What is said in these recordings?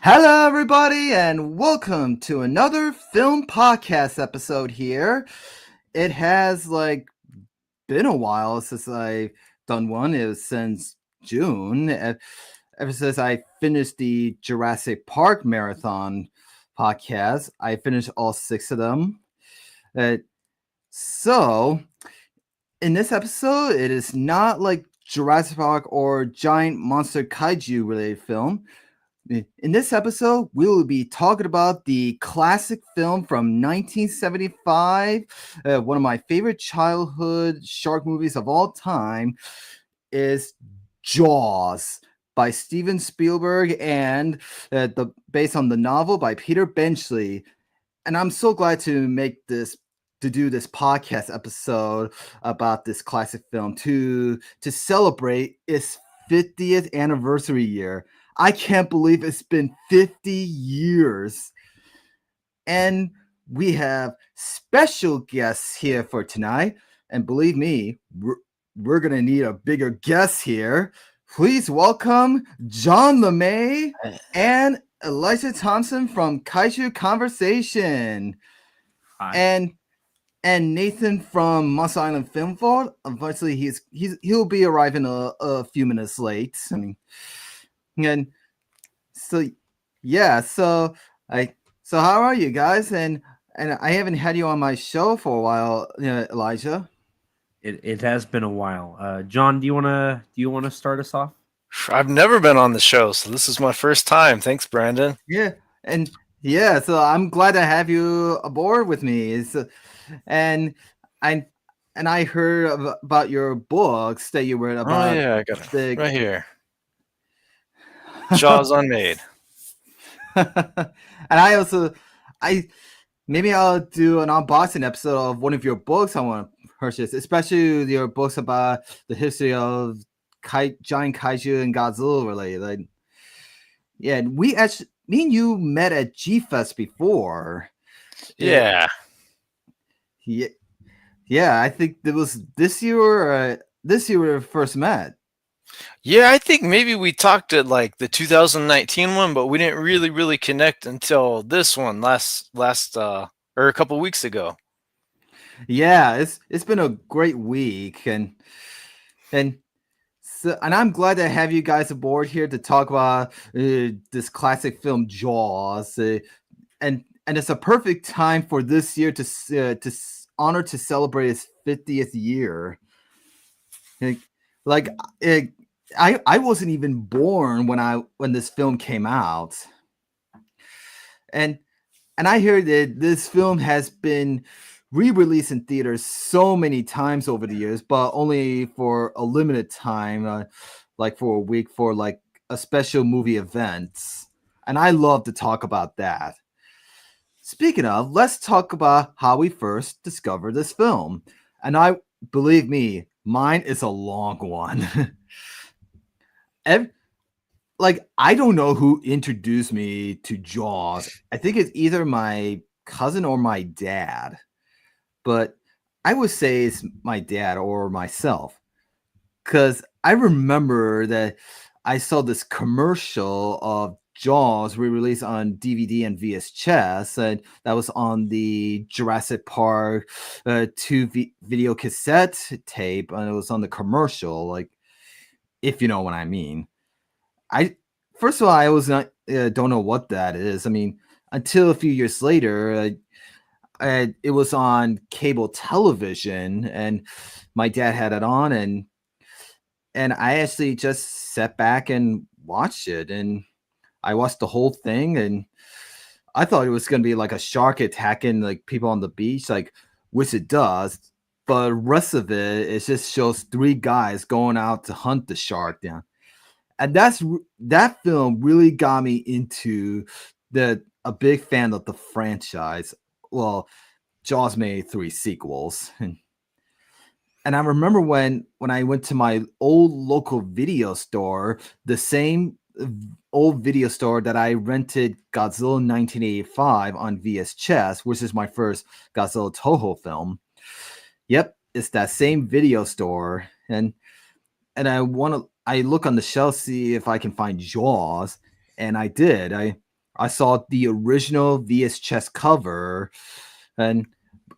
Hello, everybody, and welcome to another film podcast episode here. It has been a while since I've done one. It was since June, ever since I finished the Jurassic Park marathon podcast. I finished all 6 of them. Uh, so, in this episode, it is not like Jurassic Park or giant monster kaiju related film. In this episode, we will be talking about the classic film from 1975, one of my favorite childhood shark movies of all time, is Jaws by Steven Spielberg and based on the novel by Peter Benchley. And I'm so glad to do this podcast episode about this classic film to celebrate its 50th anniversary year. I can't believe it's been 50 years. And we have special guests here for tonight. And believe me, we're going to need a bigger guest here. Please welcome John LeMay and Eliza Thompson from Kaiju Conversation. Hi. And Nathan from Moss Island Film Vault. Unfortunately, he'll be arriving a few minutes late. I mean, and so yeah, so how are you guys? And I haven't had you on my show for a while, Elijah. It has been a while. John, do you wanna start us off? I've never been on the show, so this is my first time. Thanks, Brandon. Yeah, so I'm glad to have you aboard with me. And I heard about your books that you wrote about. Oh yeah, I got it right here. Jaws Unmade. And maybe I'll do an unboxing episode of one of your books I want to purchase, especially your books about the history of giant kaiju and Godzilla related. Yeah, me and you met at G-Fest before. Yeah. Yeah, I think it was this year we first met. Yeah, I think maybe we talked at like the 2019 one, but we didn't really connect until this one last or a couple weeks ago. Yeah, it's been a great week, and I'm glad to have you guys aboard here to talk about this classic film Jaws, and it's a perfect time for this year to honor to celebrate its 50th year. I wasn't even born when this film came out, and I heard that this film has been re-released in theaters so many times over the years, but only for a limited time, like for a week for like a special movie events. And I love to talk about that. Speaking of, let's talk about how we first discovered this film. And believe me, mine is a long one. I don't know who introduced me to Jaws. I think it's either my cousin or my dad. But I would say it's my dad or myself. Because I remember that I saw this commercial of Jaws re-released on DVD and VHS, and that was on the Jurassic Park 2 video cassette tape, and it was on the commercial, like, if you know what I mean. First of all, I was not don't know what that is. I mean, until a few years later, it was on cable television, and my dad had it on, and I actually just sat back and watched it, and I watched the whole thing, and I thought it was going to be like a shark attacking like people on the beach, like, which it does, but the rest of it just shows 3 guys going out to hunt the shark down. And that film really got me into a big fan of the franchise. Well, Jaws made 3 sequels. And I remember when I went to my old local video store, the same old video store that I rented Godzilla 1985 on VHS, which is my first Godzilla Toho film. Yep, it's that same video store. And I look on the shelf, see if I can find Jaws, and I did. I saw the original VHS cover, and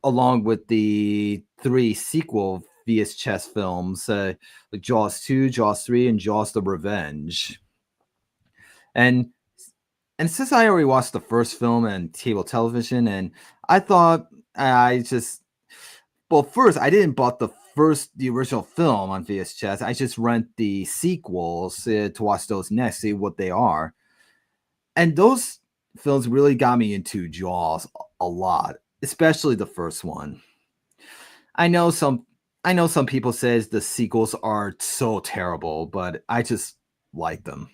along with the 3 sequel VHS films, like Jaws 2, Jaws 3, and Jaws: The Revenge. And since I already watched the first film and cable television, and I thought I just well, first I didn't bought the original film on VHS. I just rent the sequels to watch those next, see what they are. And those films really got me into Jaws a lot, especially the first one. I know some I know some people says the sequels are so terrible, but I just like them.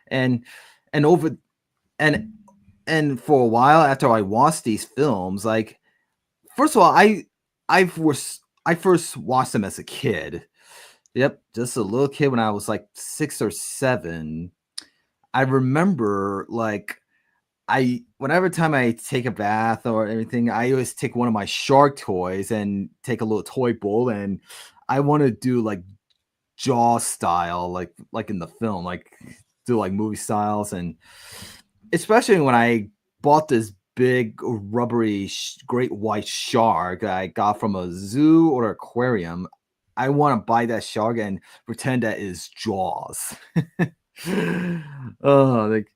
And and over and for a while after I watched these films, like first of all, I first watched them as a kid. Yep, just a little kid when I was like 6 or 7. I remember like I whenever time I take a bath or anything, I always take one of my shark toys and take a little toy bowl, and I want to do like jaw style, like in the film, like do like movie styles, and especially when I bought this big rubbery great white shark that I got from a zoo or aquarium. I want to buy that shark and pretend that is Jaws. Oh, like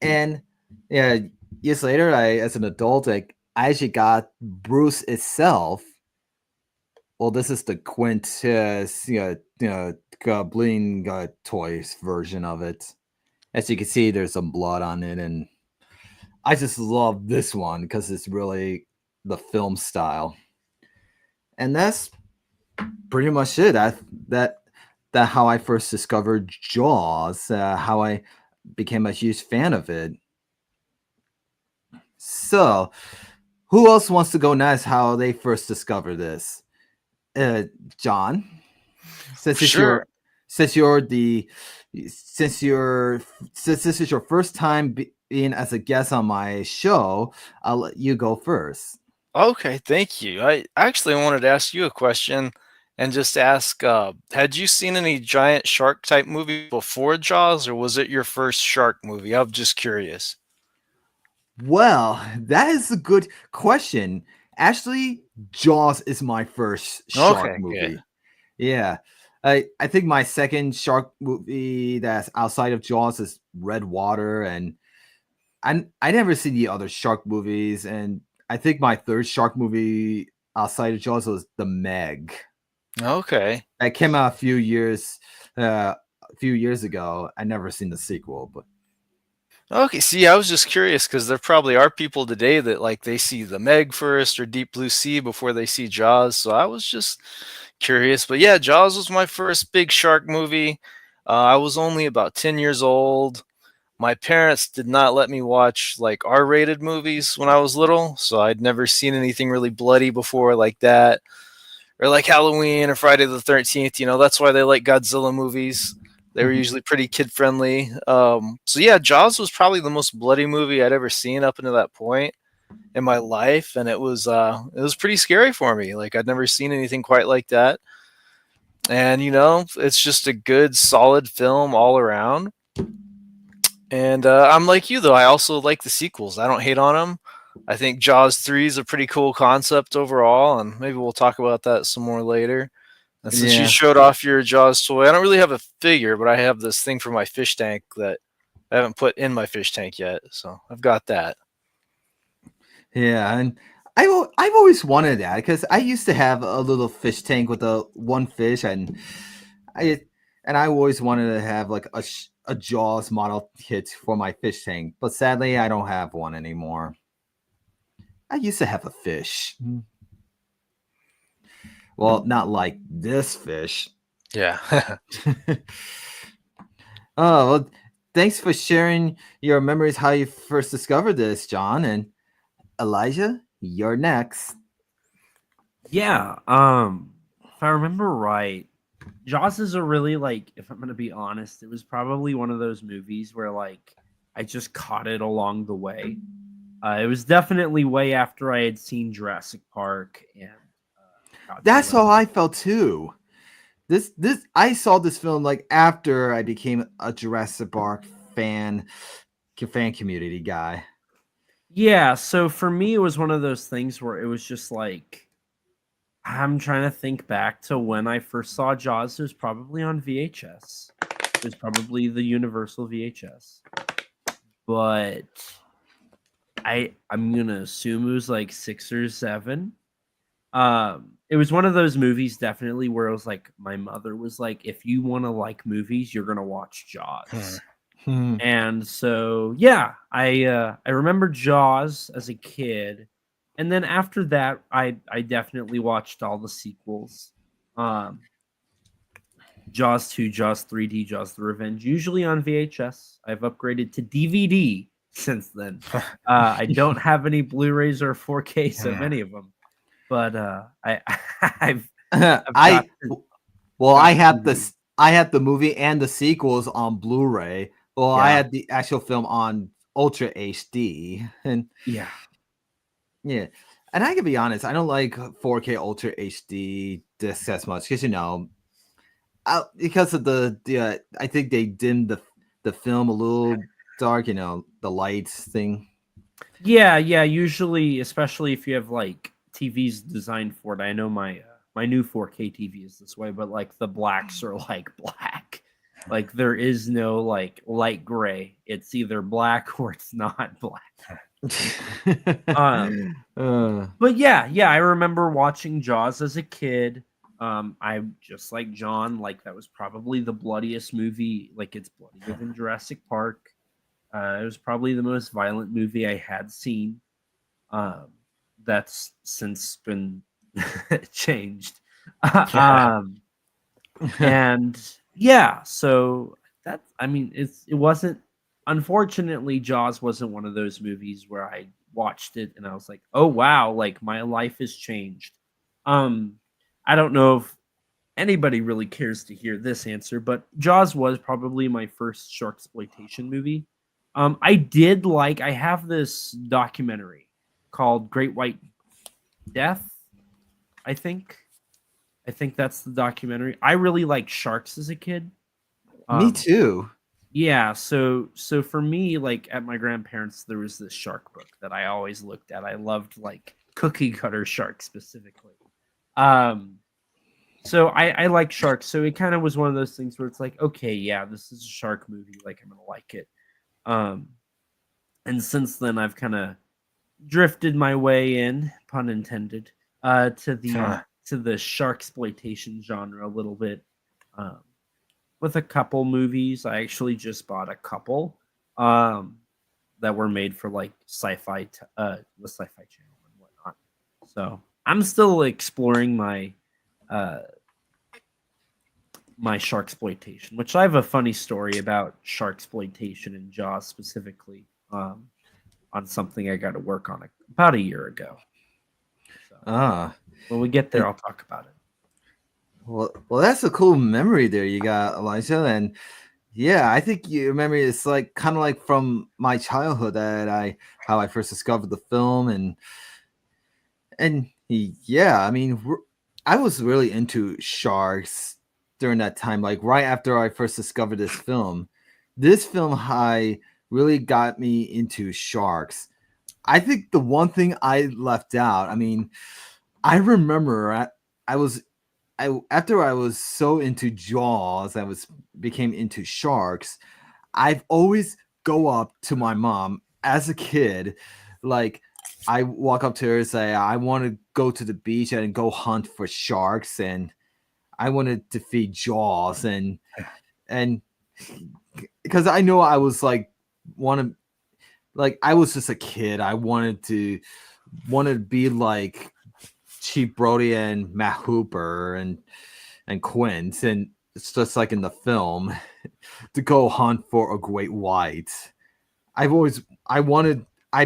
and yeah, years later, as an adult, like I actually got Bruce itself. Well, this is the Quint, Goblin toys version of it. As you can see, there's some blood on it, and I just love this one because it's really the film style. And that's pretty much it. That how I first discovered Jaws, how I became a huge fan of it. So, who else wants to go next? How they first discovered this? John, since it's Sure. your since you're the since this is your first time being as a guest on my show, I'll let you go first. Okay, thank you. I actually wanted to ask you a question and just ask, had you seen any giant shark type movie before Jaws, or was it your first shark movie? I'm just curious. Well, that is a good question. Actually, Jaws is my first shark Okay, good. movie. Yeah. I think my second shark movie that's outside of Jaws is Red Water, and I never seen the other shark movies, and I think my third shark movie outside of Jaws was The Meg. Okay. That came out a few years ago. I never seen the sequel, but Okay, see, I was just curious because there probably are people today that like they see The Meg first or Deep Blue Sea before they see Jaws. So I was just curious. But yeah, Jaws was my first big shark movie. I was only about 10 years old. My parents did not let me watch like R-rated movies when I was little, so I'd never seen anything really bloody before like that, or like Halloween or Friday the 13th. That's why they like Godzilla movies. They were usually pretty kid friendly. So yeah, Jaws was probably the most bloody movie I'd ever seen up until that point in my life, and it was pretty scary for me. Like I'd never seen anything quite like that, and it's just a good, solid film all around. And I'm like you though. I also like the sequels. I don't hate on them. I think Jaws 3 is a pretty cool concept overall, and maybe we'll talk about that some more later. And since you yeah. showed off your Jaws toy, I don't really have a figure, but I have this thing for my fish tank that I haven't put in my fish tank yet. So I've got that. Yeah, and I've always wanted that because I used to have a little fish tank with a one fish, and I I always wanted to have like a Jaws model kit for my fish tank, but sadly I don't have one anymore. I used to have a fish. Well, not like this fish. Yeah. Oh, well, thanks for sharing your memories how you first discovered this, John. And Elijah, you're next. Yeah. If I remember right, Jaws is a really like, if I'm gonna be honest, it was probably one of those movies where like I just caught it along the way. It was definitely way after I had seen Jurassic Park and That's Godzilla. how I felt too. This I saw this film like after I became a Jurassic Park fan community guy. Yeah, so for me, it was one of those things where it was just like, I'm trying to think back to when I first saw Jaws. It was probably on VHS. It was probably the Universal VHS. But I'm gonna assume it was like 6 or 7. It was one of those movies definitely where it was like my mother was like, if you want to like movies, you're gonna watch Jaws. And so yeah, I remember Jaws as a kid, and then after that, I definitely watched all the sequels. Jaws 2, Jaws 3D, Jaws the Revenge, usually on VHS. I've upgraded to DVD since then. I don't have any Blu-rays or 4Ks of any of them, but I've I got I had DVDs. I had the movie and the sequels on Blu-ray. Well, I Yeah. had the actual film on Ultra HD, and Yeah. yeah. And I can be honest, I don't like 4K Ultra HD discs as much because because of the I think they dimmed the film a little dark, the lights thing. Yeah, usually, especially if you have like TVs designed for it. I know my new 4K TV is this way, but like the blacks are like black. Like there is no like light gray. It's either black or it's not black. But yeah, I remember watching Jaws as a kid. I just like John, like that was probably the bloodiest movie. Like it's bloodier than Jurassic Park. It was probably the most violent movie I had seen. That's since been changed. And yeah, so I mean, it wasn't. Unfortunately, Jaws wasn't one of those movies where I watched it and I was like, oh wow, like my life has changed. Um, I don't know if anybody really cares to hear this answer, but Jaws was probably my first shark exploitation movie. I have this documentary called Great White Death, I think. I think that's the documentary. I really liked sharks as a kid. Me too. Yeah, so for me, like at my grandparents, there was this shark book that I always looked at. I loved like cookie cutter sharks specifically. So I like sharks. So it kind of was one of those things where it's like, okay, yeah, this is a shark movie. Like I'm gonna like it. And since then, I've kind of drifted my way in, pun intended, to the shark exploitation genre a little bit. With a couple movies, I actually just bought a couple that were made for like sci-fi, the Sci-Fi Channel and whatnot. So I'm still exploring my my shark exploitation, which I have a funny story about shark exploitation and Jaws specifically, on something I got to work on about a year ago. So, when we get there, I'll talk about it. Well, that's a cool memory there you got, Elijah, and yeah, I think your memory is like kind of like from my childhood how I first discovered the film, and yeah, I mean, I was really into sharks during that time, like right after I first discovered this film. This film high really got me into sharks. I think the one thing I left out, I mean, I remember after I was so into Jaws, became into sharks. I've always go up to my mom as a kid, like I walk up to her and say, I want to go to the beach and go hunt for sharks, and I want to defeat Jaws, and because I know I was like I was just a kid. I wanted to be like Chief Brody and Matt Hooper and Quint, and it's just like in the film to go hunt for a great white. I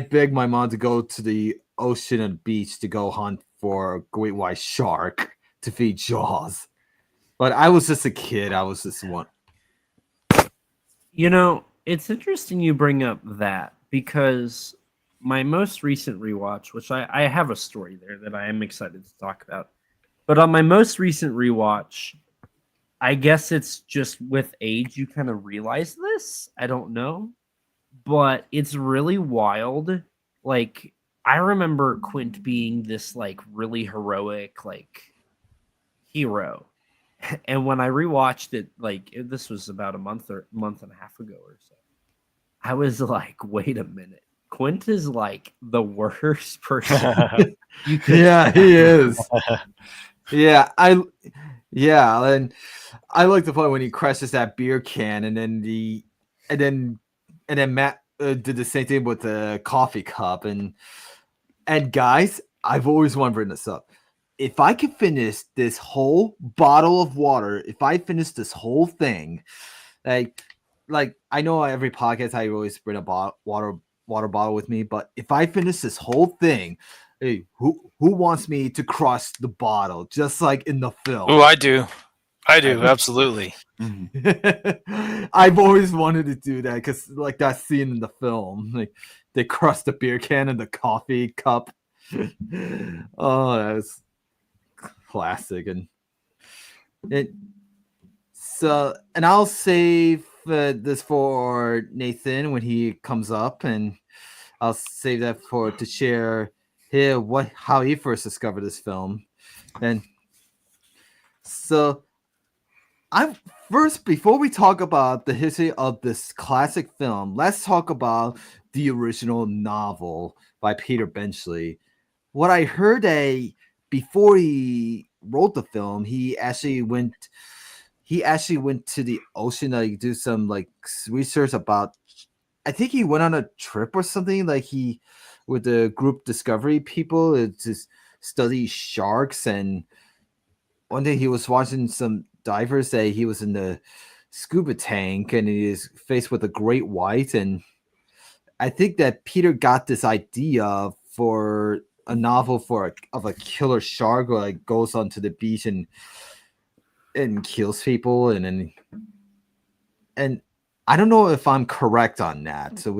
begged my mom to go to the ocean and beach to go hunt for a great white shark to feed Jaws. But I was just a kid. I was just one. You know, it's interesting you bring up that because my most recent rewatch, which I have a story there that I am excited to talk about, but on my most recent rewatch, I guess it's just with age you kind of realize this. I don't know. But it's really wild. Like, I remember Quint being this like really heroic like hero. And when I rewatched it, like this was about a month and a half ago or so, I was like, wait a minute. Quint is like the worst person you could. Yeah, he is. Yeah, and I like the point when he crashes that beer can, and then Matt did the same thing with the coffee cup, and guys, I've always wanted to bring this up. If I could finish this whole bottle of water, if I finish this whole thing, like I know every podcast I always bring a water bottle with me, but if I finish this whole thing, hey, who wants me to crush the bottle just like in the film? Oh, I do, absolutely. I've always wanted to do that because like that scene in the film, like they crush the beer can and the coffee cup. Oh, that was classic. And I'll save this for Nathan when he comes up, and I'll save that to share here how he first discovered this film. And so before we talk about the history of this classic film, let's talk about the original novel by Peter Benchley. What I heard before he wrote the film, he actually went to the ocean to do some like research about. I think he went on a trip or something with the group Discovery people to study sharks. And one day he was watching some divers say he was in the scuba tank and he is faced with a great white. And I think that Peter got this idea for a novel of a killer shark who like goes onto the beach and kills people. And I don't know if I'm correct on that. So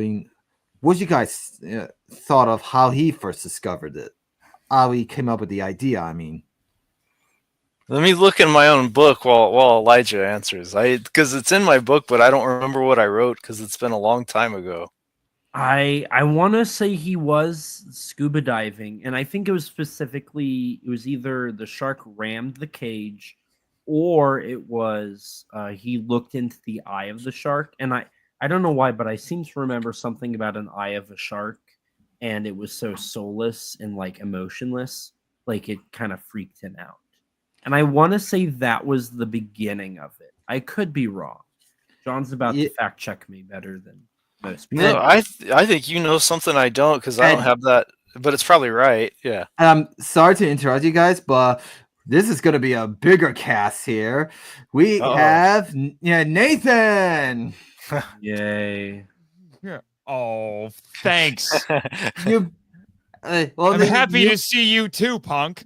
what you guys thought of how he first discovered it? How he came up with the idea, I mean. Let me look in my own book while Elijah answers. Because it's in my book, but I don't remember what I wrote because it's been a long time ago. I want to say he was scuba diving, and I think it was either the shark rammed the cage, or it was he looked into the eye of the shark. And I don't know why, but I seem to remember something about an eye of a shark, and it was so soulless and like emotionless, like it kind of freaked him out. And I want to say that was the beginning of it. I could be wrong. John's about to fact check me better than most people. No, I think you know something I don't because I don't have that, but it's probably right. Yeah. I'm sorry to interrupt you guys, but this is going to be a bigger cast here. We have Nathan. Yay. Yeah. Oh, thanks. I'm happy to see you too, punk.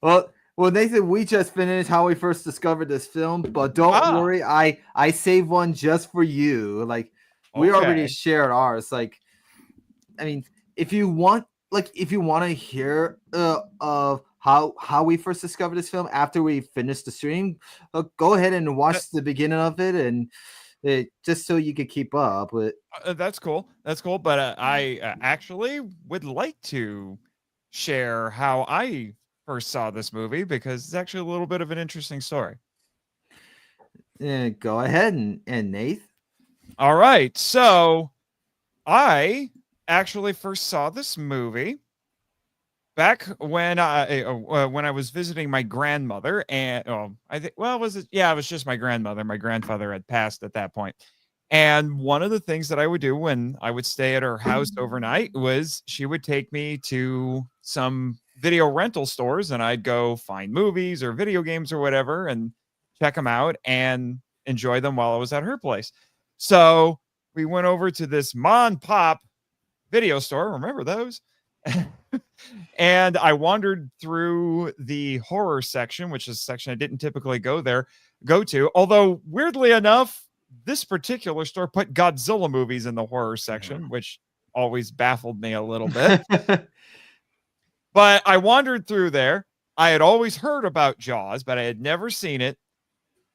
well, Nathan, we just finished how we first discovered this film, but don't worry, I saved one just for you. Like we already shared ours. Like, I mean, if you want to hear of how we first discovered this film after we finished the stream, go ahead and watch the beginning of it, and just so you could keep up with. That's cool. But I actually would like to share how I first saw this movie because it's actually a little bit of an interesting story. Go ahead and Nate. All right. So I actually first saw this movie back when I was visiting my grandmother, and it was just my grandmother. My grandfather had passed at that point. And one of the things that I would do when I would stay at her house overnight was she would take me to some video rental stores, and I'd go find movies or video games or whatever and check them out and enjoy them while I was at her place. So we went over to this Mon Pop video store. Remember those? And I wandered through the horror section, which is a section I didn't typically go to. Although weirdly enough, this particular store put Godzilla movies in the horror section, which always baffled me a little bit. But I wandered through there I had always heard about Jaws, but I had never seen it.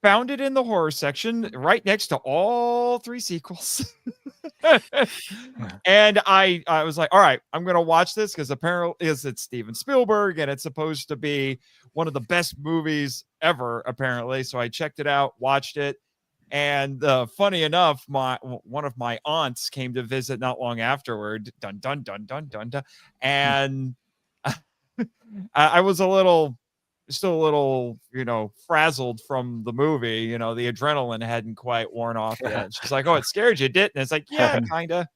Found it in the horror section right next to all 3 sequels. And I was like, all right, I'm going to watch this because apparently it's Steven Spielberg and it's supposed to be one of the best movies ever, apparently. So I checked it out, watched it. And funny enough, one of my aunts came to visit not long afterward. Dun, dun, dun, dun, dun, dun. And I was still a little, frazzled from the movie. The adrenaline hadn't quite worn off yet. She's like, "Oh, it scared you, didn't it?" And it's like, yeah, kind of.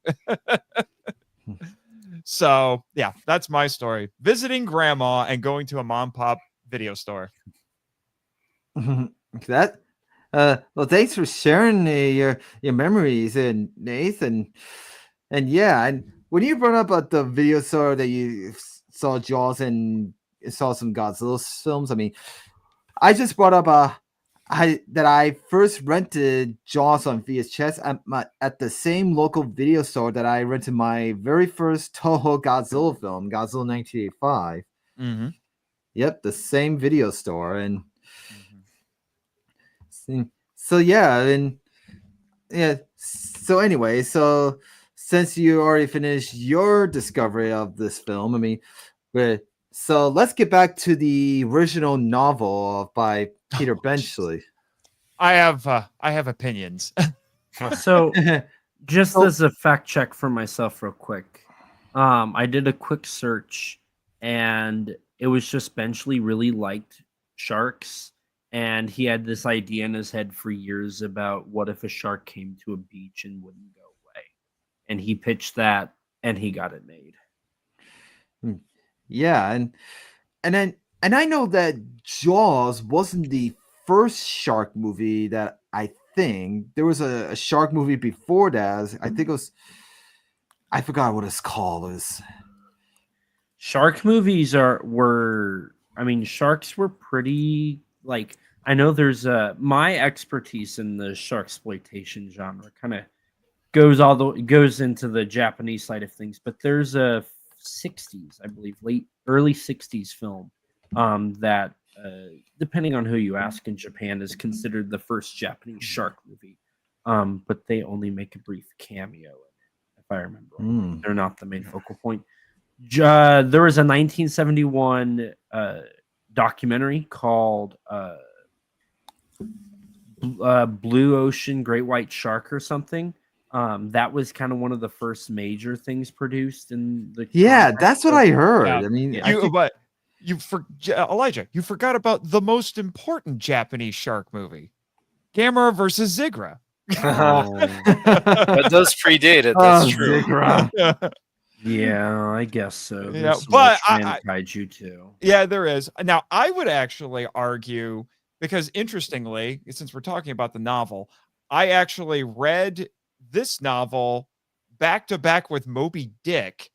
So, yeah, that's my story. Visiting grandma and going to a mom pop video store. Well, thanks for sharing your memories, and Nathan. And yeah, and when you brought up at the video store that you saw Jaws and saw some Godzilla films, I mean, I just brought up I first rented Jaws on VHS at the same local video store that I rented my very first Toho Godzilla film, Godzilla 1985. Mm-hmm. Yep, the same video store. And so so anyway, so since you already finished your discovery of this film, I mean, so let's get back to the original novel by Peter Benchley. I have opinions. So just as a fact check for myself real quick, I did a quick search and it was just Benchley really liked sharks. And he had this idea in his head for years about what if a shark came to a beach and wouldn't go away. And he pitched that and he got it made. Yeah, and I know that Jaws wasn't the first shark movie that I think. There was a shark movie before that. I think it was, I forgot what it's called. It was, Shark movies sharks were pretty, like, I know there's my expertise in the sharksploitation genre kind of goes into the Japanese side of things, but there's a 60s, I believe, early 60s film that depending on who you ask in Japan is considered the first Japanese shark movie. But they only make a brief cameo in it, if I remember right. They're not the main focal point. There was a 1971 documentary called Blue Ocean Great White Shark or something. That was kind of one of the first major things produced in the. Yeah, that's what I heard. Yeah. I mean, Elijah, you forgot about the most important Japanese shark movie, Gamera versus Zigra. That does predate it. That's true. Yeah, I guess so. Yeah, but kaiju too. Yeah, there is. Now, I would actually argue, because interestingly, since we're talking about the novel, I actually read this novel back to back with Moby Dick,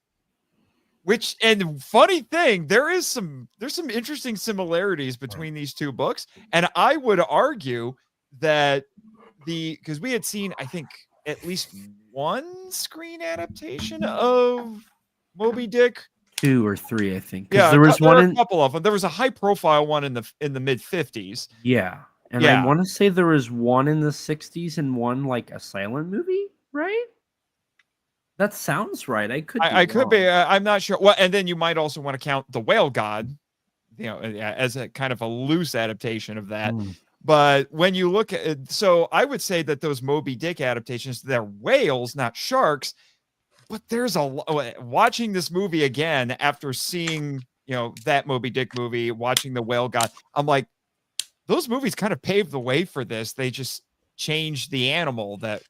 and funny thing, there's some interesting similarities between these two books. And I would argue that because we had seen, I think, at least one screen adaptation of Moby Dick. 2 or 3, I think. Yeah, there was a couple of them. There was a high profile one in the mid 50s. Yeah. And I want to say there was one in the 60s and one like a silent movie, right? That sounds right. I could be. I'm not sure. Well, and then you might also want to count The Whale God, as a kind of a loose adaptation of that. But when you look at it, so I would say that those Moby Dick adaptations, they're whales, not sharks. But there's watching this movie again after seeing, that Moby Dick movie, watching The Whale God, I'm like, those movies kind of paved the way for this. They just changed the animal that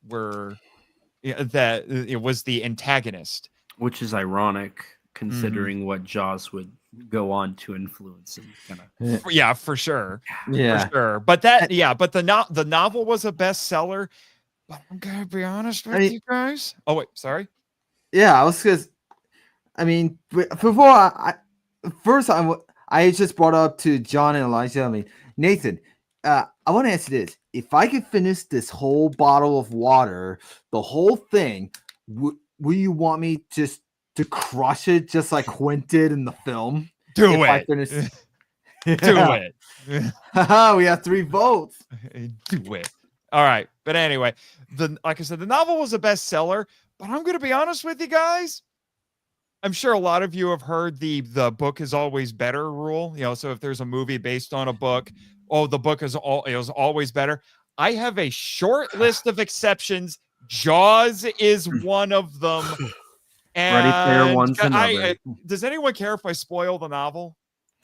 it was the antagonist. Which is ironic considering what Jaws would go on to influence and kind of. Yeah, for sure. Yeah, for sure. But the novel was a bestseller. But I'm gonna be honest with you guys. Oh wait, sorry. Yeah, I mean, before I just brought up to John and Elijah. I mean, Nathan, I want to ask you this: if I could finish this whole bottle of water, the whole thing, will you want me just to crush it, just like Quint did in the film? Do it. Do it. We have 3 votes. Do it. All right. But anyway, like I said, the novel was a bestseller, but I'm going to be honest with you guys. I'm sure a lot of you have heard the book is always better rule. So if there's a movie based on a book, the book is always better. I have a short list of exceptions. Jaws is one of them. Ready Player One's another. Does anyone care if I spoil the novel?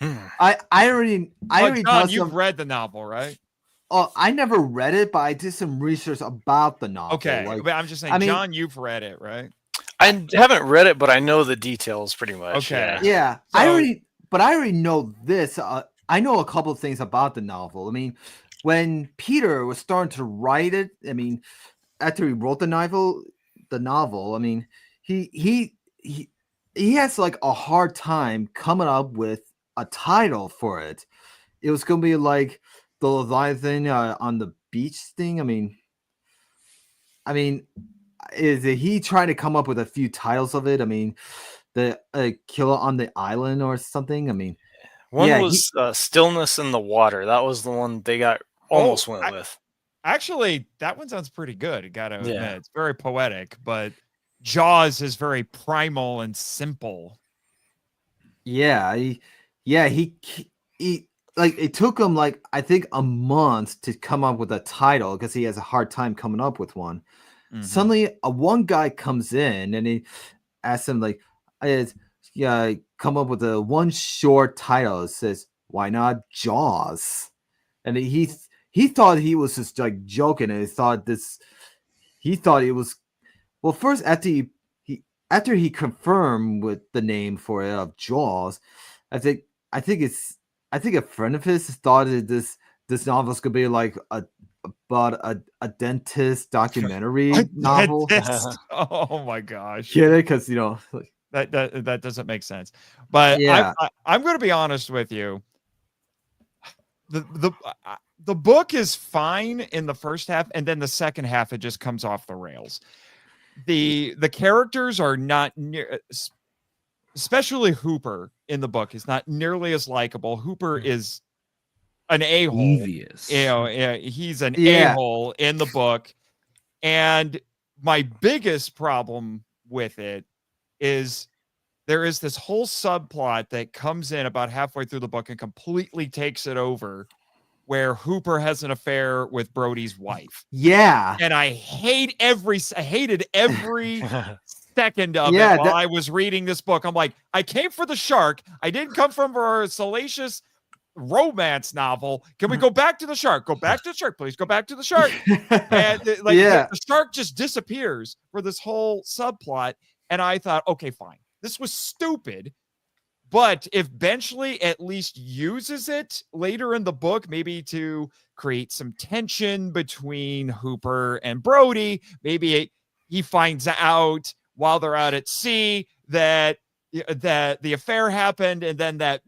I already John, you've read the novel, right? Oh, I never read it, but I did some research about the novel. Okay, but I'm just saying, John, you've read it, right? I haven't read it, but I know the details pretty much. Okay. Yeah. So, I already know this. I know a couple of things about the novel. I mean, when Peter was starting to write it, I mean, after he wrote the novel, I mean, he has like a hard time coming up with a title for it. It was going to be like the Leviathan on the beach thing. I mean, is he trying to come up with a few titles of it? I mean, the Killer on the Island or something. I mean, one was Stillness in the Water. That was the one they almost went with. Actually, that one sounds pretty good. Gotta admit, it's very poetic, but Jaws is very primal and simple. Yeah, he like it took him like I think a month to come up with a title because he has a hard time coming up with one. Mm-hmm. Suddenly, one guy comes in and he asks him like, come up with a one short title. It says, "Why not Jaws?" And he thought he was just like joking, and he thought it was first after he confirmed with the name for it of Jaws. I think a friend of his thought that this novel could be like about a dentist documentary novel. Oh my gosh! Yeah, because that doesn't make sense. But yeah, I'm going to be honest with you. The book is fine in the first half, and then the second half it just comes off the rails. The characters are not near, especially Hooper in the book is not nearly as likable. Hooper is an a-hole. Devious. He's an a-hole in the book. And my biggest problem with it is there is this whole subplot that comes in about halfway through the book and completely takes it over, where Hooper has an affair with Brody's wife. Yeah. And I hated every second of it while I was reading this book. I'm like, I came for the shark. I didn't come from a salacious romance novel. Can we go back to the shark? Go back to the shark, please. Go back to the shark. And the shark just disappears for this whole subplot. And I thought, okay, fine. This was stupid. But if Benchley at least uses it later in the book, maybe to create some tension between Hooper and Brody, maybe he finds out while they're out at sea that the affair happened, and then that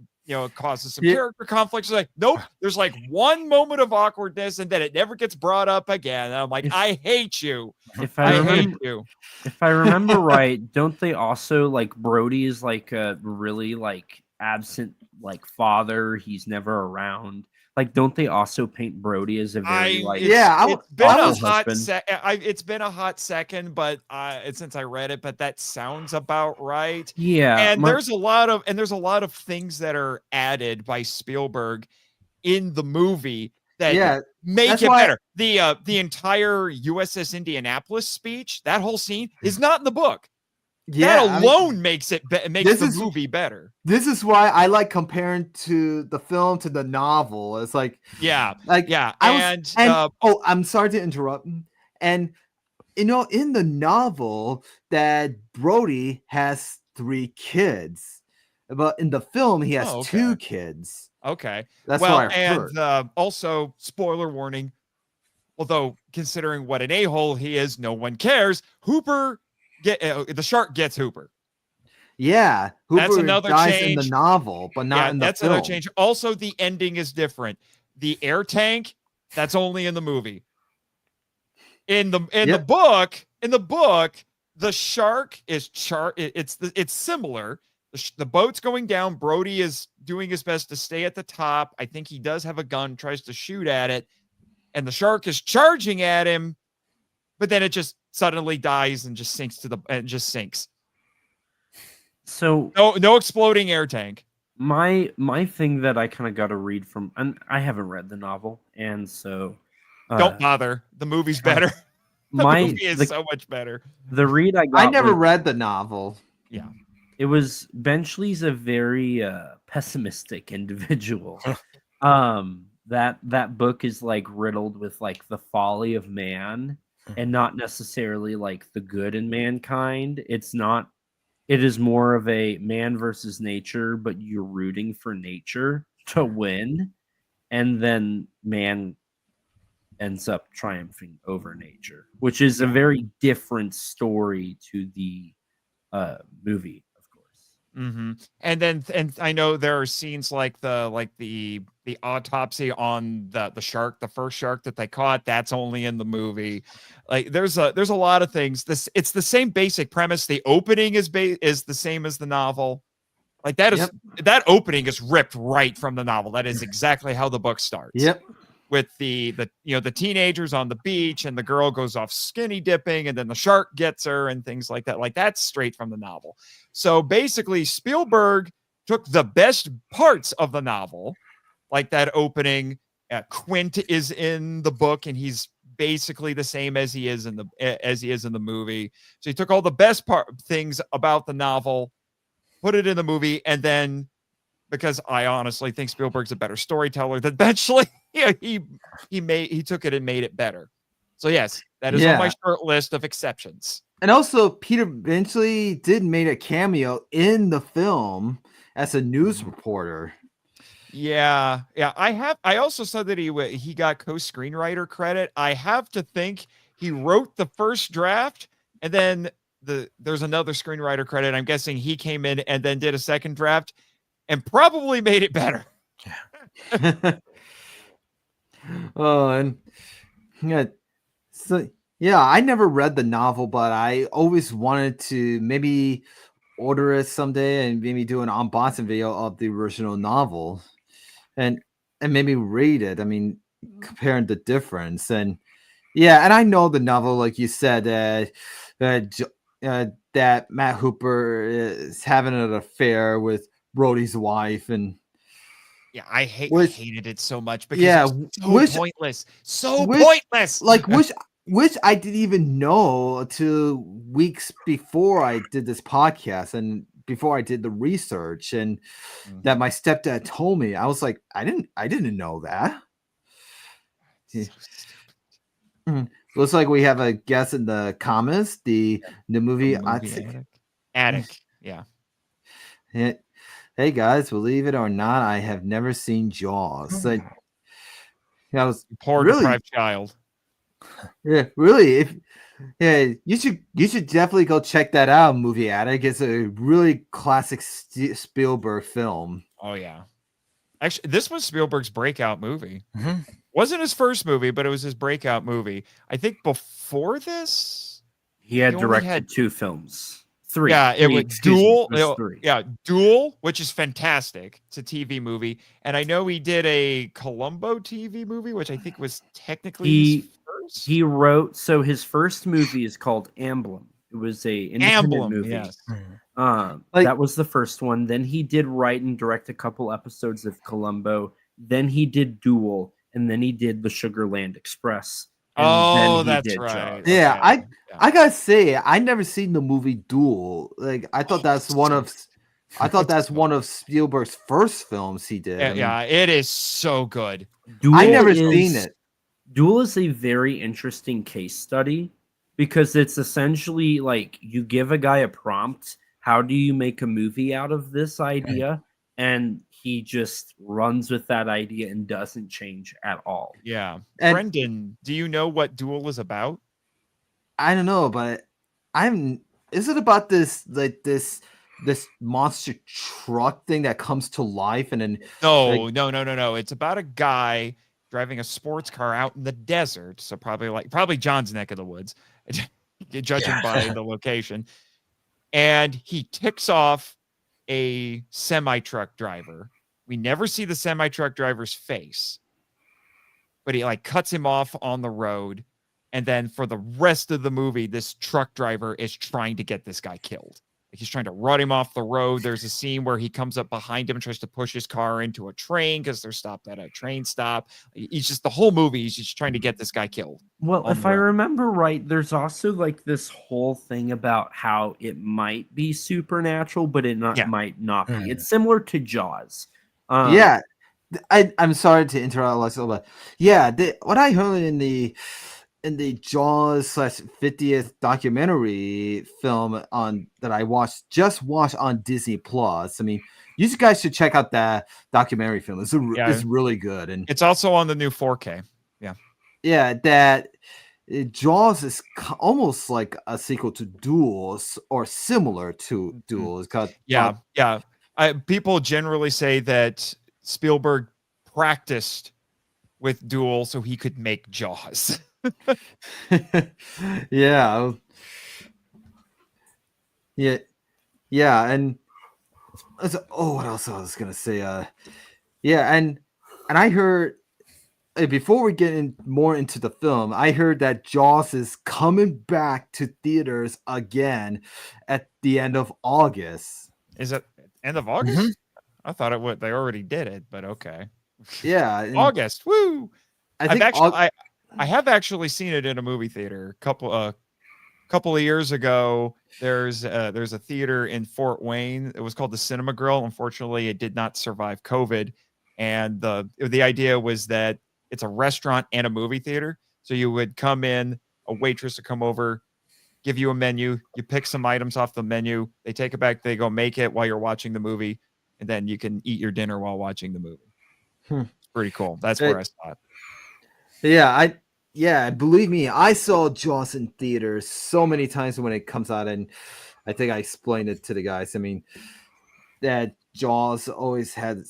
causes some character conflicts. Like, nope, there's like one moment of awkwardness, and then it never gets brought up again. And I'm like, I hate you. If I remember right, don't they also like Brody is like a really like absent like father? He's never around. Like, don't they also paint Brody as a very it's been a hot second, but since I read it, but that sounds about right. Yeah, and there's a lot of things that are added by Spielberg in the movie that make it better. The entire USS Indianapolis speech, that whole scene is not in the book. Yeah, that alone makes the movie better. This is why I like comparing to the film to the novel. It's like, I'm sorry to interrupt. And in the novel, that Brody has 3 kids, but in the film he has 2 kids. Okay, that's what I heard. And also, spoiler warning. Although considering what an a-hole he is, no one cares. Hooper. The shark gets Hooper. Yeah, Hooper that's another dies change in the novel, but not in the film. That's another change. Also, the ending is different. The air tank, that's only in the movie. In the book, the shark is it's similar. The boat's going down. Brody is doing his best to stay at the top. I think he does have a gun, tries to shoot at it, and the shark is charging at him, but then it just suddenly dies and just sinks. So No exploding air tank. my thing that I kind of got to read from, and I haven't read the novel, and so Don't bother. The movie's better. The movie is so much better. The read I got. I never read the novel. Yeah. It was Benchley's a very pessimistic individual. That book is like riddled with like the folly of man and not necessarily like the good in mankind. It is more of a man versus nature, but you're rooting for nature to win, and then man ends up triumphing over nature, which is a very different story to the movie. Mm-hmm. And I know there are scenes like the autopsy on the shark, the first shark that they caught. That's only in the movie. Like there's a lot of things. It's the same basic premise. The opening is the same as the novel. Like that opening is ripped right from the novel. That is exactly how the book starts. Yep. With the teenagers on the beach, and the girl goes off skinny dipping, and then the shark gets her and things like that. Like that's straight from the novel. So basically Spielberg took the best parts of the novel, like that opening. Quint is in the book, and he's basically the same as he is in the movie. So he took all the best things about the novel, put it in the movie, and then, because I honestly think Spielberg's a better storyteller than Benchley, he took it and made it better. So yes, that is on my short list of exceptions. And also, Peter Benchley did make a cameo in the film as a news reporter. Yeah. I also said that he got co-screenwriter credit. I have to think he wrote the first draft, and then there's another screenwriter credit. I'm guessing he came in and then did a second draft and probably made it better. Oh, and I never read the novel, but I always wanted to maybe order it someday and maybe do an unboxing video of the original novel, and maybe read it. I mean, comparing the difference, and I know the novel, like you said, that Matt Hooper is having an affair with Brody's wife, and I hated it so much because pointless. Pointless. Like which I didn't even know until weeks before I did this podcast and before I did the research, and that my stepdad told me. I was like, I didn't know that. Looks like we have a guess in the comments. The movie Attic. Yeah. Hey guys, believe it or not, I have never seen Jaws. So, I was poor deprived child. Yeah, really. You should definitely go check that out. Movie Attic. It's a really classic Spielberg film. Oh yeah. Actually, this was Spielberg's breakout movie. Mm-hmm. Wasn't his first movie, but it was his breakout movie. I think before this, he had directed 2 films. 3. Yeah, it was Duel. Three. Yeah, Duel, which is fantastic. It's a TV movie, and I know he did a Columbo TV movie, which I think was technically his first. He wrote. So his first movie is called Emblem. It was a independent movie. Yes. That was the first one. Then he did write and direct a couple episodes of Columbo. Then he did Duel, and then he did the Sugarland Express. Oh, that's right. Jaws. Yeah, I gotta say, I never seen the movie Duel. Like, I thought that's one of Spielberg's first films he did. Yeah, it is so good. I never seen it. Duel is a very interesting case study because it's essentially like you give a guy a prompt. How do you make a movie out of this idea? And he just runs with that idea and doesn't change at all. Yeah. And Brendan, do you know what Duel is about? I don't know, but is it about this monster truck thing that comes to life and then No. It's about a guy driving a sports car out in the desert. So probably John's neck of the woods, judging by the location. And he ticks off a semi-truck driver. We never see the semi-truck driver's face, but he like cuts him off on the road. And then for the rest of the movie, this truck driver is trying to get this guy killed. Like he's trying to run him off the road. There's a scene where he comes up behind him and tries to push his car into a train because they're stopped at a train stop. He's just the whole movie. He's just trying to get this guy killed. Well, if I remember right, there's also like this whole thing about how it might be supernatural, but it might not be. It's similar to Jaws. Yeah. I'm sorry to interrupt, Alexa, but yeah, what I heard in the Jaws /50th documentary film that I watched on Disney Plus. I mean, you guys should check out that documentary film. It's really good, and it's also on the new 4K. Yeah, that Jaws is almost like a sequel to Duels or similar to Duels. People generally say that Spielberg practiced with Duel so he could make Jaws. yeah, and what else I was gonna say? And I heard before we get more into the film, I heard that Jaws is coming back to theaters again at the end of August. Is it end of August? Mm-hmm. I thought it would. They already did it, but okay. Yeah, August. Woo! I have actually seen it in a movie theater. A couple of years ago. There's a theater in Fort Wayne. It was called the Cinema Grill. Unfortunately, it did not survive COVID. And the idea was that it's a restaurant and a movie theater. So you would come in, a waitress would come over, give you a menu. You pick some items off the menu. They take it back. They go make it while you're watching the movie. And then you can eat your dinner while watching the movie. It's pretty cool. That's where I saw it. Yeah, believe me, I saw Jaws in theaters so many times when it comes out, and I think I explained it to the guys. I mean, that Jaws always had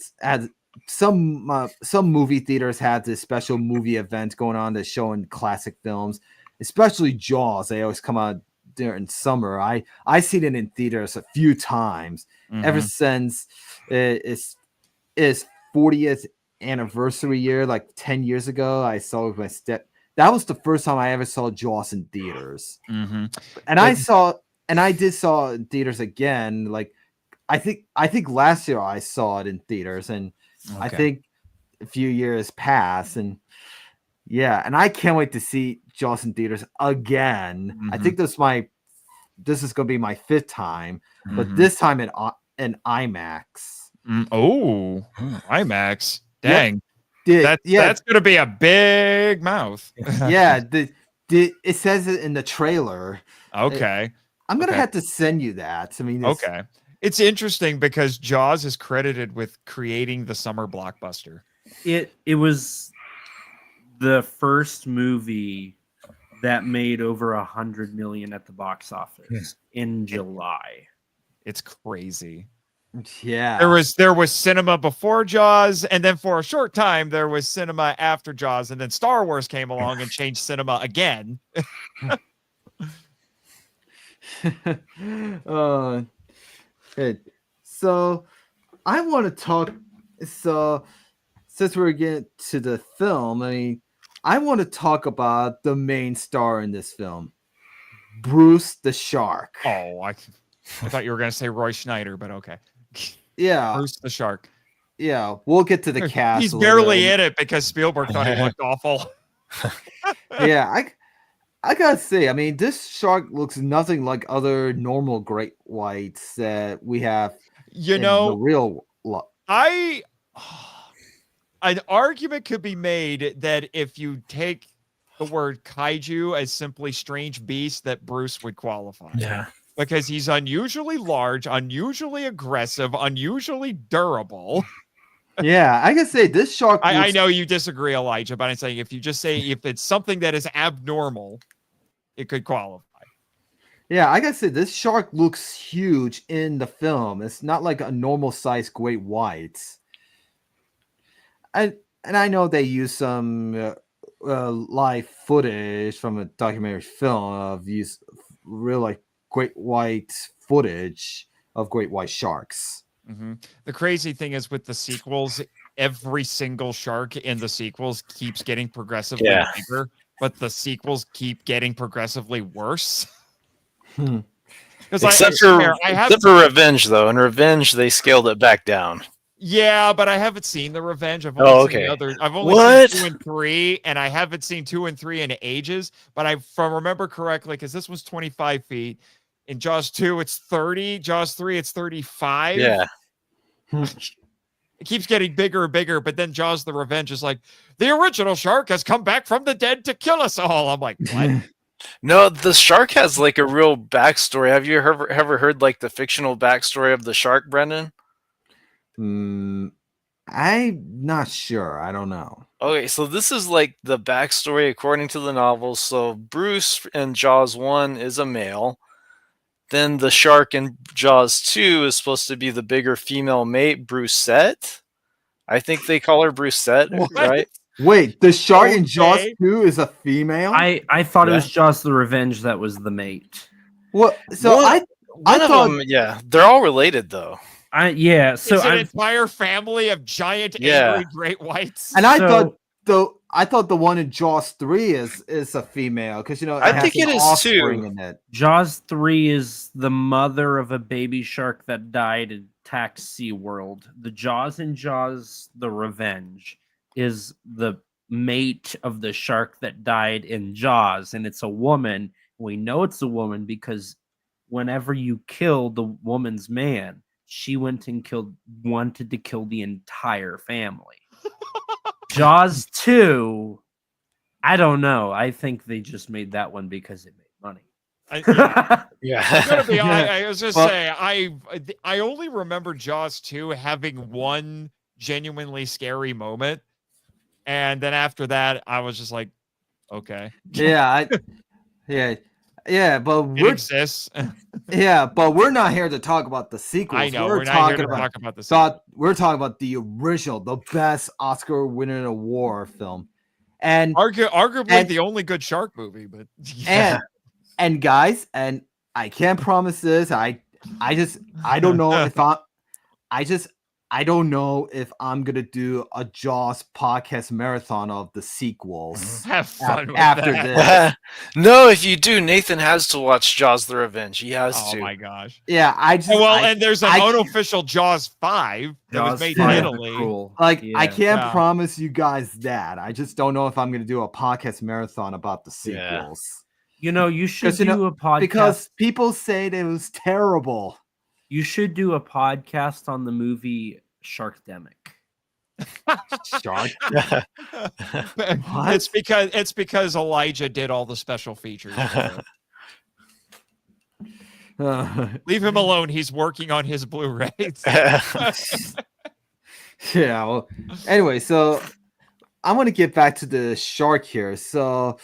some movie theaters had this special movie event going on that's showing classic films, especially Jaws. They always come out during summer. I seen it in theaters a few times ever since its 40th anniversary year, like 10 years ago. I saw it with my step. That was the first time I ever saw Jaws in theaters. And I did saw it in theaters again. Like I think last year I saw it in theaters, and I think a few years passed, and and I can't wait to see Jaws in theaters again. I think this is going to be my 5th time, but this time in IMAX. IMAX. Dang. That's going to be a big mouth. It says it in the trailer. Okay. I'm going to have to send you that. I mean, it's interesting because Jaws is credited with creating the summer blockbuster. It was the first movie that made over $100 million at the box office in July. It's crazy. Yeah, there was cinema before Jaws, and then for a short time there was cinema after Jaws, and then Star Wars came along and changed cinema again. So I want to talk. So since we're getting to the film, I mean, I want to talk about the main star in this film, Bruce the Shark. Oh, I thought you were going to say Roy Schneider, but okay. Yeah, Bruce the Shark. Yeah, we'll get to the cast. He's barely in it because Spielberg thought he looked awful. Yeah, I gotta say, I mean, this shark looks nothing like other normal great whites that we have. The real an argument could be made that if you take the word kaiju as simply strange beast, that Bruce would qualify. Yeah. Because he's unusually large, unusually aggressive, unusually durable. Yeah, I can say this shark. I know you disagree, Elijah, but I'm saying if it's something that is abnormal, it could qualify. Yeah, I gotta say this shark looks huge in the film. It's not like a normal sized great white. And I know they use some live footage from a documentary film of real like great white footage of great white sharks. The crazy thing is with the sequels, every single shark in the sequels keeps getting progressively Yeah. bigger, but the sequels keep getting progressively worse. Hmm. Except I for Revenge, though. In Revenge, they scaled it back down. Yeah, but I haven't seen The Revenge. I've Oh, only seen okay. the other. I've only What? seen 2 and 3, and I haven't seen 2 and 3 in ages. But if I remember correctly, because this was 25 feet. In Jaws 2, it's 30. Jaws 3, it's 35. Yeah. It keeps getting bigger and bigger, but then Jaws the Revenge is like, the original shark has come back from the dead to kill us all. I'm like, what? No, the shark has like a real backstory. Have you ever heard like the fictional backstory of the shark, Brendan? I'm not sure. I don't know. Okay, so this is like the backstory according to the novel. So Bruce in Jaws 1 is a male. Then the shark in Jaws 2 is supposed to be the bigger female mate, Brucette. I think they call her Brucette, What? right? Wait, the shark in Jaws Okay. 2 is a female? I thought it Yeah. was Jaws the Revenge that was the mate. What? So One of thought- them, yeah, they're all related though. So It's an I entire family of giant Yeah. angry great whites. and I so- thought the one in Jaws 3 is a female because it I has think an it is offspring too. in it. Jaws 3 is the mother of a baby shark that died in Taxi World. The Jaws in Jaws the Revenge is the mate of the shark that died in Jaws, and it's a woman. We know it's a woman because whenever you kill the woman's man, she wanted to kill the entire family. Jaws 2, I don't know. I think they just made that one because it made money. Yeah. I'm gonna be Yeah. honest, I was just Well- saying, I only remember Jaws 2 having one genuinely scary moment, and then after that, I was just like, okay, Yeah, but it we're exists. but we're not here to talk about the sequels. I know we're we're not here talking to talk about this. we're talking about the original, the best Oscar-winning award film, and Arguably and- the only good shark movie, but and guys, and I can't promise this. I don't know if I don't know if I'm gonna do a Jaws podcast marathon of the sequels have fun with after that. this. No, if you do, Nathan has to watch Jaws the Revenge. He has Oh to. my gosh! Yeah, And there's an I- unofficial Jaws 5 that was Jaws made 5 in is Italy. cruel. I Yeah. can't Yeah. promise you guys that. I just don't know if I'm gonna do a podcast marathon about the Yeah. sequels. You should 'Cause, you know, do a podcast Because people say that it was terrible. You should do a podcast on the movie Sharkdemic. Shark. It's because Elijah did all the special features. Leave him alone. He's working on his Blu-rays. Yeah. Well, anyway, so I'm gonna get back to the shark here. So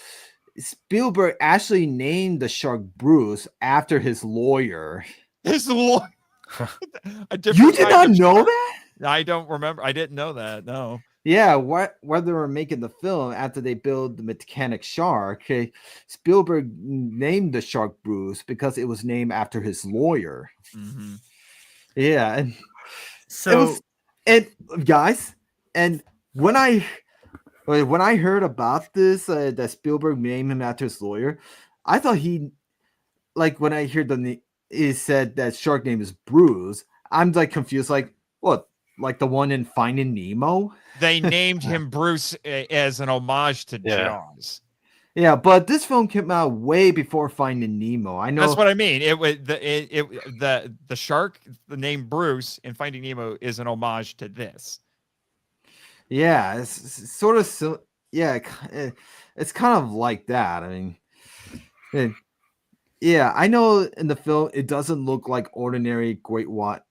Spielberg actually named the shark Bruce after his lawyer. His lawyer. You did not know that? I don't remember. I didn't know that. No. Yeah, where they were making the film after they built the mechanic shark, Spielberg named the shark Bruce because it was named after his lawyer. Mm-hmm. Yeah, and So guys, and when I heard about this, that Spielberg named him after his lawyer, I thought when I heard it said that shark name is Bruce, I'm like confused, like what? Like the one in Finding Nemo? They named him Bruce as an homage to Yeah. Jaws. Yeah, but this film came out way before Finding Nemo. I know That's what I mean. It was the shark, the name Bruce in Finding Nemo is an homage to this. Yeah, it's sort of it's kind of like that. I mean, yeah, I know in the film it doesn't look like ordinary great white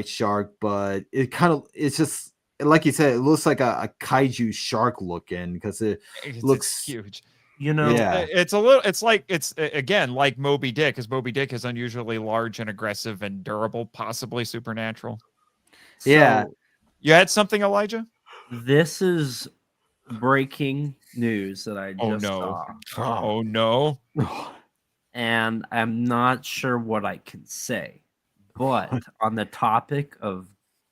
shark, but it's just like you said, it looks like a kaiju shark looking because it looks huge. yeah. It's again like Moby Dick, because Moby Dick is unusually large and aggressive and durable, possibly supernatural. Yeah. You had something, Elijah? this is breaking news that I Oh, just no. saw, Oh no. and I'm not sure what I can say. But on the topic of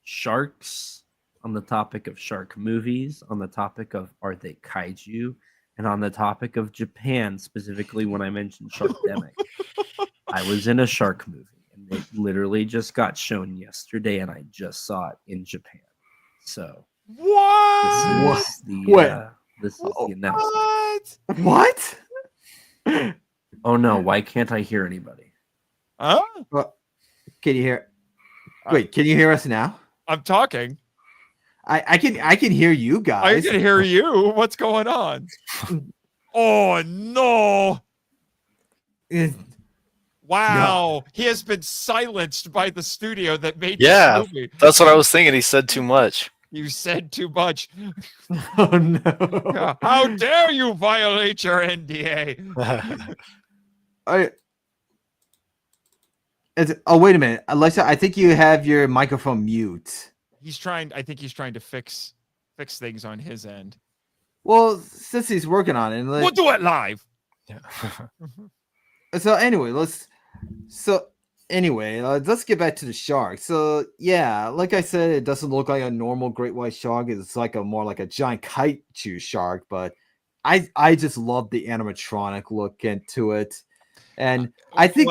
sharks, on the topic of shark movies, on the topic of are they kaiju, and on the topic of Japan, specifically when I mentioned Sharkdemic. I was in a shark movie, and it literally just got shown yesterday, and I just saw it in Japan. So What? this is the What? this is the announcement. What? What? Oh no, why can't I hear anybody? Huh? Can you hear? Wait, can you hear us now? I'm talking. I can hear you I guys. can hear you. What's going on? Oh no! Eh, Wow, he has been silenced by the studio that made Yeah. this movie. That's what I was thinking. He said too much. You said too much. Oh no! How dare you violate your NDA? Oh wait a minute, Alexa. I think you have your microphone mute. I think he's trying to fix things on his end. Well, since he's working on it, We'll do it live. so anyway, let's get back to the shark. So yeah, like I said, it doesn't look like a normal great white shark. It's like more like a giant kaiju shark. But I just love the animatronic look into it, and I think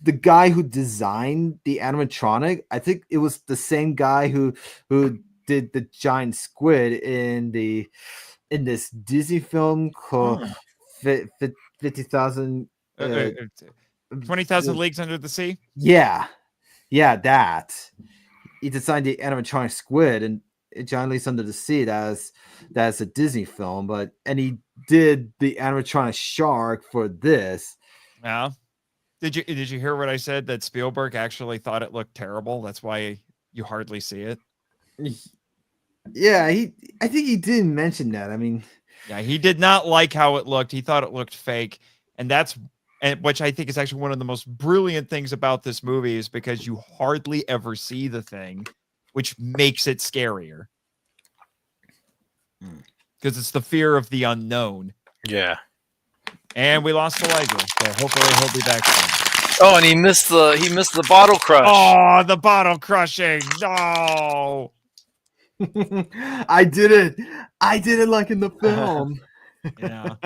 the guy who designed the animatronic, I think it was the same guy who did the giant squid in this Disney film called 50,000 20,000 Leagues Under the Sea. Yeah, that he designed the animatronic squid and Giant Leaps Under the Sea. That's a Disney film, and he did the animatronic shark for this. Yeah. Did you hear what I said? That Spielberg actually thought it looked terrible. That's why you hardly see it. Yeah, I think he did mention that. I mean, yeah, he did not like how it looked. He thought it looked fake, and which I think is actually one of the most brilliant things about this movie is because you hardly ever see the thing, which makes it scarier. Because it's the fear of the unknown. Yeah. And we lost Elijah, so hopefully he'll be back soon. Oh, and he missed the bottle crush. Oh, the bottle crushing! No. I did it like in the film. Yeah.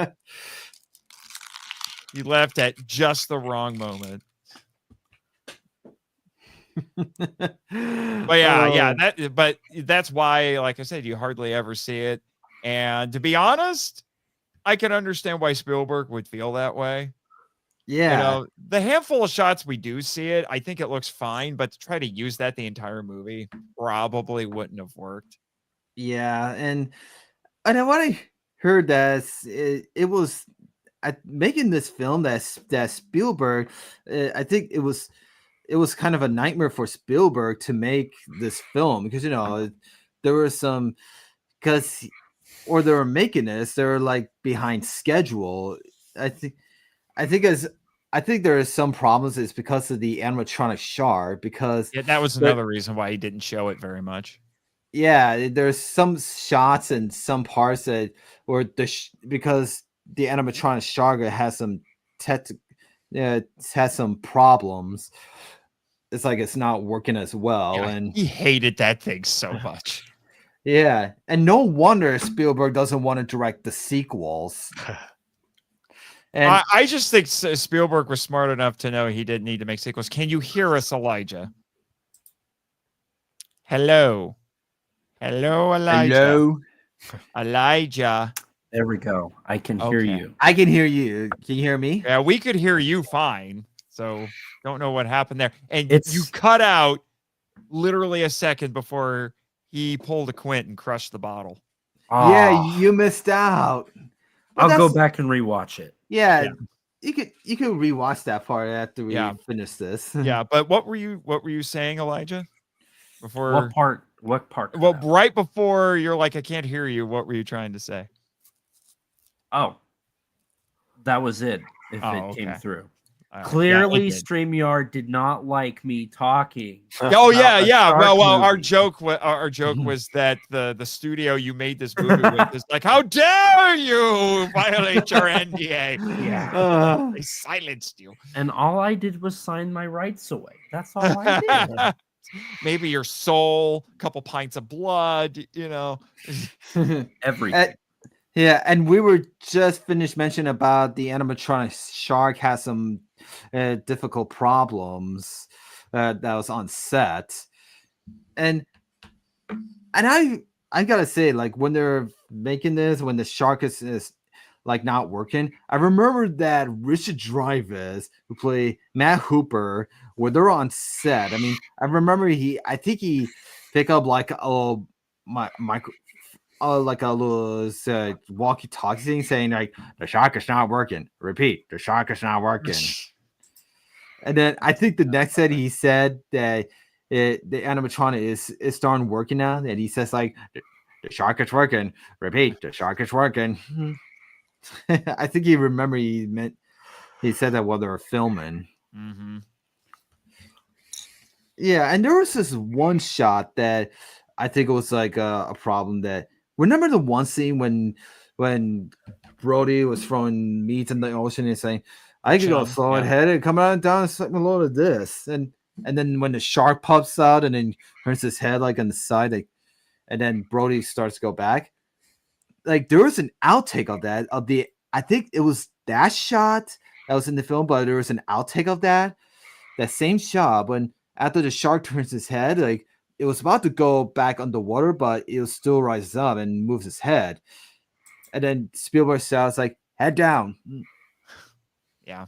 He left at just the wrong moment. But that's why, like I said, you hardly ever see it. And to be honest, I can understand why Spielberg would feel that way. Yeah. The handful of shots we do see it, I think it looks fine, but to try to use that the entire movie probably wouldn't have worked. Yeah, and what I heard that it was making this film that Spielberg, I think it was kind of a nightmare for Spielberg to make this film because there were some they were making this, they were like behind schedule. I think there are some problems. It's because of the animatronic shark. Because that was another reason why he didn't show it very much. Yeah, there's some shots and some parts that were because the animatronic shark has some problems. It's like it's not working as well, and he hated that thing so much. Yeah, and no wonder Spielberg doesn't want to direct the sequels. And I just think Spielberg was smart enough to know he didn't need to make sequels. Can you hear us, Elijah? Hello, Elijah. Hello, Elijah. There we go. I can hear you. I can hear you. Can you hear me? Yeah, we could hear you fine. So don't know what happened there. And you cut out literally a second before he pulled a quint and crushed the bottle. Yeah, you missed out. I'll go back and rewatch it. Yeah. You could rewatch that part after we finish this. Yeah, but what were you saying, Elijah? Before what part? Well, right before you're like, I can't hear you. What were you trying to say? Oh, that was it. If it came through. Clearly, yeah, StreamYard did not like me talking. Oh yeah. Well, our joke was that the studio you made this movie with is like, how dare you violate your NDA? Yeah, they silenced you, and all I did was sign my rights away. That's all I did. maybe your soul, a couple pints of blood, Everything. Yeah, and we were just finished mentioning about the animatronic shark has some difficult problems that was on set, and I gotta say, like when they're making this, when the shark is like not working, I remember that Richard Dreyfuss, who played Matt Hooper, when they're on set. I mean, I remember I think he picked up like a micro like a little walkie-talkie thing saying like the shark is not working. Repeat, the shark is not working. And then I think the next set he said that the animatronic is starting working now, and he says like the shark is working. Repeat, the shark is working. I think he said that while they were filming. Mm-hmm. Yeah, and there was this one shot that I think it was like a problem that remember the one scene when Brody was throwing meat in the ocean and saying, I could go Chum, slow yeah. ahead and come out down and suck a load of this. And then when the shark pops out and then turns his head like on the side, like, and then Brody starts to go back. Like there was an outtake of that I think it was that shot that was in the film, but there was an outtake of that same shot when after the shark turns his head, like it was about to go back underwater, but it will still rises up and moves his head. And then Spielberg shouts like, head down. Yeah.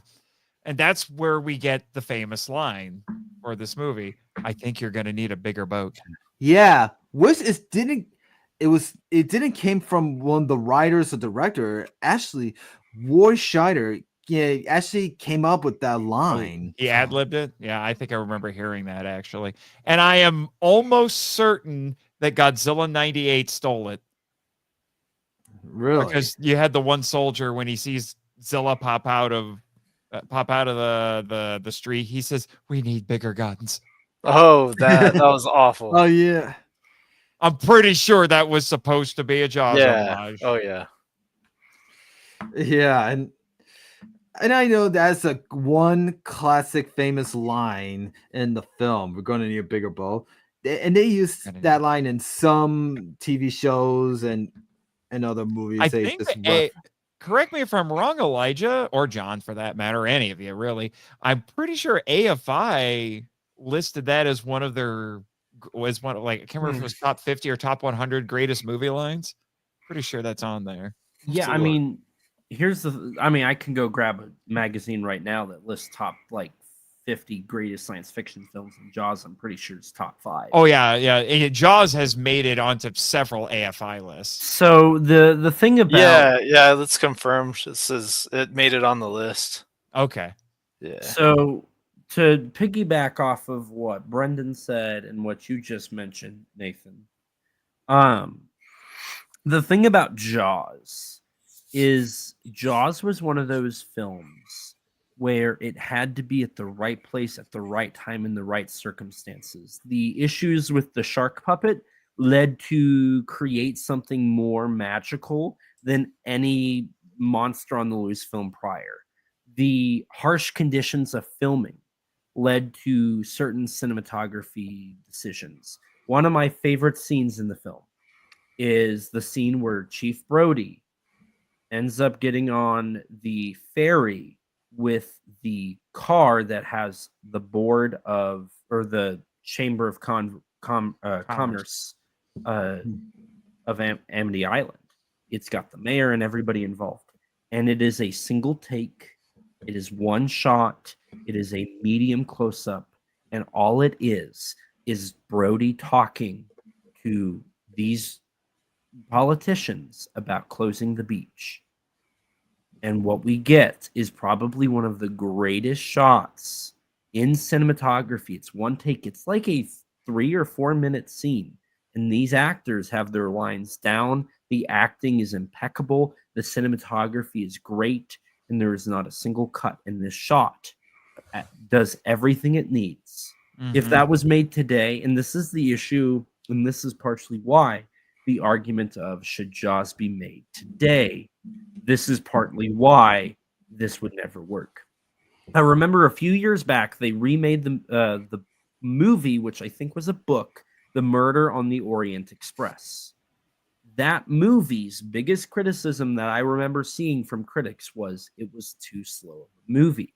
And that's where we get the famous line for this movie. I think you're going to need a bigger boat. Yeah. Which it didn't came from one of the writers or director. Actually, Roy Scheider actually came up with that line. He ad-libbed it? Yeah, I think I remember hearing that actually. And I am almost certain that Godzilla 98 stole it. Really? Because you had the one soldier when he sees Zilla pop out of the street, he says, "We need bigger guns." Oh, that was awful. Oh yeah. I'm pretty sure that was supposed to be a Jaws Yeah. homage. Oh yeah. Yeah, and I know that's a one classic famous line in the film. We're going to need a bigger boat, and they use that line in some TV shows and other movies. I think correct me if I'm wrong, Elijah, or John, for that matter, any of you really. I'm pretty sure AFI listed that as one of their I can't remember if it was top 50 or top 100 greatest movie lines. Pretty sure that's on there. Yeah, I mean, I can go grab a magazine right now that lists top like 50 greatest science fiction films, and Jaws, I'm pretty sure it's top 5. Oh yeah. Jaws has made it onto several AFI lists. So the thing about yeah, let's confirm. It says it made it on the list. Okay. Yeah. So to piggyback off of what Brendan said and what you just mentioned, Nathan, the thing about Jaws is Jaws was one of those films where it had to be at the right place at the right time in the right circumstances. The issues with the shark puppet led to create something more magical than any Monster on the Loose film prior. The harsh conditions of filming led to certain cinematography decisions. One of my favorite scenes in the film is the scene where Chief Brody ends up getting on the ferry with the car that has the board of, or the Chamber of Commerce of Amity Island. It's got the mayor and everybody involved. And it is a single take. It is one shot. It is a medium close-up. And all it is Brody talking to these politicians about closing the beach. And what we get is probably one of the greatest shots in cinematography. It's one take. It's like a 3 or 4 minute scene. And these actors have their lines down. The acting is impeccable. The cinematography is great. And there is not a single cut. And this shot does everything it needs. Mm-hmm. If that was made today, and this is the issue, and this is partially why, the argument of should Jaws be made today, this is partly why this would never work. I remember a few years back they remade the movie, which I think was a book, The Murder on the Orient Express. That movie's biggest criticism that I remember seeing from critics was it was too slow of a movie.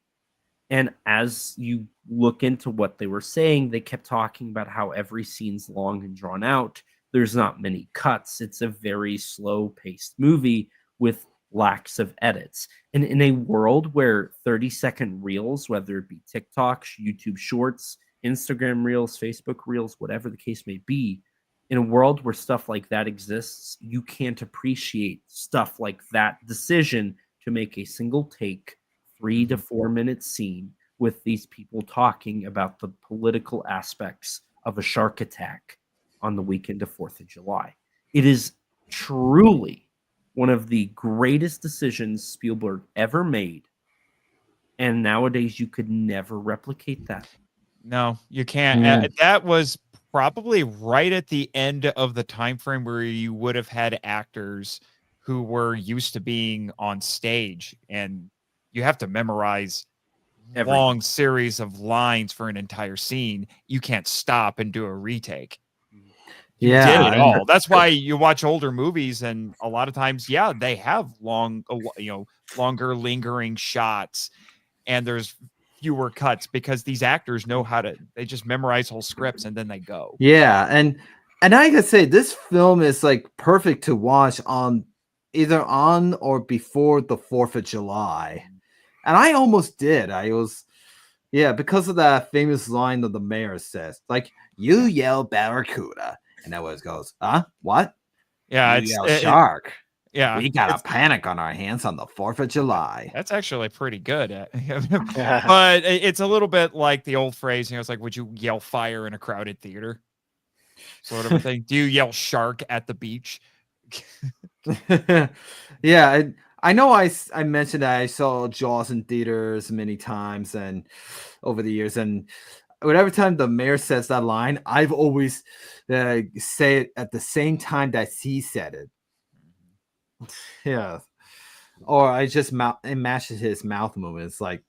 And as you look into what they were saying, they kept talking about how every scene's long and drawn out. There's not many cuts. It's a very slow-paced movie with lacks of edits. And in a world where 30-second reels, whether it be TikToks, YouTube Shorts, Instagram Reels, Facebook Reels, whatever the case may be, in a world where stuff like that exists, you can't appreciate stuff like that decision to make a single take 3 to 4 minute scene with these people talking about the political aspects of a shark attack on the weekend of 4th of July. It is truly one of the greatest decisions Spielberg ever made. And nowadays you could never replicate that. No, you can't. Yeah. That was probably right at the end of the time frame where you would have had actors who were used to being on stage, and you have to memorize Everything. long series of lines for an entire scene. You can't stop and do a retake. You Yeah, did it and- all. That's why you watch older movies, and a lot of times, yeah, they have longer lingering shots, and there's fewer cuts because these actors know how to. They just memorize whole scripts and then they go. Yeah, and I gotta say, this film is like perfect to watch on either on or before the 4th of July. And I almost did. Because of that famous line that the mayor says, like, you yell barracuda. And everyone goes, huh? What? Yeah, You yell shark. yeah. We got a panic on our hands on the 4th of July. That's actually pretty good. But it's a little bit like the old phrase, it's like, would you yell fire in a crowded theater? Sort of a thing. Do you yell shark at the beach? Yeah, I know I mentioned that I saw Jaws in theaters many times and over the years, and whatever time the mayor says that line, I've always say it at the same time that he said it. Yeah. Or I just imagine his mouth movements like.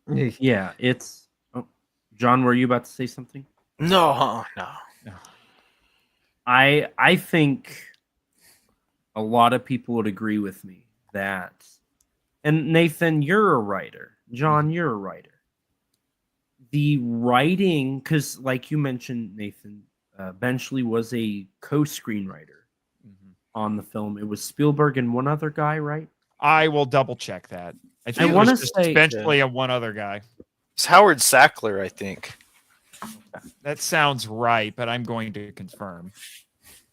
Yeah, it's. Oh, John, were you about to say something? No. I think a lot of people would agree with me that, and Nathan, you're a writer. John, you're a writer. The writing, because like you mentioned, Nathan, Benchley was a co-screenwriter on the film. It was Spielberg and one other guy, right? I will double check that. I think it wanna was just say- Benchley and one other guy. It's Howard Sackler, I think. That sounds right, but I'm going to confirm.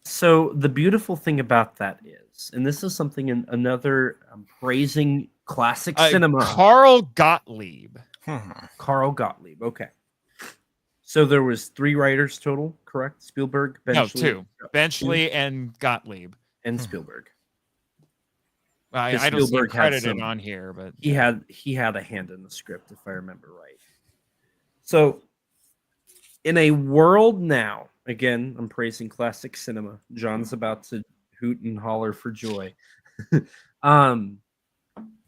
So the beautiful thing about that is, and this is something in another praising classic cinema. Carl Gottlieb. Carl Gottlieb. Okay. So there was 3 writers total, correct? Spielberg, Benchley, No, 2. Benchley and Gottlieb. and Spielberg. I Because don't see him Spielberg had credited some- on here, but He had a hand in the script, if I remember right. So in a world now, again, I'm praising classic cinema. John's about to hoot and holler for joy.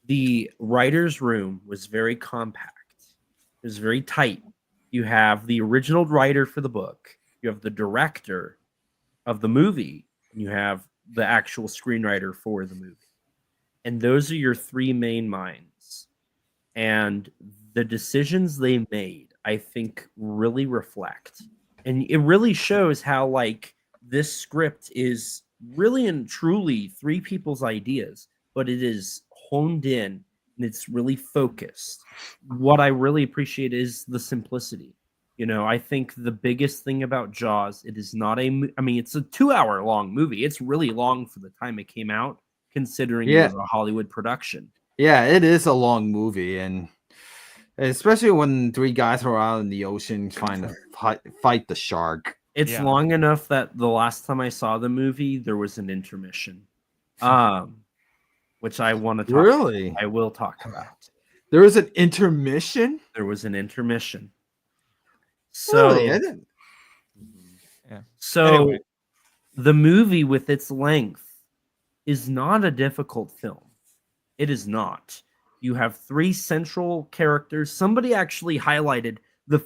The writer's room was very compact. It was very tight. You have the original writer for the book. You have the director of the movie. And you have the actual screenwriter for the movie. And those are your 3 main minds. And the decisions they made, I think, really reflect. And it really shows how, like, this script is really and truly 3 people's ideas, but it is honed in and it's really focused. What I really appreciate is the simplicity. I think the biggest thing about Jaws, it is not it's a 2-hour long movie. It's really long for the time it came out, considering it was a Hollywood production. Yeah, it is a long movie, and especially when 3 guys are out in the ocean trying to fight the shark. It's long enough that the last time I saw the movie, there was an intermission, which I want to talk Really? about. I will talk about. There was an intermission? There was an intermission. So, Really? I didn't. So Anyway. the movie with its length is not a difficult film. It is not. You have 3 central characters. Somebody actually highlighted the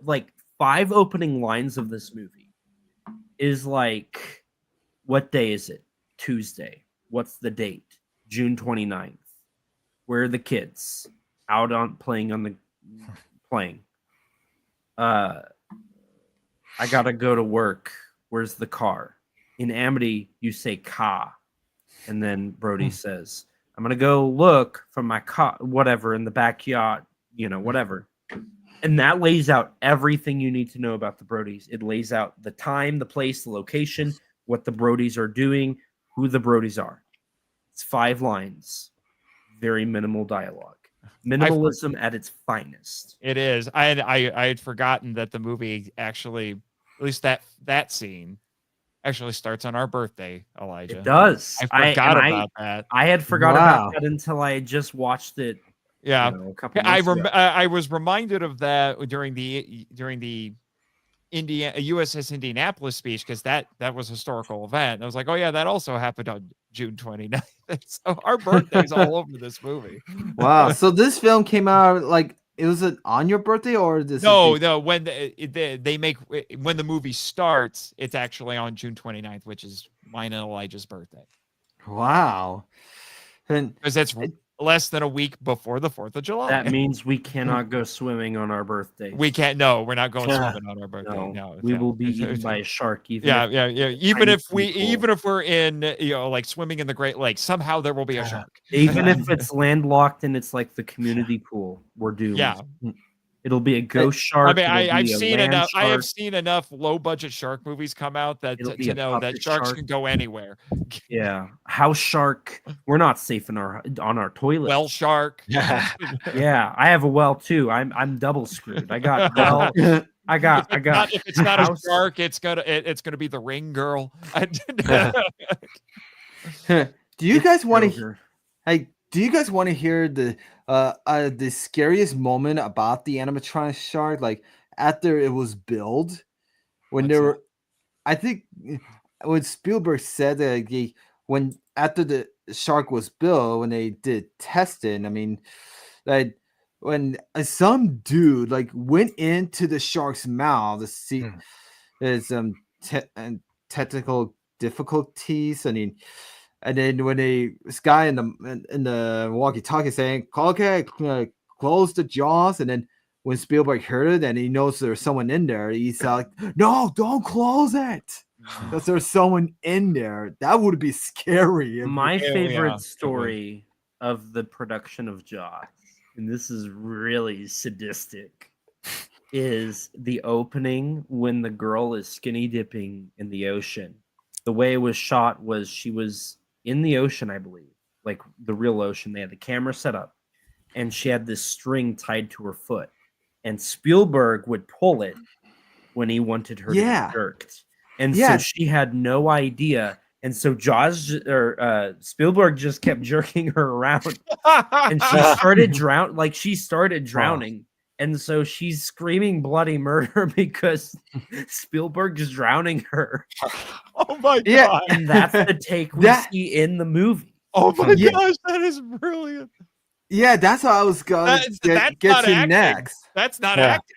like 5 opening lines of this movie is like, what day is it? Tuesday. What's the date? June 29th. Where are the kids? Out on playing. I gotta go to work. Where's the car? In Amity, you say "ka," and then Brody says, "I'm gonna go look for my car, whatever, in the backyard, whatever." And that lays out everything you need to know about the Brodies. It lays out the time, the place, the location, what the Brodies are doing, who the Brodies are. It's 5 lines, very minimal dialogue. Minimalism at its finest. It is. I had forgotten that the movie actually, at least that scene, actually starts on our birthday, Elijah. It does. I forgot about that. I had forgot about that until I just watched it. Yeah, a couple months ago. I was reminded of that during the USS Indianapolis speech, because that was a historical event. And I was like, oh yeah, that also happened on June 29th. So our birthday's all over this movie. Wow. So this film came out like, was it on your birthday or this? No. When when the movie starts, it's actually on June 29th, which is mine and Elijah's birthday. Wow. And because it's less than a week before the 4th of July. That means we cannot go swimming on our birthday. We can't. No, we're not going swimming on our birthday. No, we will be eaten by a shark. Yeah. Even if we're in, like swimming in the Great Lakes, somehow there will be a shark. Even if it's landlocked and it's like the community pool, we're doomed. Yeah. It'll be a ghost shark. I mean, I've seen enough. I have seen enough low-budget shark movies come out that to know that sharks can go anywhere. Yeah, house shark. We're not safe on our toilet. Well shark. Yeah, I have a well too. I'm double screwed. I got well. I got. If it's not a shark, it's gonna be the ring girl. Do you guys want to? Do you guys want to hear the scariest moment about the animatronic shark? Like after it was built, when I think when Spielberg said that when after the shark was built, when they did testing, I mean, like when some dude like went into the shark's mouth to see his technical difficulties. I mean. And then when this guy in the walkie-talkie saying, "Okay, close the jaws," and then when Spielberg heard it and he knows there's someone in there, he's like, "No, don't close it, because there's someone in there." That would be scary. My favorite story of the production of Jaws, and this is really sadistic, is the opening when the girl is skinny dipping in the ocean. The way it was shot was she was in the ocean, I believe, like the real ocean. They had the camera set up and she had this string tied to her foot, and Spielberg would pull it when he wanted her to get jerked. And so she had no idea. And so Spielberg just kept jerking her around and she started drowning. And so she's screaming bloody murder because Spielberg's drowning her. Oh my God. And that's the take we see in the movie. Oh my gosh, that is brilliant. Yeah, that's what I was going to get to next. That's not acting.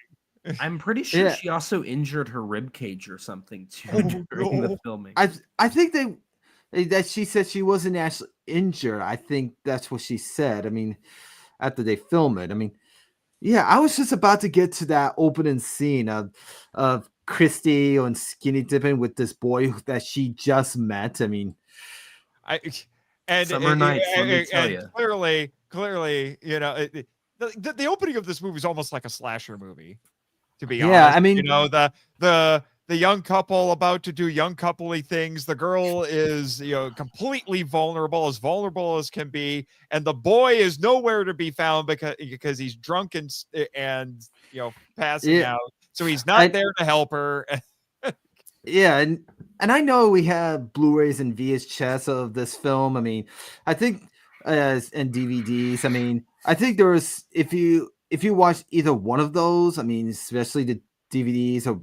I'm pretty sure she also injured her rib cage or something too during the filming. I think that she said she wasn't actually injured. I think that's what she said. I mean, after they film it. I mean, yeah, I was just about to get to that opening scene of Christy on skinny dipping with this boy that she just met. I mean, Summer nights, let me tell you. Clearly, the opening of this movie is almost like a slasher movie, to be honest. Yeah, I mean, the young couple about to do young coupley things. The girl is, completely vulnerable as can be, and the boy is nowhere to be found because he's drunk and passing out. So he's not there to help her. Yeah, and I know we have Blu-rays and VHS of this film. I mean, I think and DVDs. I mean, I think there was if you watch either one of those, I mean, especially the DVDs or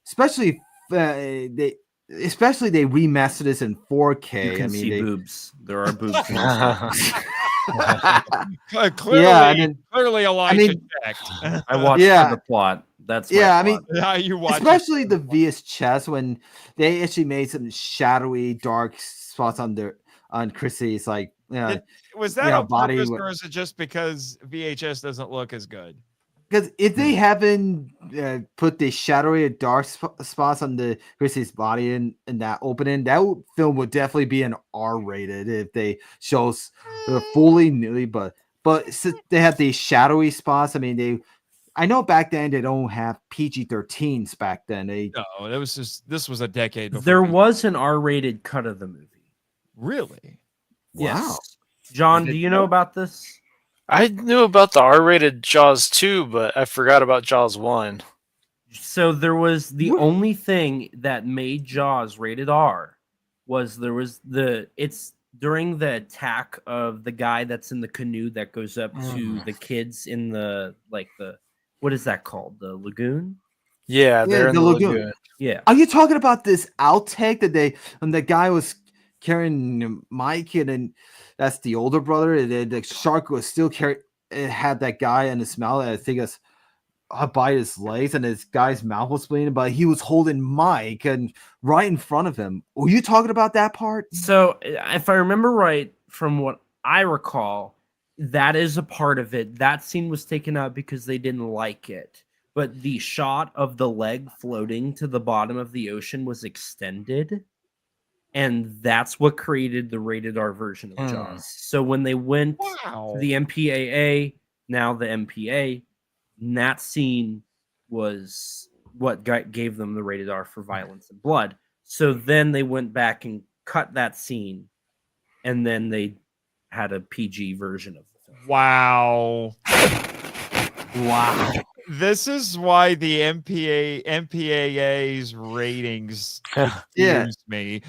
especially they remastered this in 4K. You can see boobs. There are boobs. Clearly, Yeah, and then clearly, Elijah mean- checked. I watched Yeah. for the plot. That's my Yeah, I plot. mean, Yeah, you watch it. especially the VS chest when they actually made some shadowy, dark spots on Chrissy's like, Was that on body. purpose, or is it just because VHS doesn't look as good? Because if they haven't put the shadowy dark spots on the Chrissy's body in that opening, film would definitely be an R-rated if they shows fully nudity. But since they have these shadowy spots, I mean, I know back then they don't have PG-13s back then. No, this was a decade before. There was an R-rated cut of the movie. Really? Wow. Yes. John, do you know about this? I knew about the R-rated Jaws 2, but I forgot about Jaws 1. So there was the only thing that made Jaws rated R was it's during the attack of the guy that's in the canoe that goes up to the kids in the what is that called? The lagoon? Yeah, they're in the lagoon. Yeah. Are you talking about this outtake that the guy was carrying Mike and that's the older brother, and then the shark was still it had that guy in his mouth, and I think it's by his legs, and his guy's mouth was bleeding, but he was holding Mike and right in front of him. Were you talking about that part? So if I remember right, from what I recall, that is a part of it. That scene was taken out because they didn't like it. But the shot of the leg floating to the bottom of the ocean was extended. And that's what created the rated R version of Jaws. So when they went to the MPAA, now the MPA, that scene was what gave them the rated R for violence and blood. So then they went back and cut that scene, and then they had a PG version of the film. Wow. Wow. This is why the MPAA's ratings confuse me.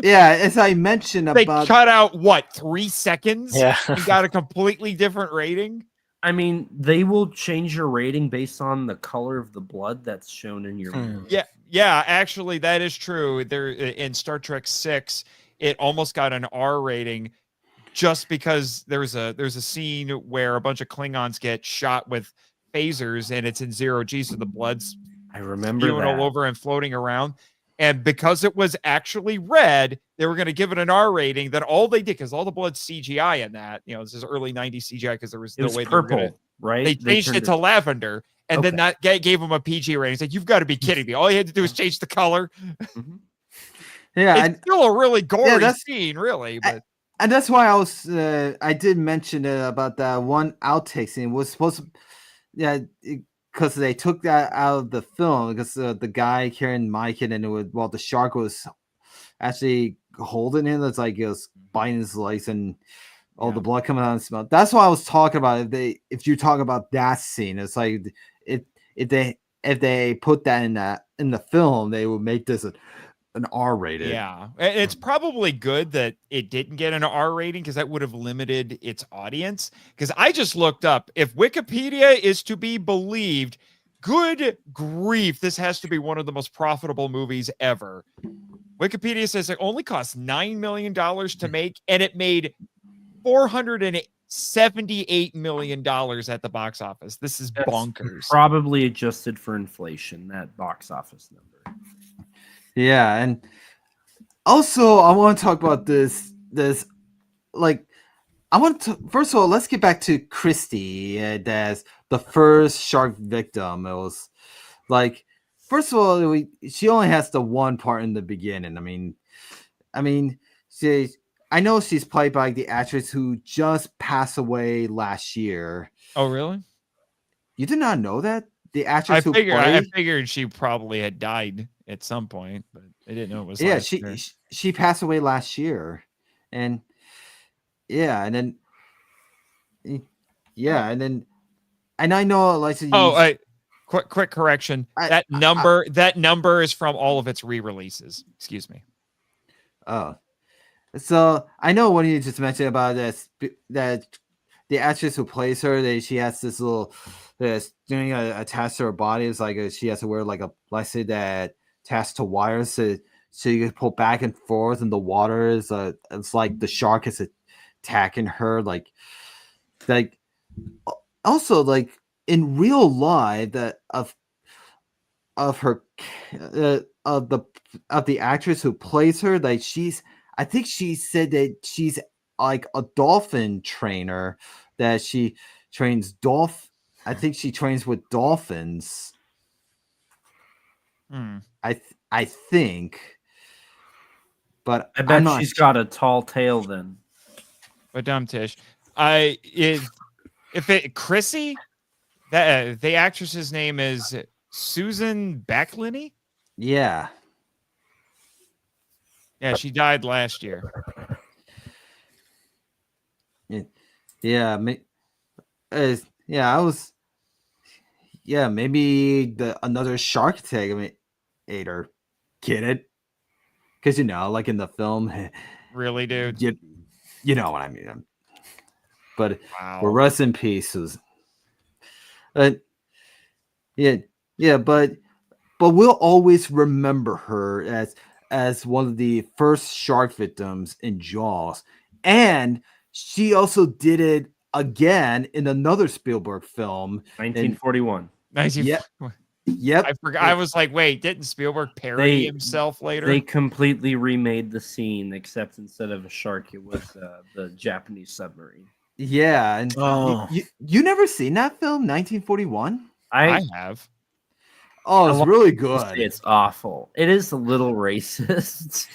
Yeah, as I mentioned They about cut out what, 3 seconds? Yeah. And got a completely different rating. I mean, they will change your rating based on the color of the blood that's shown in your movie. Yeah, actually, that is true. There in Star Trek 6, it almost got an R rating just because there's a scene where a bunch of Klingons get shot with phasers and it's in 0G, so the blood's I remember spewing that all over and floating around. And because it was actually red, they were going to give it an R rating. That all they did, because all the blood's CGI in that, this is early 90s CGI, because there was no way purple, right? They changed it to lavender, and then that gave them a PG rating. It's like, you've got to be kidding me. All you had to do was change the color. Yeah, it's still a really gory that's scene, really. But and that's why I did mention about that one outtake scene. It was supposed to, because they took that out of the film because the guy carrying Mike and the shark was actually holding him. It's like it was biting his legs and all the blood coming out of his mouth. That's what I was talking about. If you talk about that scene, it's like if they put that in the film, they would make this an R rated. Yeah, it's probably good that it didn't get an R rating, because that would have limited its audience. Because I just looked up, if Wikipedia is to be believed, good grief, this has to be one of the most profitable movies ever. Wikipedia says it only cost $9 million to make, and it made $478 million at the box office. This is bonkers. Probably adjusted for inflation, that box office number. Yeah, and also I want to talk about this I want to first of all, let's get back to Christy as the first shark victim. It was like, first of all, she only has the one part in the beginning. I mean, I know she's played by the actress who just passed away last year. Oh, really? You did not know that? The actress I figured she probably had died at some point, but I didn't know it was. Yeah, she passed away last year, and and I know, Eliza. Quick correction. That number is from all of its re-releases. Excuse me. Oh, so I know when you just mentioned about that the actress who plays her, she has this little doing attached to her body. It's like she has to wear like a bracelet that attached to wires so you can pull back and forth in the water. It's like the shark is attacking her. Like also like in real life that of her of the actress who plays her, like I think she said that she's like a dolphin trainer, that she trains I think she trains with dolphins. I think, but I bet I'm not she's got a tall tail then. But dumb Tish. Chrissy, that the actress's name is Susan Beckley. Yeah. Yeah, she died last year. Yeah, yeah, I was. Yeah, maybe another shark tag her. Get it? Because like in the film, Really, dude? You know what I mean. But wow. Well, rest in peace. Yeah, but we'll always remember her as one of the first shark victims in Jaws, and she also did it again in another Spielberg film, 1941. Yep. I forgot. I was like, wait, didn't Spielberg parody himself later? They completely remade the scene, except instead of a shark, it was the Japanese submarine. Yeah, and you never seen that film, 1941? I have. Oh, it's really good. It's awful. It is a little racist,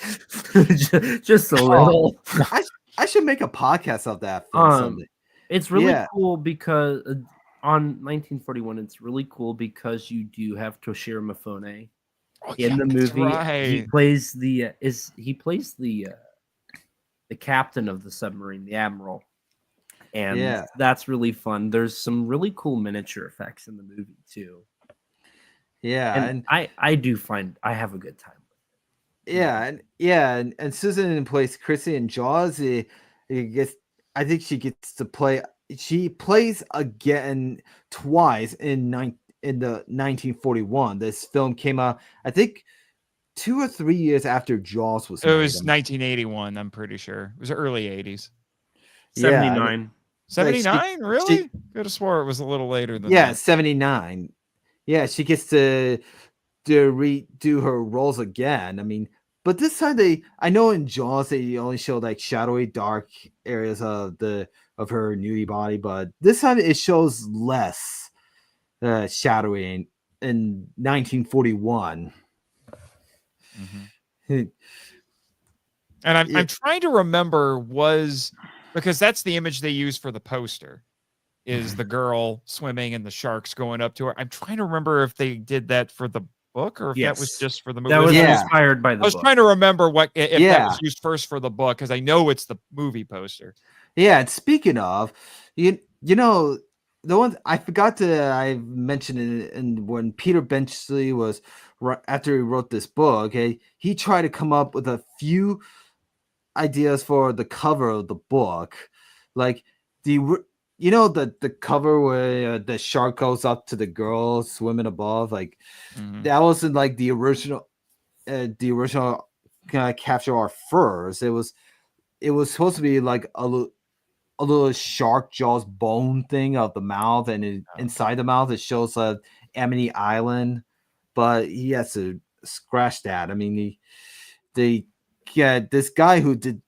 just a little. I should make a podcast of that film someday. It's really cool because on 1941, it's really cool because you do have Toshiro Mifune in the movie. Right. He plays the captain of the submarine, the admiral, and that's really fun. There's some really cool miniature effects in the movie too. Yeah, and I do find I have a good time with it. And Susan plays Chrissy in Jaws. I think she gets to play. She plays again twice in the 1941. This film came out, I think, 2 or 3 years after Jaws was made. It was 1981. I'm pretty sure it was early 80s. 79. 79, really? Could have swore it was a little later than that. 79. Yeah, she gets to redo her roles again. I mean, but this time I know in Jaws they only show like shadowy, dark areas of her nudie body, but this time it shows less shadowy in 1941. Mm-hmm. And I'm trying to remember because that's the image they use for the poster. Is the girl swimming and the sharks going up to her. I'm trying to remember if they did that for the book or if that was just for the movie. That was inspired by the book. I was trying to remember if that was used first for the book, because I know it's the movie poster. Yeah, and speaking of, you know, the one I forgot I mentioned it in when Peter Benchley was after he wrote this book, he tried to come up with a few ideas for the cover of the book, like the cover where the shark goes up to the girl swimming above, like that wasn't like the original capture art first. It was supposed to be like a little shark jaws bone thing of the mouth, and inside the mouth it shows Amity Island, but he has to scratch that. I mean, this guy who did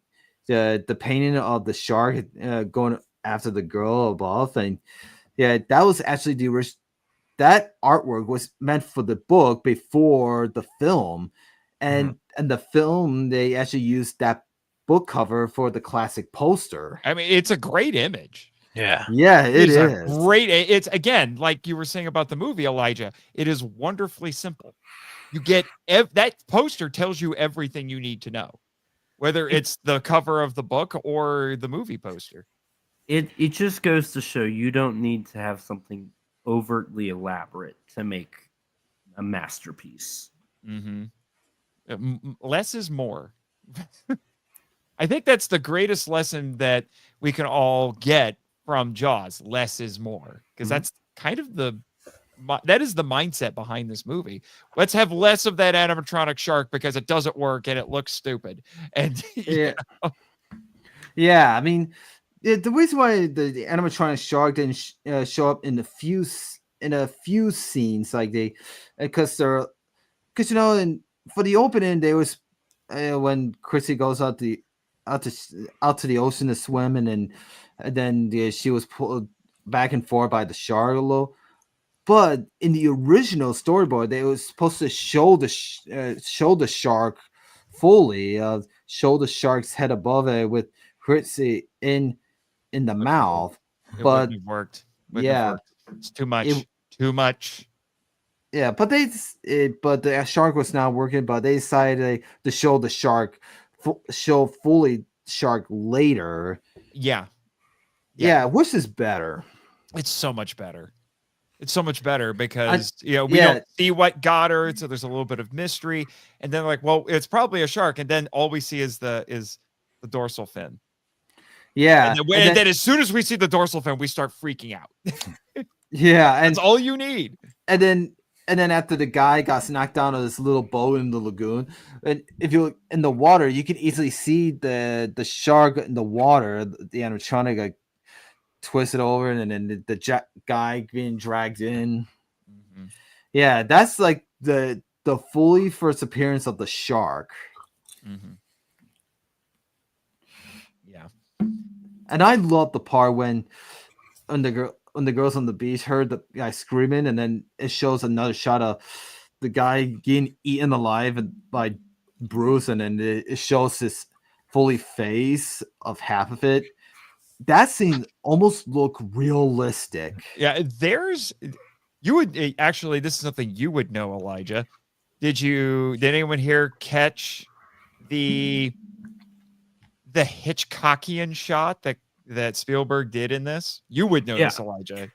the painting of the shark going after the girl above, and that was actually that artwork was meant for the book before the film, and the film they actually used that book cover for the classic poster. I mean, it's a great image. Yeah, it is great. It's, again, like you were saying about the movie, Elijah, it is wonderfully simple. You get that poster tells you everything you need to know, whether it's the cover of the book or the movie poster. It just goes to show you don't need to have something overtly elaborate to make a masterpiece. Less is more. I think that's the greatest lesson that we can all get from Jaws. Less is more, because that's kind of that is the mindset behind this movie. Let's have less of that animatronic shark because it doesn't work and it looks stupid. And Yeah, I mean, the reason why the animatronic shark didn't show up in a few scenes, like because and for the opening, they was when Chrissy goes out to the ocean to swim, and then she was pulled back and forth by the shark a little. But in the original storyboard, they were supposed to show the shark fully, show the shark's head above it with Chrissy in the mouth. It But wouldn't have worked. Wouldn't have yeah, worked. It's too much. it Too much. yeah, but but the shark was not working. But they decided to show the shark, show fully shark later. Yeah. Yeah, which is better. It's so much better. It's so much better because we yeah. don't see what got her, so there's a little bit of mystery, and then like, well, it's probably a shark, and then all we see is the dorsal fin. Yeah, and then as soon as we see the dorsal fin, we start freaking out. Yeah, and that's all you need. And then after the guy got knocked down on this little boat in the lagoon, and if you look in the water, you can easily see the shark in the water, the animatronic like twisted over, and then the guy being dragged in. Mm-hmm. Yeah, that's like the fully first appearance of the shark. Mm-hmm. Yeah, and I love the part when the girls on the beach heard the guy screaming, and then it shows another shot of the guy getting eaten alive by Bruce, and then it shows his fully face of half of it. That scene almost look realistic. Yeah, you would actually, this is something you would know, Elijah. Did anyone here catch the Hitchcockian shot that Spielberg did in this? You would know this, Elijah.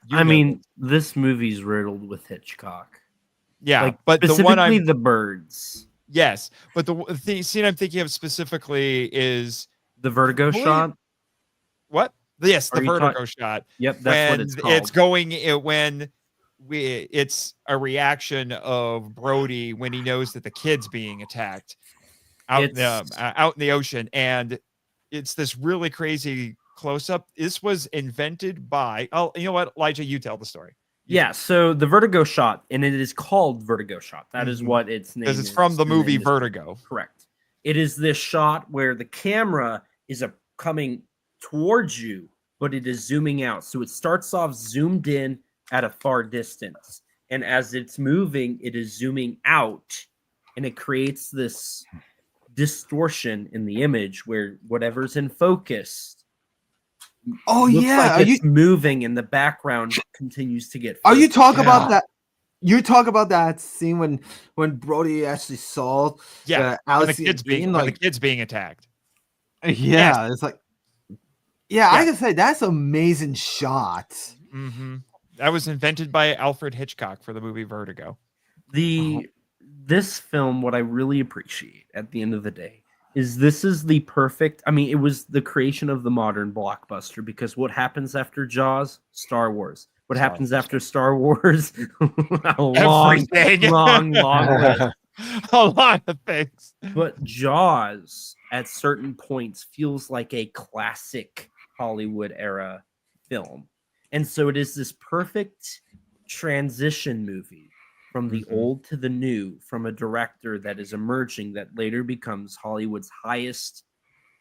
This movie's riddled with Hitchcock. Yeah, like, but specifically the birds. Yes, but the scene I'm thinking of specifically is the Vertigo shot. What? Yes, the Vertigo shot. Yep, that's what it's called. It's a reaction of Brody when he knows that the kid's being attacked out in the ocean, and it's this really crazy close up. This was invented by. Oh, you know what, Elijah? You tell the story. So the Vertigo shot, and it is called Vertigo shot. That is what its name is. Because it's from the movie Vertigo. Correct. It is this shot where the camera is coming towards you, but it is zooming out. So it starts off zoomed in at a far distance. And as it's moving, it is zooming out, and it creates this distortion in the image where whatever's in focus looks like it's moving, and the background continues to get Are you talking about that? You talk about that scene when Brody actually saw Alex the kids being attacked. Yeah, it's like I can say that's an amazing shot. Mm-hmm. That was invented by Alfred Hitchcock for the movie Vertigo. This film, what I really appreciate at the end of the day is this is the perfect. I mean, it was the creation of the modern blockbuster, because what happens after Jaws? Star Wars. What happens after Star Wars? a long list. A lot of things. But Jaws, at certain points, feels like a classic Hollywood era film. And so it is this perfect transition movie from the old to the new, from a director that is emerging, that later becomes Hollywood's highest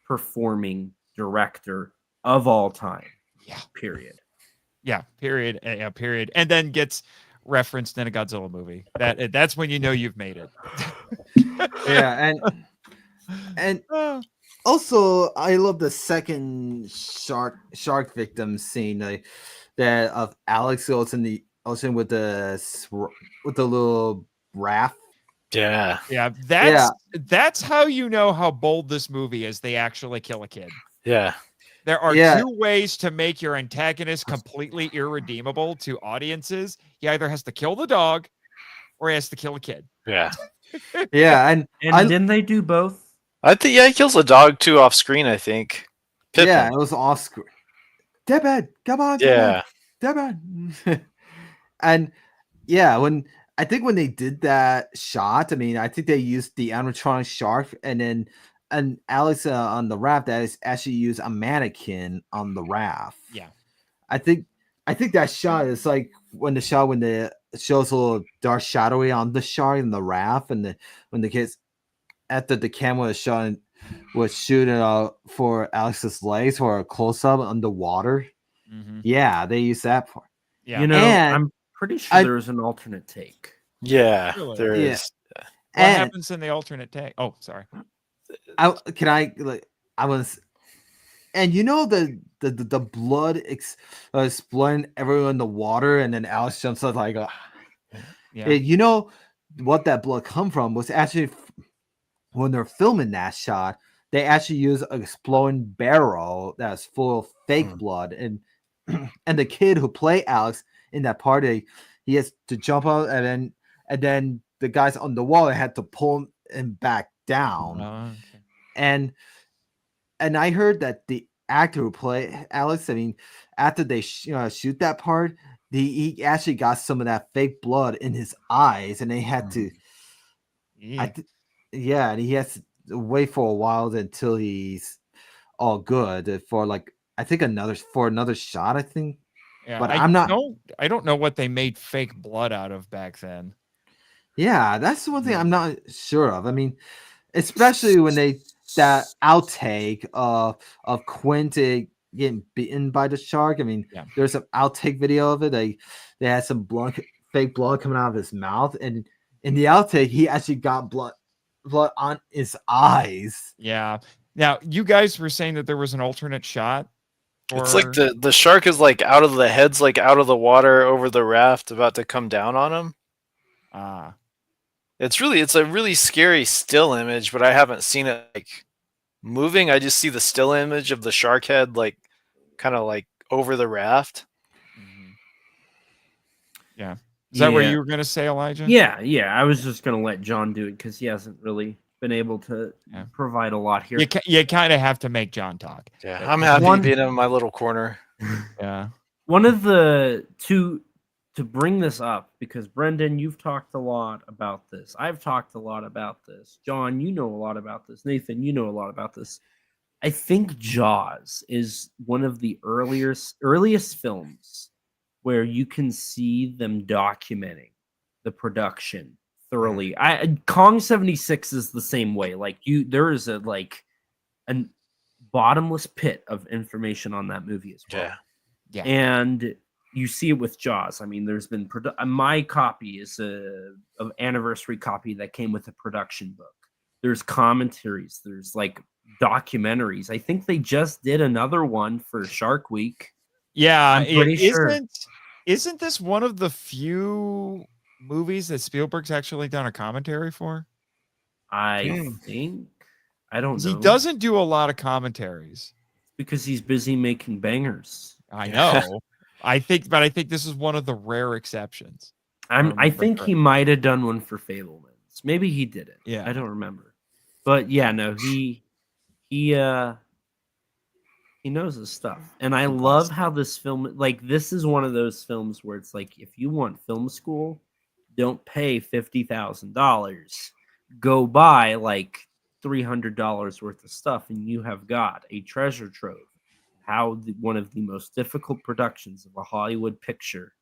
performing director of all time. Yeah. Period. Yeah. Period. Yeah. Period. And then gets referenced in a Godzilla movie. That's when you know you've made it. Yeah, and also I love the second shark victim scene, that of Alex goes in the ocean with the little raft. Yeah. That's how you know how bold this movie is. They actually kill a kid. Yeah. There are two ways to make your antagonist completely irredeemable to audiences. He either has to kill the dog or he has to kill a kid. Yeah. Yeah, and didn't they do both? I think he kills a dog too off screen, I think. Pippin. Yeah, it was off screen. Deadbed, come on. Deadbed. And when they did that shot, I mean, I think they used the animatronic shark, and then and Alex on the raft that is actually used a mannequin on the raft. Yeah. I think that shot is like when the shows a little dark shadowy on the shark and the raft, and when the kids after the camera was shooting for Alex's legs for a close up underwater. Mm-hmm. Yeah, they used that part. Yeah. You know, And I'm pretty sure there was an alternate take. Yeah, Really? there Yeah. is. What And happens in the alternate take? Oh, sorry. I was, and you know the blood exploding everywhere in the water, and then Alex jumps out like, Yeah. you know what that blood come from was actually when they're filming that shot, they actually use an exploding barrel that's full of fake blood, and and the kid who played Alex in that party, he has to jump out, and then the guys on the wall had to pull him back down. Okay. And I heard that the actor who played Alex, I mean, after they shoot that part, he actually got some of that fake blood in his eyes, and they had to, Yeah. yeah, and he has to wait for a while until he's all good for like I think another shot, I think. Yeah. But I'm not. I don't know what they made fake blood out of back then. Yeah, that's the one thing I'm not sure of. I mean, especially when that outtake of Quentin getting bitten by the shark. I mean, Yeah. there's an outtake video of it. They had some fake blood coming out of his mouth, and in the outtake, he actually got blood on his eyes. Yeah. Now, you guys were saying that there was an alternate shot. It's like the shark is like out of the head's like out of the water over the raft about to come down on him. It's a really scary still image, but I haven't seen it like moving. I just see the still image of the shark head like kind of like over the raft. Mm-hmm. Yeah. Is that what you were going to say, Elijah? Yeah. I was just going to let John do it because he hasn't really been able to provide a lot here. You kind of have to make John talk. Yeah, I'm happy being in my little corner. Yeah. One of the two to bring this up, because Brendan, you've talked a lot about this. I've talked a lot about this. John, you know a lot about this. Nathan, you know a lot about this. I think Jaws is one of the earliest films where you can see them documenting the production thoroughly. Kong 76 is the same way. Like there is a bottomless pit of information on that movie as well. Yeah. And you see it with Jaws. I mean, there's been my copy is an anniversary copy that came with a production book. There's commentaries. There's like documentaries. I think they just did another one for Shark Week. Yeah, I'm pretty sure. Isn't this one of the few movies that Spielberg's actually done a commentary for? I think. I don't know. He doesn't do a lot of commentaries because he's busy making bangers. I know. I think this is one of the rare exceptions. I think he might have done one for Fablemans. Maybe he didn't. Yeah. I don't remember. But yeah, no, he knows his stuff. And I love how this film, like, this is one of those films where it's like, if you want film school, don't pay $50,000. Go buy like $300 worth of stuff, and you have got a treasure trove. How one of the most difficult productions of a Hollywood picture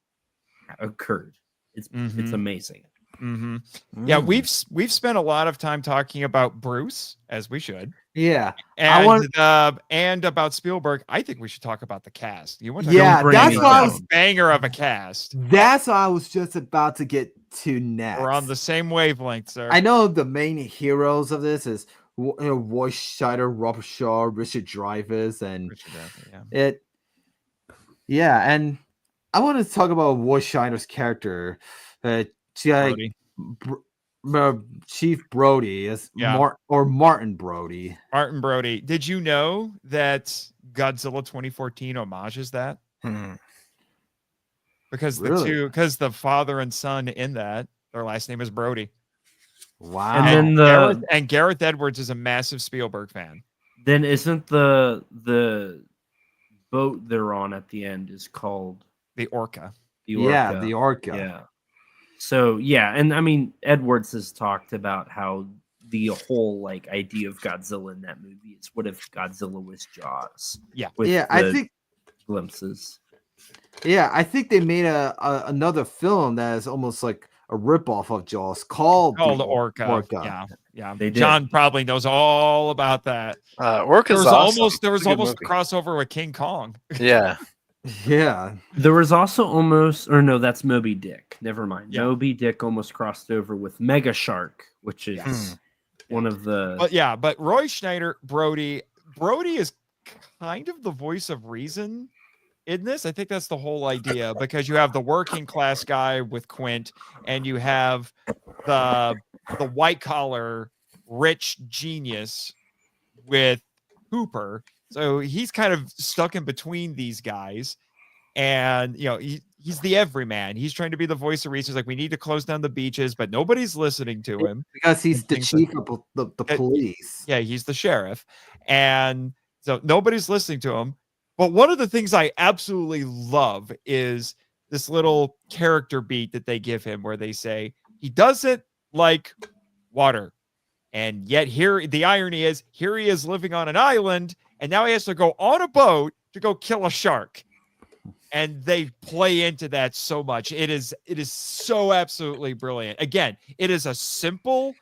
occurred. It's amazing. Mm-hmm. Yeah, we've spent a lot of time talking about Bruce, as we should. Yeah, and about Spielberg. I think we should talk about the cast. You want to that's what I was banger of a cast. That's what I was just about to get to next. We're on the same wavelength, sir. I know the main heroes of this is Roy Scheider, Robert Shaw, Richard Dreyfuss, and and I want to talk about Roy Scheider's character, Chief Brody is Martin Brody. Martin Brody. Did you know that Godzilla 2014 homages that? Because the father and son in that, their last name is Brody. Wow. And then Gareth Edwards is a massive Spielberg fan. Then isn't the boat they're on at the end is called the Orca? The Orca. Yeah. So yeah, and I mean Edwards has talked about how the whole like idea of Godzilla in that movie is what if Godzilla was Jaws? Yeah. With Yeah, I the think glimpses. Yeah, I think they made another film that is almost like a ripoff of Jaws called Called The Orca. Yeah. They did. John probably knows all about that. Orca's There awesome. was It's a good almost a movie. crossover with King Kong. Yeah. Yeah. There was also almost, or no, that's Moby Dick. Never mind. Yeah. Moby Dick almost crossed over with Mega Shark, which is Yes. one of the. But Roy Schneider, Brody is kind of the voice of reason in this. I think that's the whole idea, because you have the working class guy with Quint, and you have the white collar rich genius with Hooper. So he's kind of stuck in between these guys. And he's the everyman. He's trying to be the voice of reason. He's like, we need to close down the beaches, but nobody's listening to him Because he's And the things chief of the police. Yeah, he's the sheriff. And so nobody's listening to him. But one of the things I absolutely love is this little character beat that they give him where they say he doesn't like water. And yet the irony is here he is living on an island, and now he has to go on a boat to go kill a shark. And they play into that so much. It is so absolutely brilliant. Again, it is a simple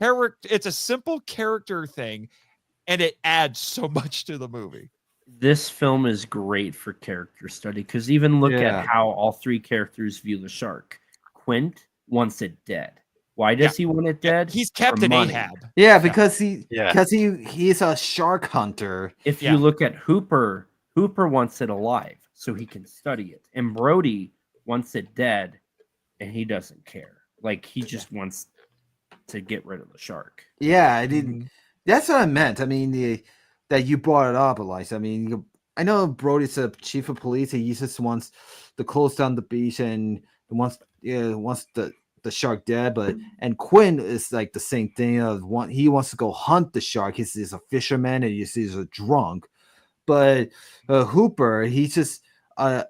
character. It's a simple character thing, and it adds so much to the movie. This film is great for character study because even look Yeah. at how all three characters view the shark. Quint wants it dead. Why does he want it dead? He's Captain money. Ahab. Yeah, because he's a shark hunter. If you look at Hooper wants it alive so he can study it. And Brody wants it dead and he doesn't care. Like he just wants to get rid of the shark. Yeah, I didn't. That's what I meant. I mean, that you brought it up, Eliza. I mean, I know Brody's the chief of police. He just wants to close down the beach and wants the shark dead. And Quinn is like the same thing. He wants to go hunt the shark. He's a fisherman and he's a drunk. But Hooper, he's just a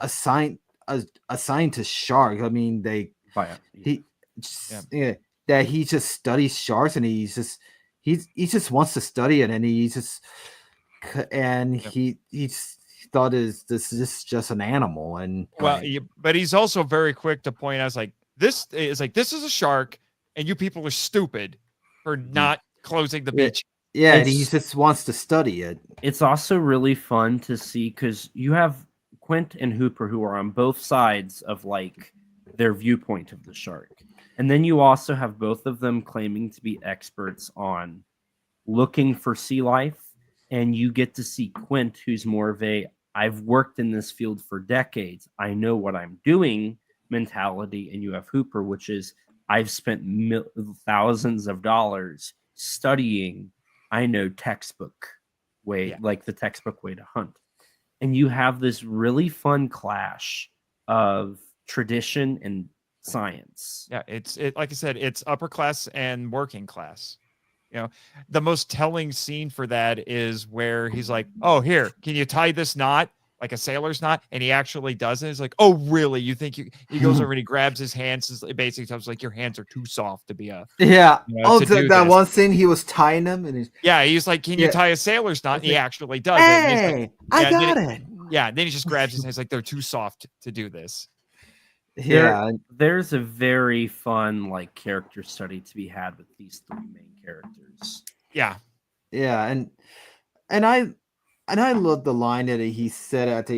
scientist shark. I mean, that he just studies sharks and he just wants to study it, and he thought this is just an animal. And but he's also very quick to point out this is a shark, and you people are stupid for not closing the beach. Yeah, and he just wants to study it. It's also really fun to see because you have Quint and Hooper who are on both sides of like their viewpoint of the shark. And then you also have both of them claiming to be experts on looking for sea life. And you get to see Quint, who's more of I've worked in this field for decades. I know what I'm doing mentality. And you have Hooper, which is I've spent thousands of dollars studying. I know textbook way, like the textbook way to hunt. And you have this really fun clash of tradition and science. Yeah, it's like I said, it's upper class and working class. The most telling scene for that is where he's like, "Oh, here, can you tie this knot like a sailor's knot?" And he actually does it. He's like, "Oh, really? You think you?" He goes over and he grabs his hands. Basically, tells like, "Your hands are too soft to be a." Yeah. That one scene he was tying them, and he's like, "Can you tie a sailor's knot?" And he actually does Hey, it. I got it. Yeah. Then he just grabs his hands like they're too soft to do this. Yeah, there's a very fun like character study to be had with these three main characters. Yeah, and I love the line that he said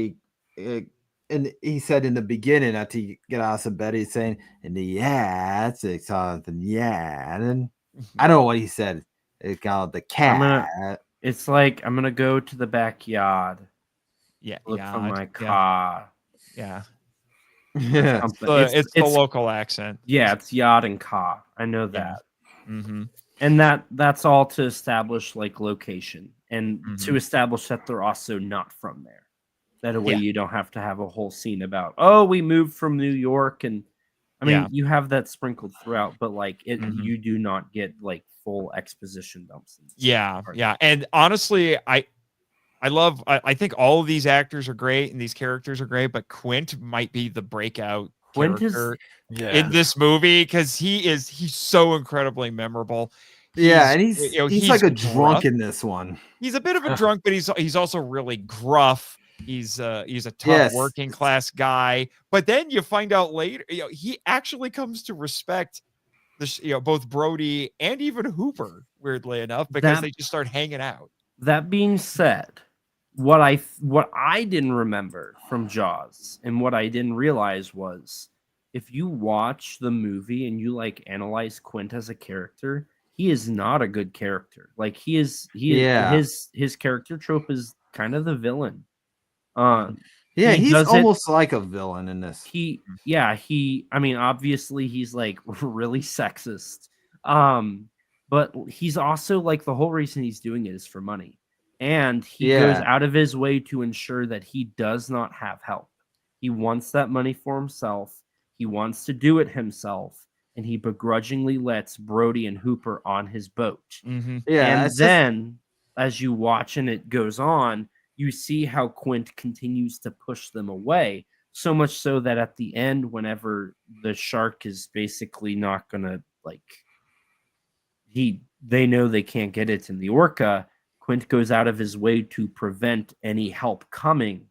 and he said in the beginning after he get out of bed, he's saying, "In the it's something, and I don't know what he said. It's called the cat. It's like I'm gonna go to the backyard. Look for my car. Yeah. Yeah, it's the local accent. Yeah, it's yacht and car. I know that. Yeah. Mm-hmm. And that's all to establish like location and to establish that they're also not from there. That way you don't have to have a whole scene about, oh, we moved from New York. And I mean, you have that sprinkled throughout, but like you do not get like full exposition dumps. Yeah. And honestly, I think all of these actors are great and these characters are great, but Quint might be the breakout Quint is character Yeah. in this movie because he's so incredibly memorable. Yeah, and He's like a gruff. drunk in this one. He's a bit of a drunk, but he's also really gruff. He's a tough Yes. working class guy. But then you find out later, he actually comes to respect both Brody and even Hooper, weirdly enough, because they just start hanging out. That being said, what I didn't remember from Jaws and what I didn't realize was if you watch the movie and you like analyze Quint as a character, he is not a good character. Like his character trope is kind of the villain. Yeah, he he's does it- almost like a villain in this. I mean, obviously he's like really sexist. But he's also like the whole reason he's doing it is for money. And he goes out of his way to ensure that he does not have help. He wants that money for himself. He wants to do it himself. And he begrudgingly lets Brody and Hooper on his boat. Mm-hmm. Yeah, and then as you watch and it goes on, you see how Quint continues to push them away. So much so that at the end, whenever the shark is basically not gonna they know they can't get it in the orca, Quint goes out of his way to prevent any help coming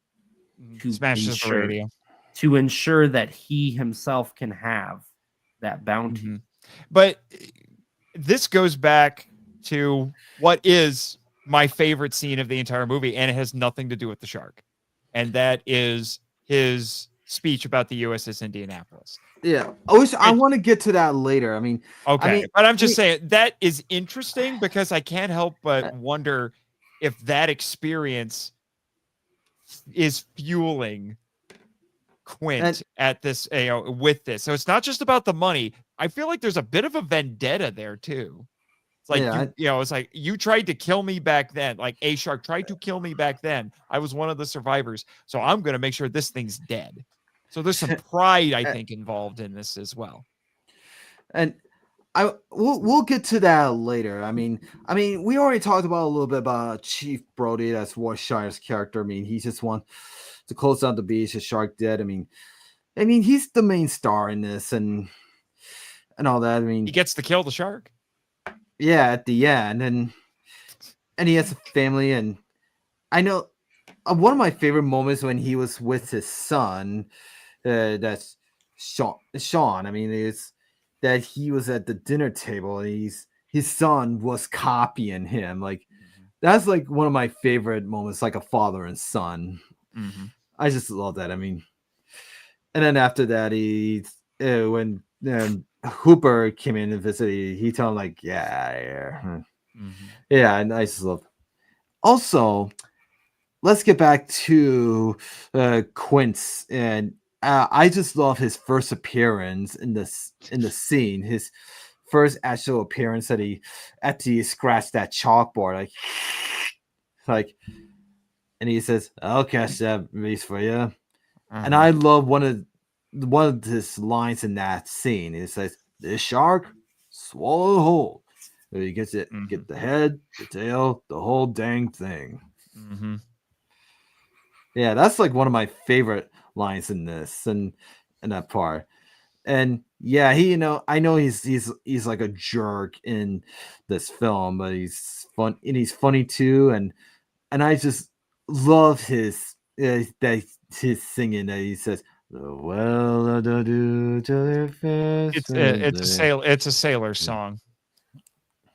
to Smashes the radio to ensure that he himself can have that bounty. Mm-hmm. But this goes back to what is my favorite scene of the entire movie, and it has nothing to do with the shark, and that is his speech about the USS Indianapolis. Yeah, I want to get to that later. I mean, but I'm just saying that is interesting because I can't help but wonder if that experience is fueling Quint at this, with this. So it's not just about the money. I feel like there's a bit of a vendetta there too. It's like it's like you tried to kill me back then. Like a shark tried to kill me back then. I was one of the survivors, so I'm going to make sure this thing's dead. So there's some pride, I think, involved in this as well. And we'll get to that later. I mean, we already talked about a little bit about Chief Brody. That's Warshire's character. I mean, he just wants to close down the beach. The shark dead. I mean, he's the main star in this, and all that. I mean, he gets to kill the shark. Yeah, at the end, and he has a family, and I know one of my favorite moments when he was with his son. That's Sean. I mean, it's that he was at the dinner table and his son was copying him. Like that's like one of my favorite moments, like a father and son. Mm-hmm. I just love that. I mean, and then after that, when Hooper came in and visited, he told him like, yeah, and I just love. Also, let's get back to Quint's and. I just love his first appearance in the scene. His first actual appearance that he scratched that chalkboard, like, and he says, "I'll catch that beast for you." Uh-huh. And I love one of his lines in that scene. It says, "This shark swallow the whole. He gets it, get the head, the tail, the whole dang thing." Mm-hmm. Yeah, that's like one of my favorite lines in this and that part. And yeah, I know he's like a jerk in this film, but he's fun and he's funny too. And I just love his singing that he says, "Well, do to their face." It's a sailor song.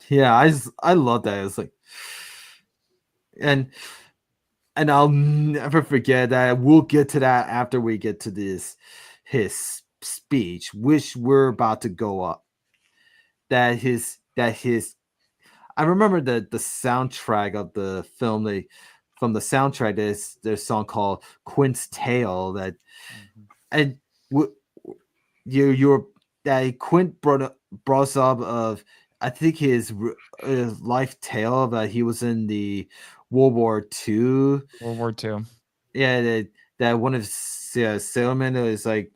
Yeah, I love that. It's like, and I'll never forget that. We'll get to that after we get to his speech, which we're about to go up. I remember the soundtrack of the film. From the soundtrack, there's a song called Quint's Tale that, and that Quint brought up of, I think his life tale that he was in the World War II. Yeah, that one of his sailormen is like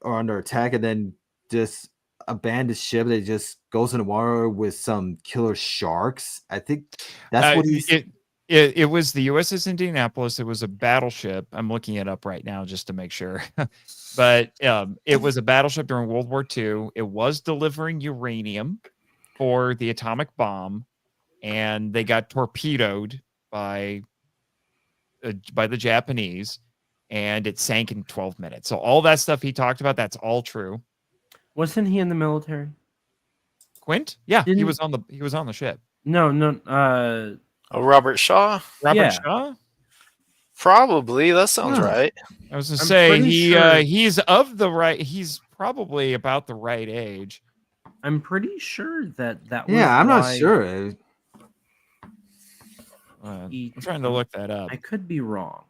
are under attack and then just abandoned ship that just goes in the water with some killer sharks. I think that's what he's. it was the USS Indianapolis. It was a battleship. I'm looking it up right now just to make sure. But it was a battleship during World War II. It was delivering uranium for the atomic bomb, and they got torpedoed by the Japanese, and it sank in 12 minutes. So all that stuff he talked about, that's all true. Wasn't he in the military? Quint? Yeah, he Didn't- was on the ship. No. Oh, Robert Shaw? Robert Yeah. Shaw? Probably. That sounds Huh. right. I was gonna I'm say pretty sure- he's probably about the right age. I'm pretty sure that was. Yeah, I'm not why sure. I'm trying to look that up. I could be wrong.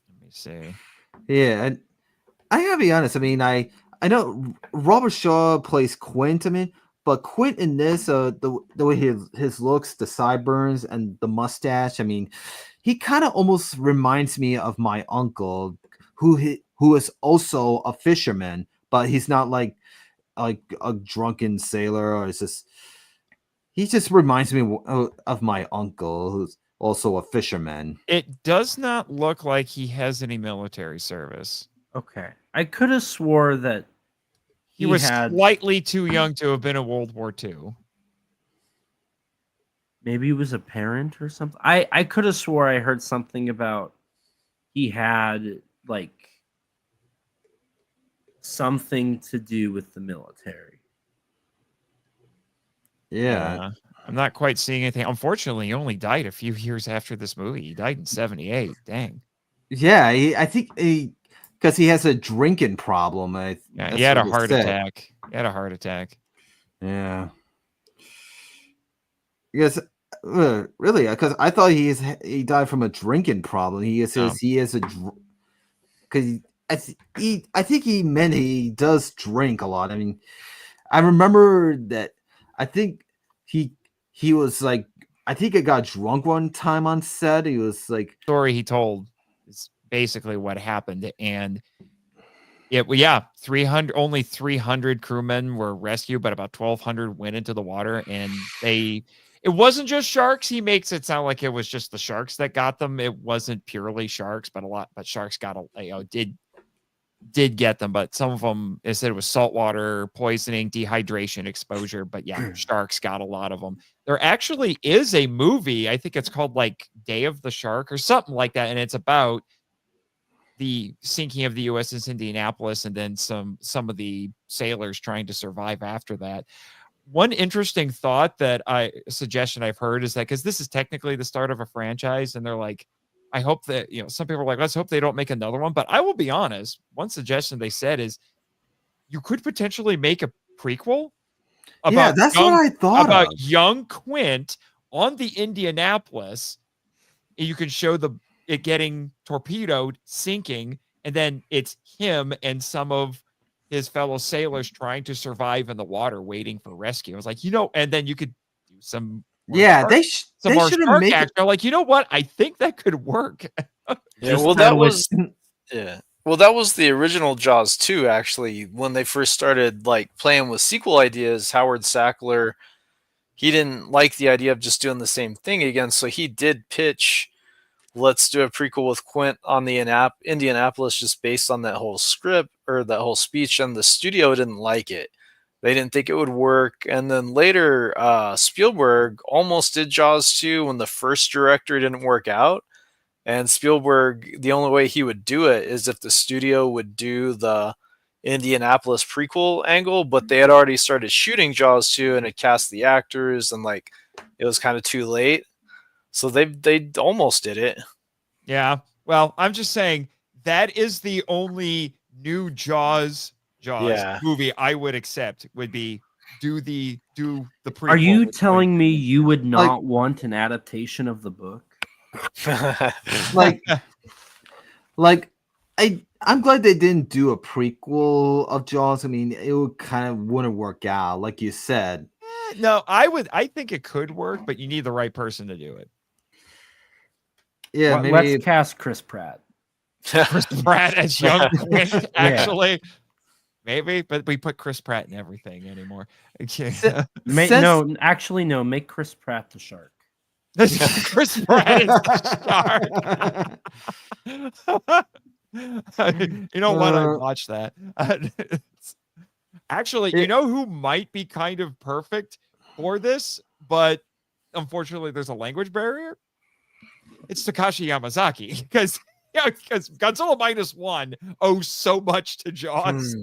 Let me see. Yeah, and I gotta be honest. I mean, I know Robert Shaw plays Quint. I mean, but Quint in this, the way his looks, the sideburns, and the mustache. I mean, he kind of almost reminds me of my uncle, who is also a fisherman, but he's not like a drunken sailor, or it's just he just reminds me of my uncle, who's also a fisherman. It does not look like he has any military service. Okay, I could have swore that He was had slightly too young to have been in World War II. maybe he was a parent or something. I could have swore I heard something about he had like something to do with the military. Yeah, I'm not quite seeing anything. Unfortunately, he only died a few years after this movie. He died in 78. Dang. yeah. I think because he has a drinking problem. Yeah, that's he had a what heart said. attack. He had a heart attack. Yeah. Because really, because I thought he died from a drinking problem. He says No. he is a because I think he meant he does drink a lot. I mean, I remember that. I think he was like, I think it got drunk one time on set. He was like, Story he told is basically what happened, and yeah, 300 only 300 crewmen were rescued, but about 1,200 went into the water, and it wasn't just sharks. He makes it sound like it was just the sharks that got them. It wasn't purely sharks, but sharks got did get them, but some of them, they said it was saltwater poisoning, dehydration, exposure. But yeah, sharks got a lot of them. There actually is a movie, I think it's called like Day of the Shark or something like that, and it's about the sinking of the USS Indianapolis and then some of the sailors trying to survive after that. One interesting thought suggestion I've heard is that because this is technically the start of a franchise, and they're like, I hope that, some people are like, let's hope they don't make another one. But I will be honest, one suggestion they said is you could potentially make a prequel about that's what I thought about of. young Quint on the Indianapolis. You can show it getting torpedoed, sinking, and then it's him and some of his fellow sailors trying to survive in the water, waiting for rescue. I was like, and then you could do some. Yeah, they Some they more should have shark made action. They're like, you know what? I think that could work. Yeah, Just well, that that was- was yeah. Well, that was the original Jaws 2, actually. When they first started like playing with sequel ideas, Howard Sackler, he didn't like the idea of just doing the same thing again, so he did pitch, let's do a prequel with Quint on the Indianapolis, just based on that whole script or that whole speech, and the studio didn't like it. They didn't think it would work. And then later, Spielberg almost did Jaws 2 when the first director didn't work out. And Spielberg, the only way he would do it is if the studio would do the Indianapolis prequel angle, but they had already started shooting Jaws 2 and had cast the actors, and like it was kind of too late. So they almost did it. Yeah. Well, I'm just saying that is the only new Jaws Yeah. movie I would accept, would be do the prequel. Are you with telling Quint. me you would not want an adaptation of the book? like I'm glad they didn't do a prequel of Jaws. I mean, it would kind of wouldn't work out, like you said. No, I think it could work, but you need the right person to do it. Yeah, Well, maybe. let's cast Chris Pratt. Chris Pratt as young Quint, actually. Maybe, but we put Chris Pratt in everything anymore. Okay. Since- No, actually, no. Make Chris Pratt the shark. Chris Pratt is the shark. You know what? I watched that. Actually, you know who might be kind of perfect for this, but unfortunately, there's a language barrier. It's Takashi Yamazaki because Godzilla -1 owes so much to Jaws.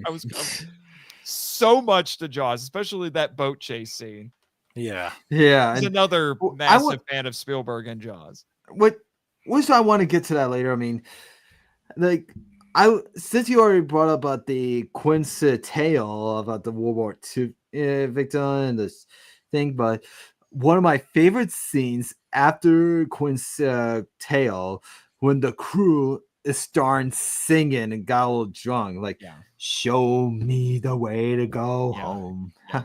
So much to Jaws, especially that boat chase scene. Yeah. Yeah. He's and another massive fan of Spielberg and Jaws. Which I want to get to that later. I mean, like, since you already brought up about the Quinn's tale about the World War II victim and this thing, but one of my favorite scenes after Quinn's tale, when the crew is starting singing and got a little drunk, like, show me the way to go home. Yeah.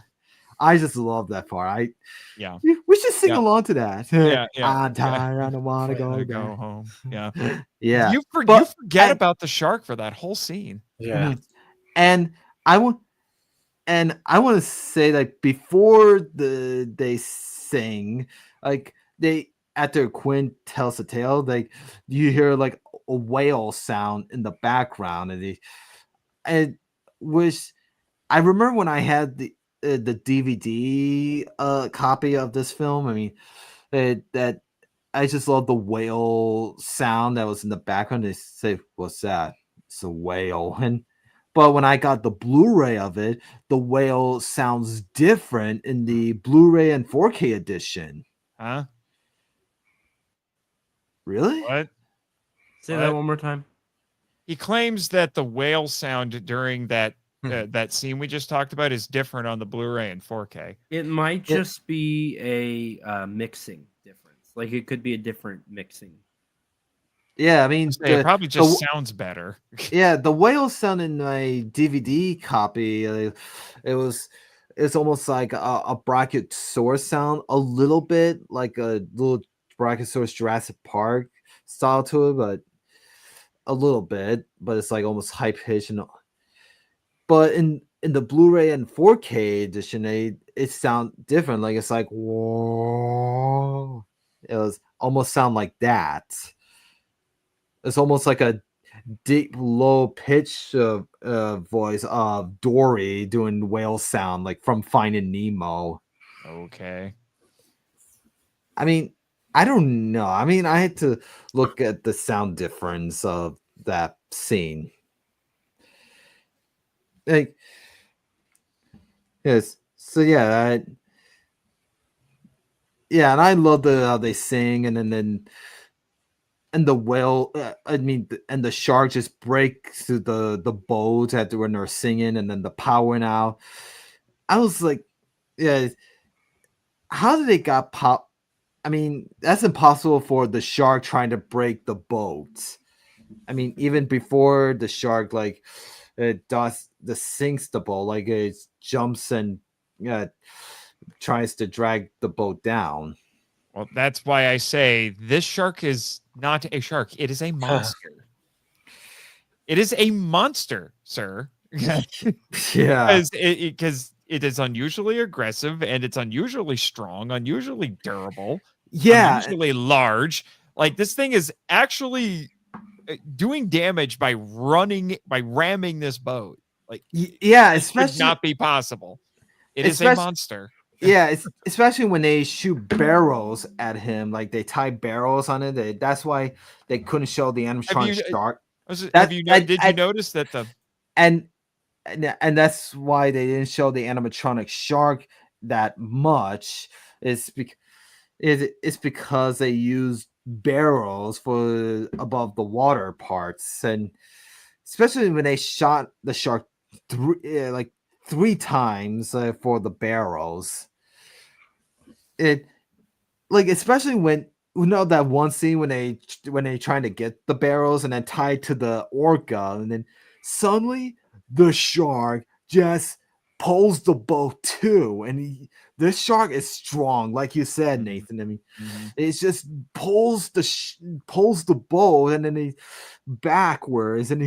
I just love that part. Yeah. We should sing along to that. Yeah. I'm tired. I don't want to go home. Yeah. Yeah. You forget about the shark for that whole scene. Yeah. And I want to say, like, before they sing, like, after Quinn tells the tale, like, you hear like a whale sound in the background, and which I remember when I had the DVD copy of this film. I mean, that I just love the whale sound that was in the background. They say, "What's that?" It's a whale. But when I got the Blu-ray of it, the whale sounds different in the Blu-ray and 4K edition. Huh? Really? What? Say that one more time. He claims that the whale sound during that that scene we just talked about is different on the Blu-ray and 4K. It might just be a mixing difference. Like, it could be a different mixing. Yeah, I mean, it probably just sounds better. Yeah, the whale sound in my DVD copy, it's almost like a Brachiosaurus sound, a little bit like a little Brachiosaurus Jurassic Park style to it, but a little bit, but it's like almost high pitched. But in the Blu-ray and 4K edition, it sound different. Like, it's like, whoa, it was almost sound like that. It's almost like a deep, low pitch voice of Dory doing whale sound, like from Finding Nemo. Okay. I mean, I don't know. I mean, I had to look at the sound difference of that scene. Like, yes. So yeah, and I love how they sing, and then. And the whale, and the shark just breaks through the boat when they're singing, and then the power went out. I was like, yeah, how did it got pop? I mean, that's impossible for the shark trying to break the boat. I mean, even before the shark, like, it sinks the boat, like, it jumps and tries to drag the boat down. Well, that's why I say this shark is not a shark. It is a monster. It is a monster, sir. Yeah. Because it is unusually aggressive, and it's unusually strong, unusually durable, unusually large. Like, this thing is actually doing damage by ramming this boat. Like, especially would not be possible. It is a monster. Yeah, especially when they shoot barrels at him, like they tie barrels on it. That's why they couldn't show the animatronic shark. Did you notice that and that's why they didn't show the animatronic shark that much? It's because they used barrels for above the water parts, and especially when they shot the shark three times for the barrels. It, like, especially when that one scene when they trying to get the barrels and then tied to the orca, and then suddenly the shark just pulls the boat too, and this shark is strong, like you said, Nathan. I mean, it just pulls the boat, and then he backwards, and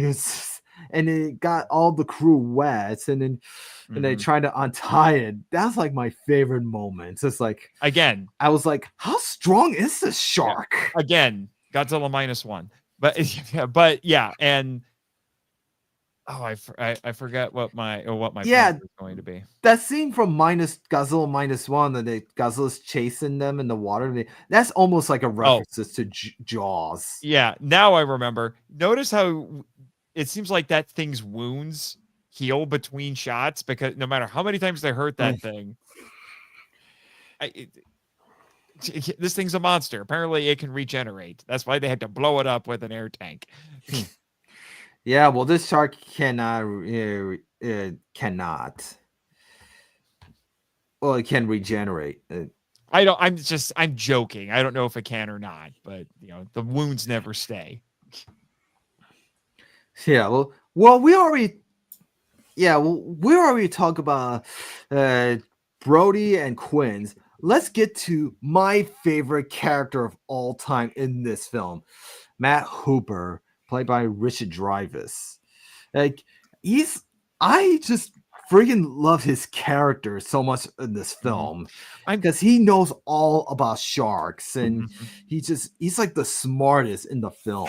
and it got all the crew wet, and then and they Mhm. tried to untie it. That's like my favorite moment. It's like Again, I was like, how strong is this shark? again, Godzilla -1. But yeah, and I forgot what my point Yeah, was going to be. that scene from Godzilla -1 that Godzilla's chasing them in the water. That's almost like a reference to Jaws. Yeah, now I remember. Notice how it seems like that thing's wounds heal between shots because no matter how many times they hurt that thing, this thing's a monster. Apparently, it can regenerate. That's why they had to blow it up with an air tank. Yeah, well, this shark cannot. Well, it can regenerate. I'm joking. I don't know if it can or not, but the wounds never stay. Yeah, well, we already talked about Brody and Quinn's. Let's get to my favorite character of all time in this film, Matt Hooper, played by Richard Dreyfuss. Like I just freaking love his character so much in this film because he knows all about sharks and he's like the smartest in the film.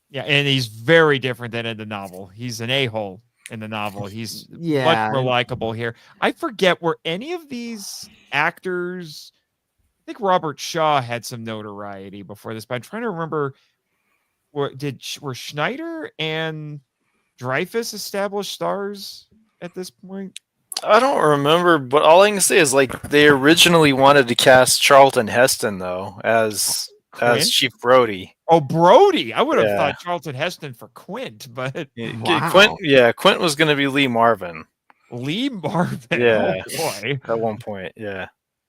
Yeah, and he's very different than in the novel. He's an a-hole in the novel. He's much more likable here. I forget, were any of these actors, I think Robert Shaw had some notoriety before this, but I'm trying to remember, were Schneider and Dreyfuss established stars at this point? I don't remember, but all I can say is like they originally wanted to cast Charlton Heston though as Chief Brody. Oh, Brody! I would have thought Charlton Heston for Quint, but Quint was going to be Lee Marvin. Lee Marvin, yeah, oh boy, at one point, yeah.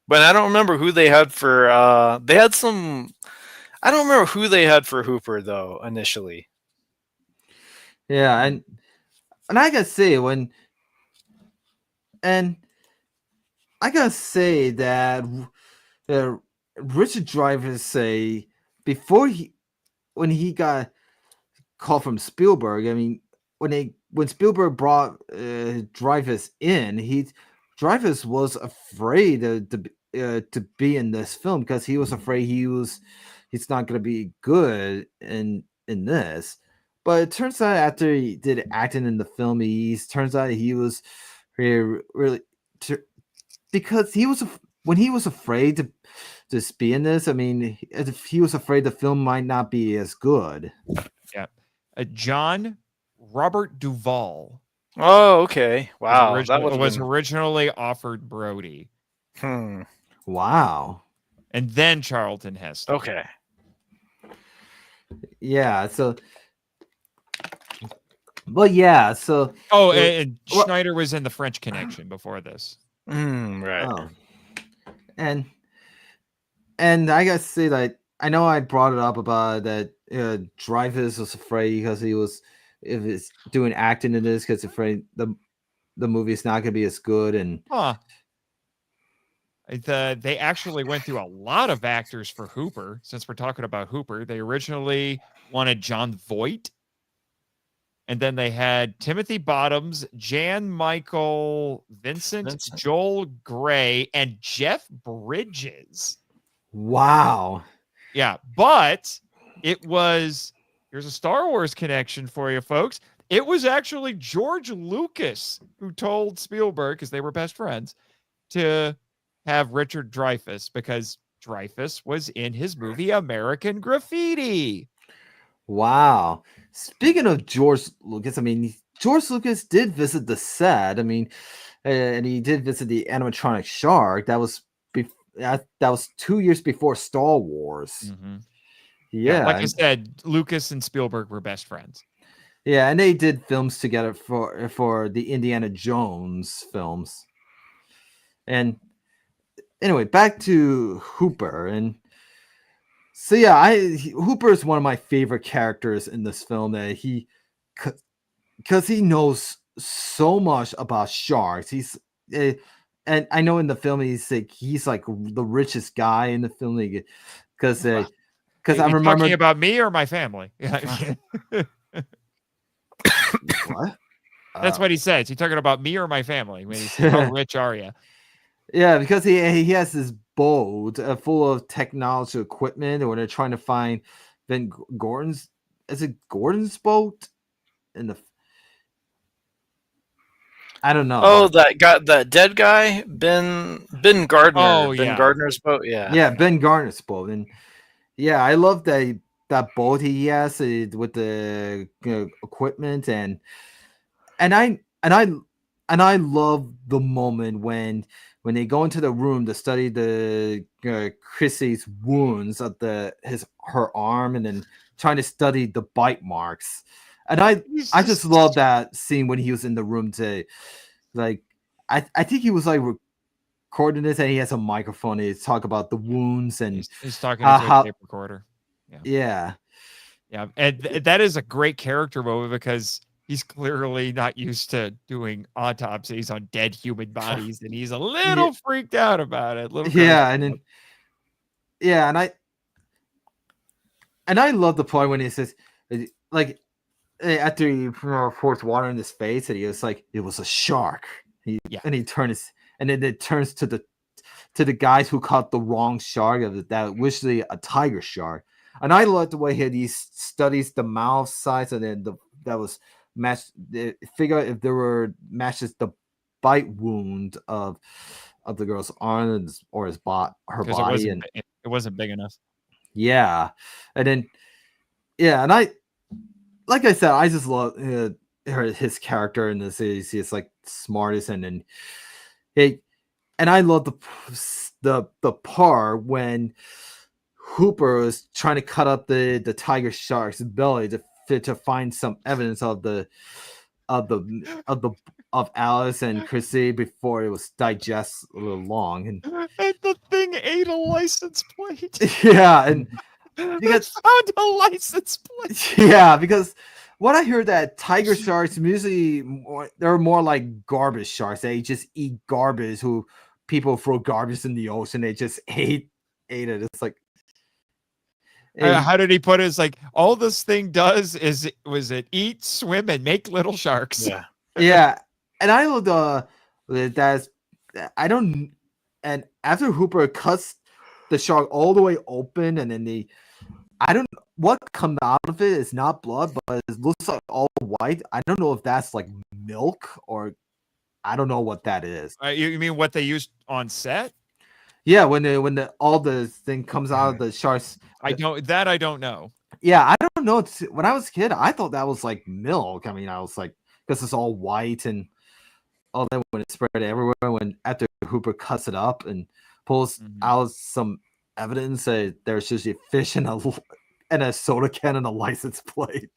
But I don't remember who they had for. They had some. I don't remember who they had for Hooper though initially. Yeah, and I gotta say I gotta say that Richard Dreyfuss before when he got called from Spielberg. I mean, when Spielberg brought Dreyfuss in, Dreyfuss was afraid to be in this film because he was afraid he's not gonna be good in this. But it turns out after he did acting in the film, turns out he was really because when he was afraid to just be in this. I mean, if he was afraid the film might not be as good. Yeah, John Robert Duvall. Oh, okay. Wow, that was originally offered Brody. Wow. And then Charlton Heston. Okay. Yeah. So. Well, yeah. So. Oh, and Schneider was in The French Connection before this. Right. Oh. And I gotta say that I know I brought it up about that Dreyfuss was afraid because if it's doing acting in this because afraid the movie is not gonna be as good and. They actually went through a lot of actors for Hooper. Since we're talking about Hooper, they originally wanted John Voight. And then they had Timothy Bottoms, Jan Michael Vincent, Joel Grey, and Jeff Bridges. Wow. Yeah, but here's a Star Wars connection for you folks. It was actually George Lucas who told Spielberg, because they were best friends, to have Richard Dreyfuss because Dreyfuss was in his movie American Graffiti. Wow. Speaking of George Lucas, I mean, George Lucas did visit the set. I mean, and he did visit the animatronic shark. That was 2 years before Star Wars. Mm-hmm. Yeah, like I said, Lucas and Spielberg were best friends. Yeah, and they did films together for the Indiana Jones films. And anyway, back to Hooper. And so yeah, Hooper is one of my favorite characters in this film. That because he knows so much about sharks. He's and I know in the film he's like the richest guy in the film because I remember talking about me or my family. That's what he says. He's talking about me or my family when he says, "How rich are you?" Yeah, because he has this boat full of technology equipment, and when they're trying to find Gordon's, is it Gordon's boat? In the, I don't know. Oh, that dead guy, Ben Gardner, Oh, Ben yeah. Gardner's boat. Yeah. Yeah, Ben Garner's boat, and yeah, I love that boat he has with the equipment, and I and I and I love the moment when they go into the room to study the Chrissy's wounds of her arm, and then trying to study the bite marks, and I just love that scene when he was in the room to like I think he was like recording this, and he has a microphone to talk about the wounds and He's talking into a how tape recorder. yeah. Yeah, and that is a great character moment because he's clearly not used to doing autopsies on dead human bodies, and he's a little freaked out about it. Yeah, and then yeah, and I love the point when he says like after he pours water in his face, and he was like, "It was a shark." And he turns, and then it turns to the guys who caught the wrong shark that was a tiger shark. And I love the way he studies the mouth size, and then that was matched. Figure out if there were matches the bite wound of the girl's arm or her body, and it wasn't big enough. Yeah, and then and like I said, I just love his character in the series. He's like smartest, and then and I love the part when Hooper was trying to cut up the tiger shark's belly to find some evidence of Alice and Chrissy before it was digested a little long, and the thing ate a license plate. Yeah, and because found a license plate. Yeah, because what I heard that tiger sharks usually they're more like garbage sharks. They just eat garbage. Who people throw garbage in the ocean. They just ate it. It's like how did he put it? It's like all this thing does is it eat, swim, and make little sharks. Yeah. Yeah, and I know that's I don't. And after Hooper cuts the shark all the way open, and then I don't what comes out of it is not blood, but it looks like all white. I don't know if that's like milk or I don't know what that is. You mean what they used on set? Yeah, when all the thing comes out of the sharks. I don't know. Yeah, I don't know. When I was a kid, I thought that was like milk. I mean, I was like, because it's all white and all that when it spread everywhere. When after Hooper cuts it up and pulls out some evidence that there's just a fish and a soda can and a license plate.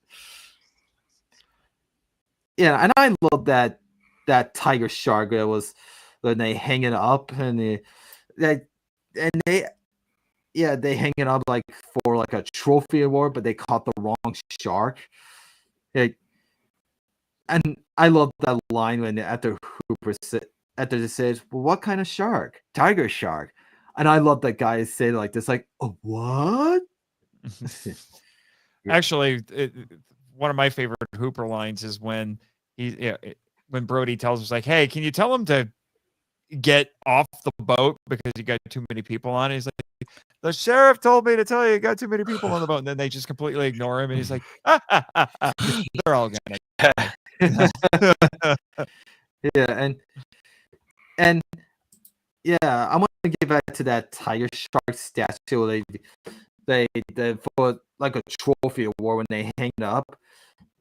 Yeah, and I love that tiger shark. It was when they hang it up and they hang it up like for like a trophy award, but they caught the wrong shark. And I love that line when after they says, "Well, what kind of shark? Tiger shark." And I love that guy say like this, like, "Oh, what?" Actually, one of my favorite Hooper lines is when when Brody tells us like, "Hey, can you tell him to get off the boat because you got too many people on it?" He's like, "The sheriff told me to tell you got too many people on the boat," and then they just completely ignore him, and he's like, "They're all gonna." Yeah, and yeah, I want to get back to that tiger shark statue. They for like a trophy award when they hang it up.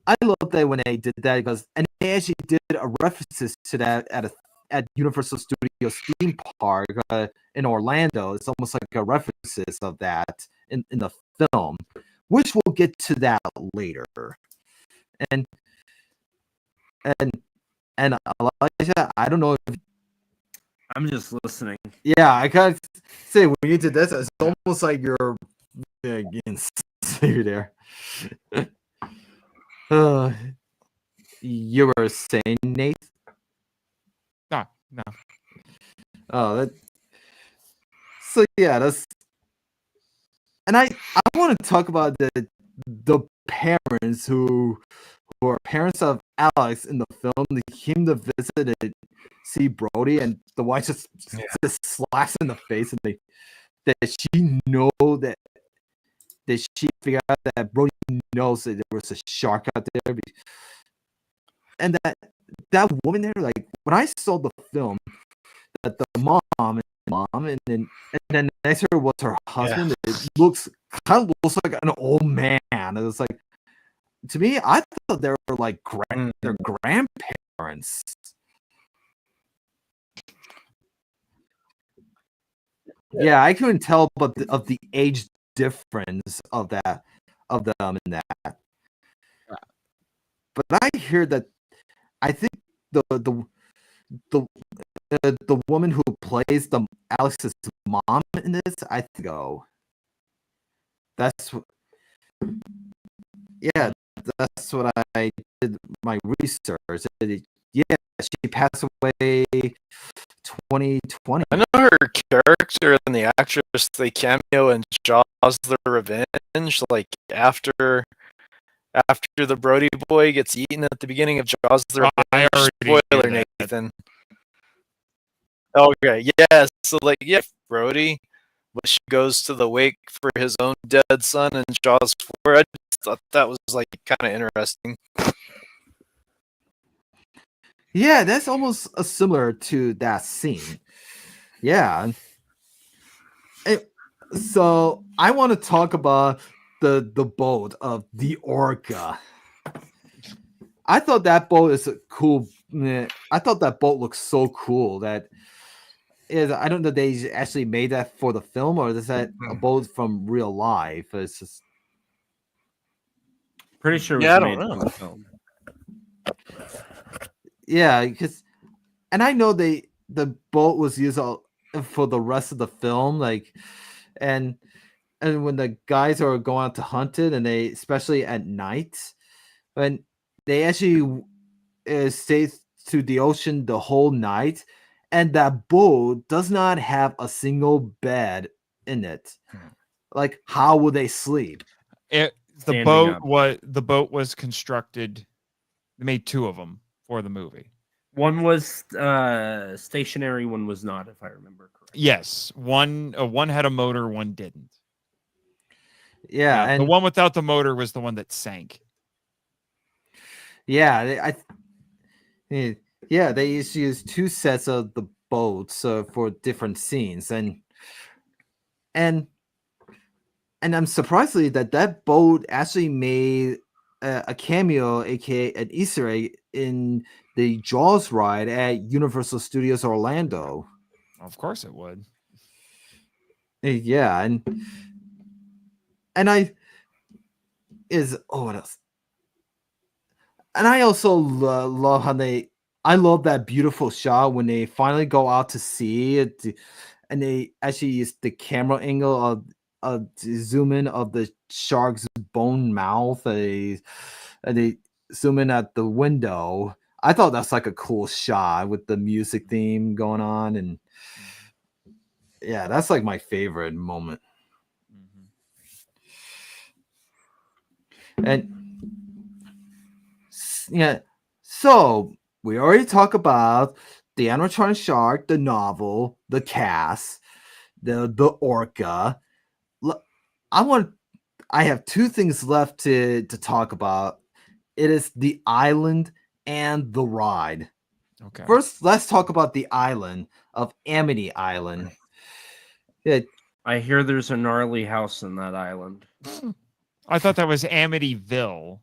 I love that when they did that because they actually did a references to that at Universal Studios theme park in Orlando. It's almost like a references of that in the film, which we'll get to that later. And Elijah, I don't know if I'm just listening. Yeah, I can't say when you did this, it's almost like you're against you there. You were saying, Nate? No. Oh, so yeah, that's. And I want to talk about the parents who were parents of Alex in the film. They came to visit and see Brody, and the wife just slaps in the face, and that she know that she figured out that Brody knows that there was a shark out there, and that woman there, like when I saw the film, that the mom and then next to her was her husband. It kind of looks like an old man. It was like, to me, I thought they were like their grandparents. Yeah, I couldn't tell, but of the age difference of them in that. But I hear that I think the woman who plays Alex's mom in this, I think, that's what I did my research. Yeah, she passed away 2020. I know her character and the actress, they cameo in Jaws: The Revenge, like after the Brody boy gets eaten at the beginning of Jaws: The Revenge. Spoiler, Nathan. Okay, yeah. So like, yeah, Brody, but she goes to the wake for his own dead son in Jaws 4. I just thought that was like kind of interesting. Yeah, that's almost similar to that scene. Yeah. So I want to talk about the boat of the Orca. I thought that boat is cool. I thought that boat looks so cool that I don't know if they actually made that for the film, or is that a boat from real life? It's just Pretty sure it was Yeah, I made don't for know. the film. Yeah, because, and I know the boat was used for the rest of the film, like, and when the guys are going out to hunt it, and they, especially at night, when they actually stay to the ocean the whole night, and that boat does not have a single bed in it. Like, how will they sleep? Standing The boat was constructed. They made two of them for the movie. One was stationary, one was not, if I remember correctly. Yes, one had a motor, one didn't. Yeah, and the one without the motor was the one that sank. Yeah, they used to use two sets of the boats for different scenes, and I'm surprisingly that boat actually made a cameo, aka an Easter egg, in the Jaws ride at Universal Studios Orlando. Of course it would. Yeah, and what else? And I also love how I love that beautiful shot when they finally go out to sea, and they actually use the camera angle of zoom in of the shark's bone mouth, and they zoom in at the window. I thought that's like a cool shot with the music theme going on, and yeah, that's like my favorite moment. And yeah, so we already talked about the animatronic shark, the novel, the cast, the orca. I have two things left to talk about. It is the island and the ride. Okay. First, let's talk about the island of Amity Island. I hear there's a gnarly house in that island. I thought that was Amityville.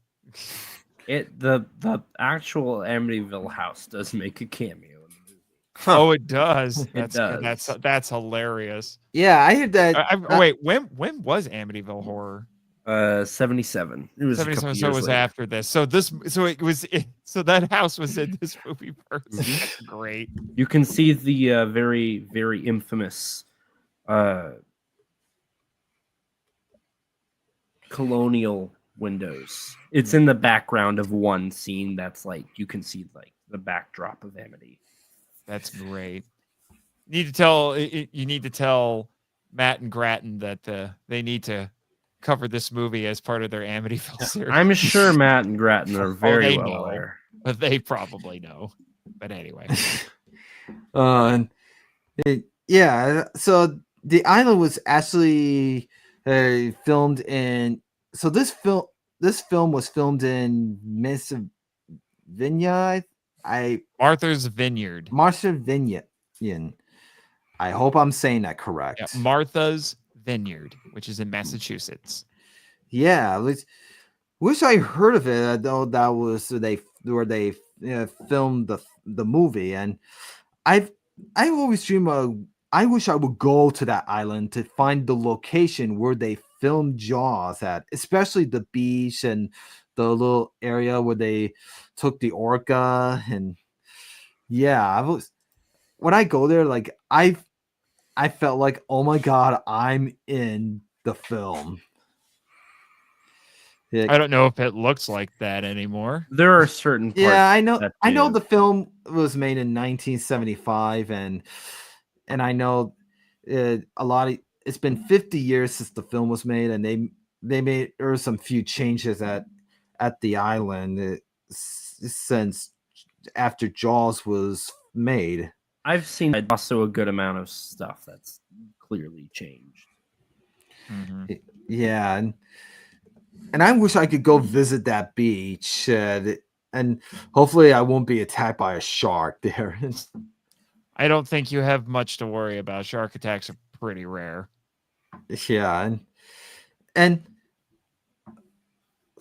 The actual Amityville house does make a cameo in the movie. Huh. Oh, it does. It does. That's hilarious. Yeah, I heard that. Wait, when was Amityville Horror? 77. It was 77. So it was after this. So that house was in this movie first. That's great. You can see the very, very infamous colonial windows. It's in the background of one scene that's like you can see like the backdrop of Amity. That's great. You need to tell Matt and Grattan that they need to covered this movie as part of their Amityville series. I'm sure Matt and Grattan are very they well know. aware. But they probably know. But anyway. And yeah, so the island was actually filmed in. So this film was filmed in Martha's Vineyard. Martha's Vineyard. I hope I'm saying that correct. Yeah, Martha's Vineyard, which is in Massachusetts. Yeah, wish I heard of it. Though that was where they filmed the movie, and I always dream of. I wish I would go to that island to find the location where they filmed Jaws at, especially the beach and the little area where they took the orca. And yeah, when I go there, like I felt like, oh my god, I'm in the film. I don't know if it looks like that anymore. There are certain parts. Yeah, I know. I know do. the film was made in 1975, and I know a lot of. It's been 50 years since the film was made, and they made there were some few changes at the island since after Jaws was made. I've seen also a good amount of stuff that's clearly changed. Mm-hmm. Yeah, and I wish I could go visit that beach, and hopefully I won't be attacked by a shark there. I don't think you have much to worry about. Shark attacks are pretty rare. Yeah, and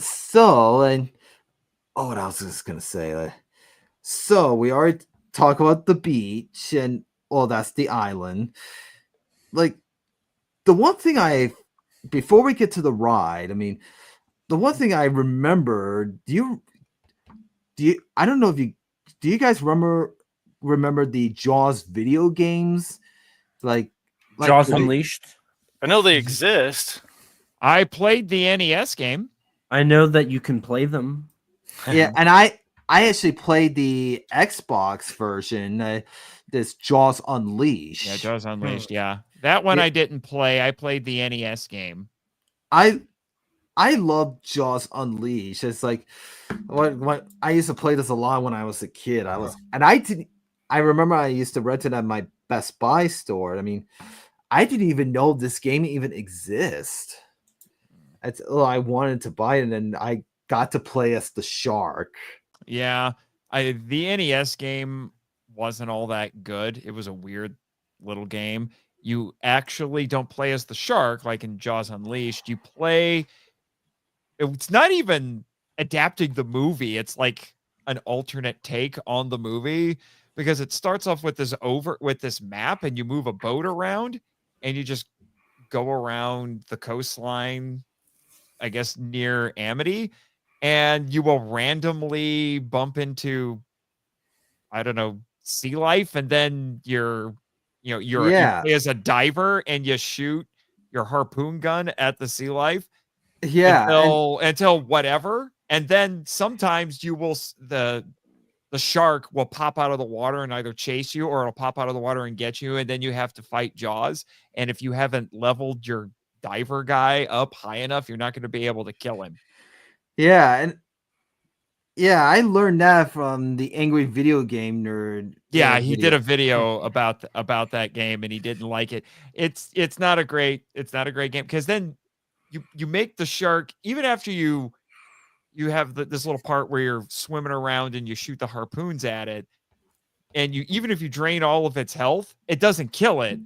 so, and oh, what else was I gonna say? So we already talked about the beach, and that's the island. Like the one thing before we get to the ride, I mean, the one thing I remember, do you? I don't know if do you guys remember the Jaws video games, like Jaws Unleashed? I know they exist. I played the NES game. I know that you can play them. Yeah, and I actually played the Xbox version, this Jaws Unleashed. Yeah, Jaws Unleashed. Yeah, that one I didn't play. I played the NES game. I love Jaws Unleashed. It's like what I used to play this a lot when I was a kid. I remember I used to rent it at my Best Buy store. I mean, I didn't even know this game even exists. I wanted to buy it, and I got to play as the shark. Yeah, the NES game wasn't all that good. It was a weird little game. You actually don't play as the shark like in Jaws Unleashed. You play. It's not even adapting the movie. It's like an alternate take on the movie because it starts off with this map, and you move a boat around, and you just go around the coastline, I guess near Amity, and you will randomly bump into, I don't know, sea life, and then you play as a diver, and you shoot your harpoon gun at the sea life. Yeah, until whatever, and then sometimes the shark will pop out of the water and either chase you, or it'll pop out of the water and get you, and then you have to fight Jaws. And if you haven't leveled your diver guy up high enough, you're not going to be able to kill him. Yeah, and I learned that from the Angry Video Game Nerd. Yeah, he did a video about that game, and he didn't like it. It's not a great game, because then you make the shark, even after you have this little part where you're swimming around and you shoot the harpoons at it, and even if you drain all of its health, it doesn't kill it.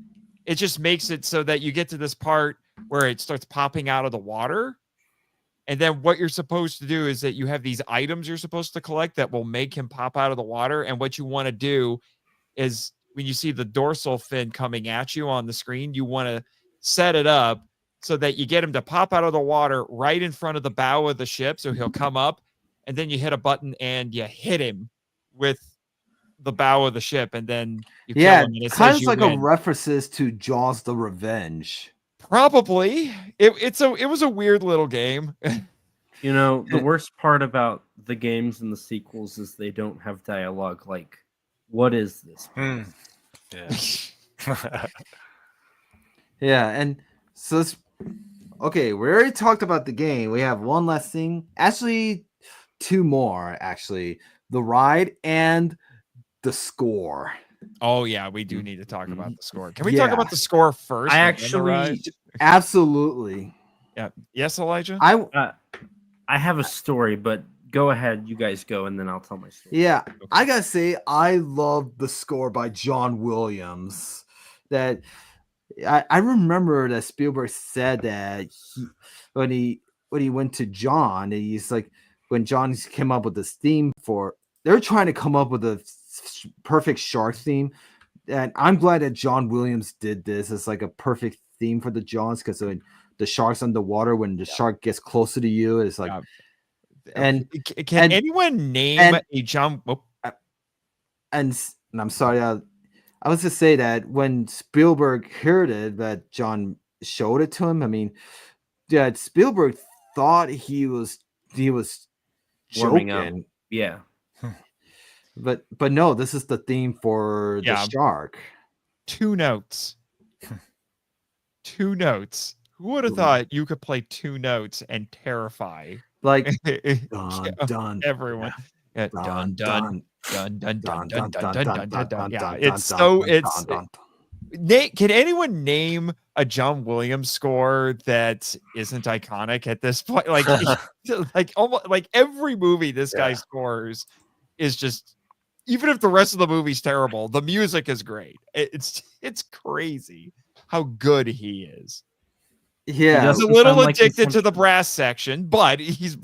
It just makes it so that you get to this part where it starts popping out of the water. And then what you're supposed to do is that you have these items you're supposed to collect that will make him pop out of the water. And what you want to do is, when you see the dorsal fin coming at you on the screen, you want to set it up so that you get him to pop out of the water right in front of the bow of the ship. So he'll come up, and then you hit a button and you hit him with the bow of the ship, and then you kill him. And it kind says of like win. a references to Jaws the Revenge. Probably. It was a weird little game. You know, the worst part about the games and the sequels is they don't have dialogue. Like, what is this? Yeah. Yeah, and so okay, we already talked about the game. We have one last thing. Actually, two more, actually. The ride and the score. Oh yeah, we do need to talk about the score. Can we Yeah. talk about the score first? I and then the ride? actually, Absolutely. Yeah. Yes, Elijah. I have a story, but go ahead, you guys go, and then I'll tell my story. Yeah, I gotta say, I love the score by John Williams. That I remember that Spielberg said that when he went to John, and he's like, when John came up with this theme for, they're trying to come up with a perfect shark theme, and I'm glad that John Williams did this. It's like a perfect theme for the Johns, because when the shark's underwater, when the shark gets closer to you, it's like, and Can anyone name and- a John? Oh, and I'm sorry, I was to say that when Spielberg heard it, that John showed it to him. I mean, yeah, Spielberg thought he was Warming up. joking, Yeah. but no, this is the theme for Yeah. the shark. 2 notes. 2 notes. Who would have thought you could play 2 notes and terrify Like dun dun everyone? Yeah, dun dun dun dun dun dun dun dun dun dun dun dun dun dun. Yeah, dun, it's dun, so dun, it's. dun, dun. Can anyone name a John Williams score that isn't iconic at this point? Like almost like every movie this guy scores is just, even if the rest of the movie's terrible, the music is great. It's crazy how good he is. Yeah, He's a doesn't little sound like he's addicted to the something. brass section, but he's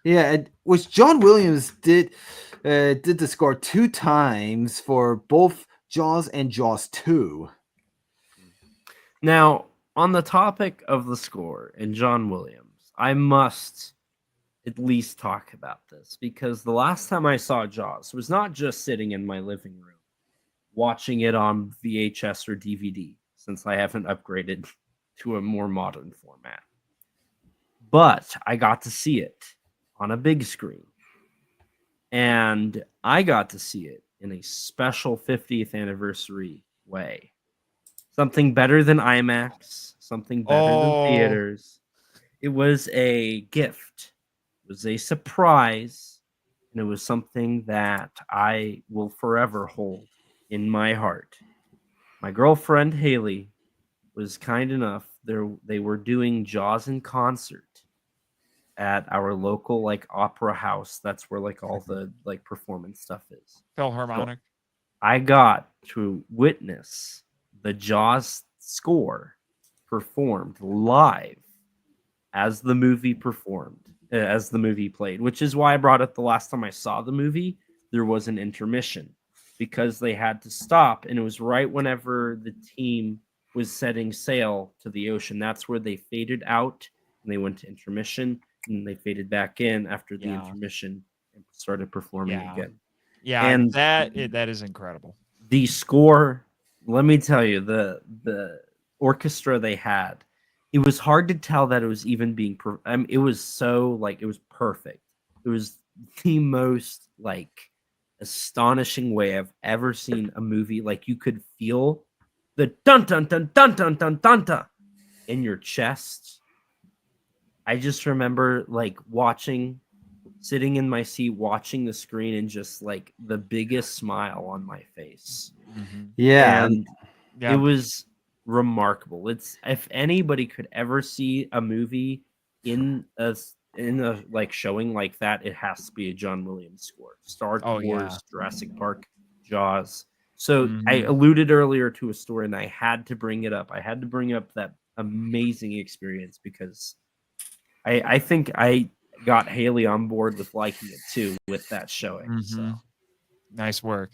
yeah, and which John Williams did the score 2 times for both Jaws and Jaws 2. Now, on the topic of the score and John Williams, I must at least talk about this, because the last time I saw Jaws was not just sitting in my living room watching it on VHS or DVD, since I haven't upgraded to a more modern format. But I got to see it on a big screen. And I got to see it in a special 50th anniversary way. Something better than IMAX, something better than theaters. It was a gift. It was a surprise. And it was something that I will forever hold in my heart. My girlfriend, Haley, was kind enough. They were doing Jaws in concert at our local like opera house. That's where like all the like performance stuff is. Philharmonic. I got to witness the Jaws score performed live as the movie played, which is why I brought it the last time I saw the movie. There was an intermission because they had to stop, and it was right whenever the team was setting sail to the ocean. That's where they faded out, and they went to intermission, and they faded back in after the intermission and started performing again. Yeah, and that is incredible. The score, let me tell you, the orchestra they had, it was hard to tell that it was even being it was so like, it was perfect. It was the most like astonishing way I've ever seen a movie. Like, you could feel the dun dun dun dun dun dun dun dun in your chest. I just remember like sitting in my seat watching the screen and just like the biggest smile on my face. Yeah, and it was remarkable. It's, if anybody could ever see a movie in a like showing like that, it has to be a John Williams score. Star Wars, Jurassic Park, Jaws. So I alluded earlier to a story, and I had to bring it up. I had to bring up that amazing experience because I think I got Haley on board with liking it too with that showing. So nice work.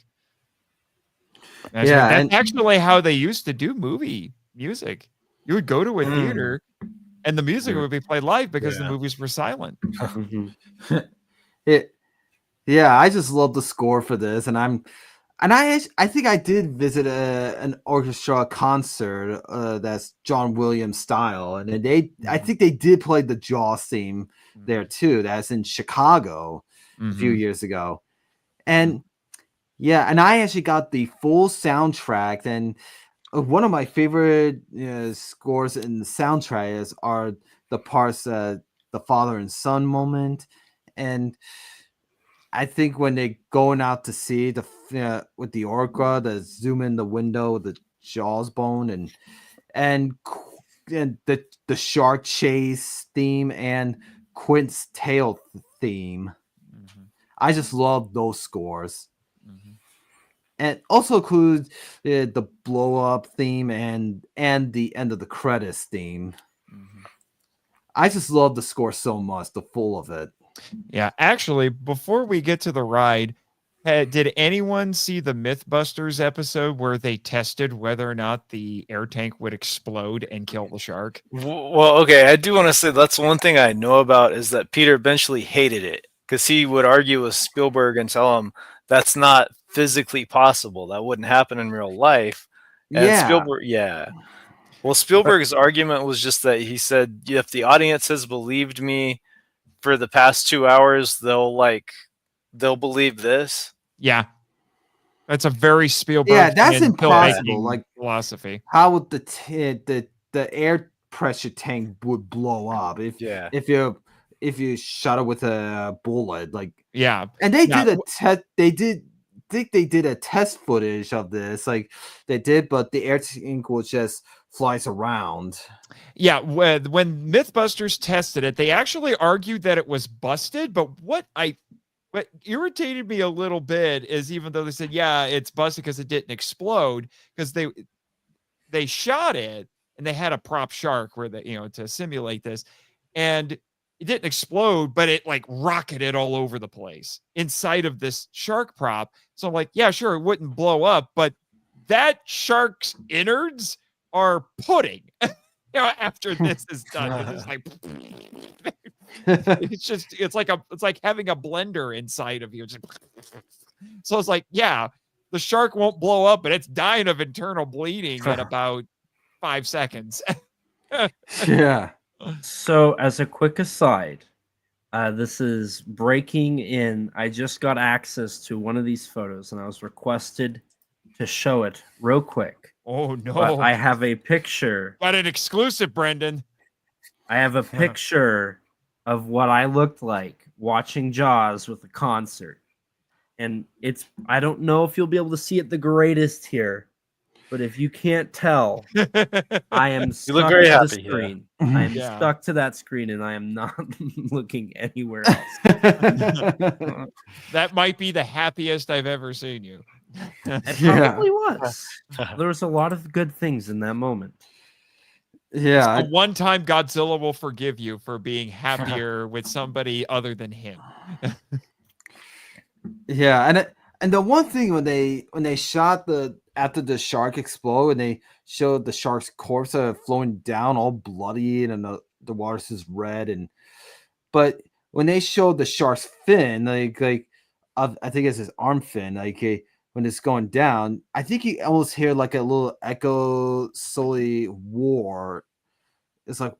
Yeah, that's actually how they used to do movie music. You would go to a theater, and the music would be played live because the movies were silent. Yeah, I just love the score for this, and I think I did visit an orchestra concert that's John Williams style, and I think they did play the Jaws theme there too. That's in Chicago a few years ago, and yeah, and I actually got the full soundtrack, and one of my favorite scores in the soundtrack are the parts the father and son moment, and I think when they going out to sea with the orca, the zoom in the window, the jaws bone, and the shark chase theme and Quint's tail theme. Mhm. I just love those scores. Mhm. And also includes the blow up theme and the end of the credits theme. Mhm. I just love the score so much, the full of it. Yeah, actually, before we get to the ride, did anyone see the Mythbusters episode where they tested whether or not the air tank would explode and kill the shark? Well, okay, I do want to say that's one thing I know about is that Peter Benchley hated it because he would argue with Spielberg and tell him that's not physically possible. That wouldn't happen in real life. And Yeah. Spielberg, yeah. Well, Spielberg's argument was just that he said if the audience has believed me for the past 2 hours, they'll believe this. Yeah, that's a very Spielberg Yeah, that's impossible. filmmaking Like philosophy. how would the air pressure tank would blow up Yeah. if you shot it with a bullet? Like, Yeah, and they yeah. did a test. They did think they did a test footage of this. Like they did, but the air tank will just flies around. Yeah, when Mythbusters tested it, they actually argued that it was busted. But what irritated me a little bit is even though they said, yeah, it's busted because it didn't explode, because they shot it and they had a prop shark where to simulate this, and it didn't explode, but it like rocketed all over the place inside of this shark prop. So I'm like, yeah, sure, it wouldn't blow up, but that shark's innards are pudding. After this is done, it's like it's like having a blender inside of you. So it's like, yeah, the shark won't blow up, but it's dying of internal bleeding at about 5 seconds. Yeah. So, as a quick aside, this is breaking in. I just got access to one of these photos, and I was requested to show it real quick. Oh no! But I have a picture. But an exclusive, Brendan. I have a picture of what I looked like watching Jaws with a concert. And I don't know if you'll be able to see it the greatest here, but if you can't tell, I am stuck look very to happy, the yeah. screen. I am Yeah. stuck to that screen and I am not looking anywhere else. That might be the happiest I've ever seen you. It Yeah. probably was. There was a lot of good things in that moment. Yeah. The one time Godzilla will forgive you for being happier with somebody other than him. Yeah, and the one thing when they shot after the shark exploded and they showed the shark's corpse flowing down all bloody and the water's just red but when they showed the shark's fin like I think it's his arm fin when it's going down, I think you almost hear like a little echo slowly war. It's like,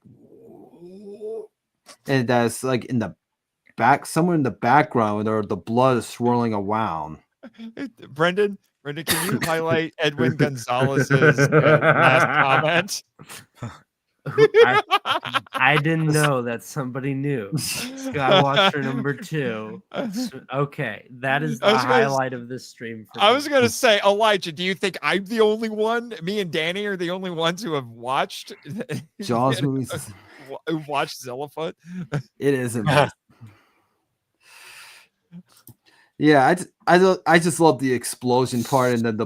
and that's like in the back somewhere in the background or the blood is swirling around. Brendan, can you highlight Edwin Gonzalez's last comment? I didn't know that somebody knew. Skywatcher number 2. Okay, that is the highlight of this stream. I was going to say, Elijah, do you think I'm the only one? Me and Danny are the only ones who have watched Jaws movies. Who watched Zillafoot? It is amazing. Yeah, I just love the explosion part, and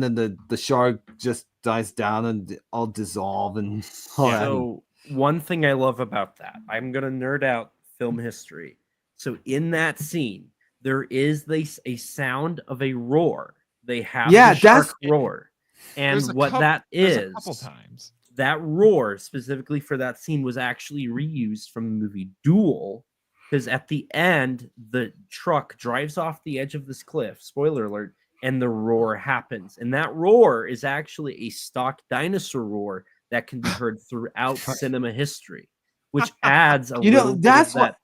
then the shark just dies down and all dissolve and all that. So one thing I love about that, I'm gonna nerd out film history. So in that scene, there is a sound of a roar. They have the shark roar, and what that is, a couple times. That roar specifically for that scene was actually reused from the movie Duel. Because at the end, the truck drives off the edge of this cliff, spoiler alert, and the roar happens. And that roar is actually a stock dinosaur roar that can be heard throughout cinema history, which adds a little bit of that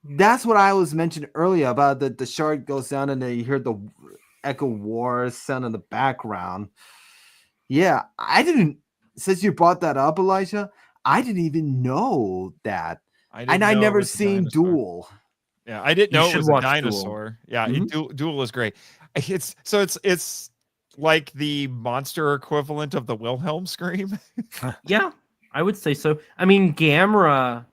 that's what I was mentioning earlier about the shark goes down and then you hear the Echo War sound in the background. Yeah, I didn't. Since you brought that up, Elijah, I didn't even know that, and I know it never was a seen dinosaur. Duel. Yeah, I didn't You know it should was a watch Duel. dinosaur. Yeah, Mhm. Duel is great. It's like the monster equivalent of the Wilhelm scream. Yeah, I would say so. I mean, Gamera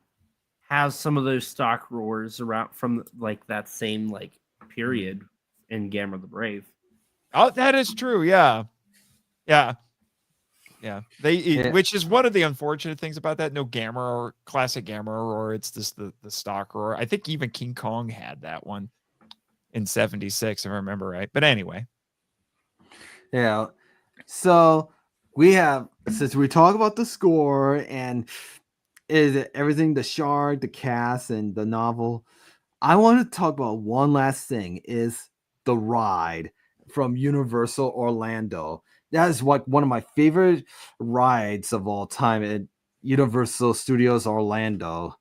has some of those stock roars around from like that same like period in Gamera the Brave. Oh, that is true. Yeah. Yeah. Yeah. Yeah. Which is one of the unfortunate things about that. No Gamera or classic Gamera roar. It's just the stock roar. I think even King Kong had that one in 76, if I remember right. But anyway. Yeah. So since we talk about the score and is it everything, the shark, the cast, and the novel, I want to talk about one last thing is the ride from Universal Orlando. That is like one of my favorite rides of all time at Universal Studios Orlando.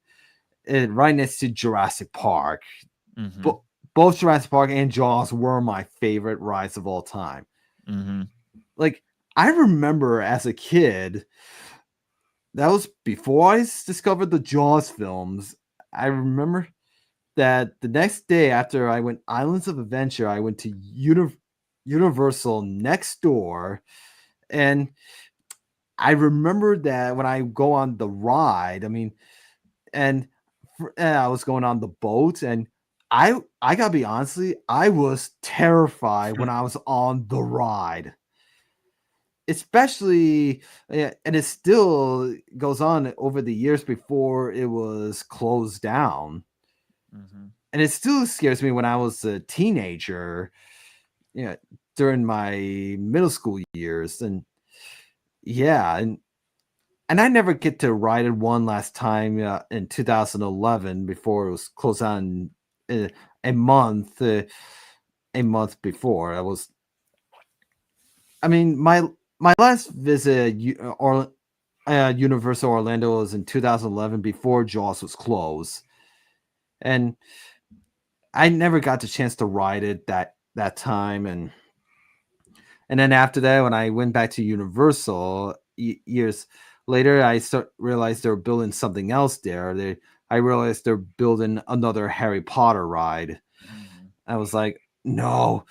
Right next to Jurassic Park. Mm-hmm. Both Jurassic Park and Jaws were my favorite rides of all time. Mm-hmm. Like, I remember as a kid, that was before I discovered the Jaws films. I remember that the next day after I went Islands of Adventure, I went to Universal next door, and I remember that when I go on the ride, I mean, and I was going on the boat, and I gotta be honestly, I was terrified when I was on the ride. Especially, and it still goes on over the years before it was closed down. Mm-hmm. And it still scares me when I was a teenager, during my middle school years. And yeah, and I never get to ride it one last time in 2011 before it was closed down a month before. I mean, my last visit Universal Orlando was in 2011 before Jaws was closed, and I never got the chance to ride it that time. And then after that, when I went back to Universal years later, I realized they were building something else there. I realized they're building another Harry Potter ride. Mm-hmm. I was like, no,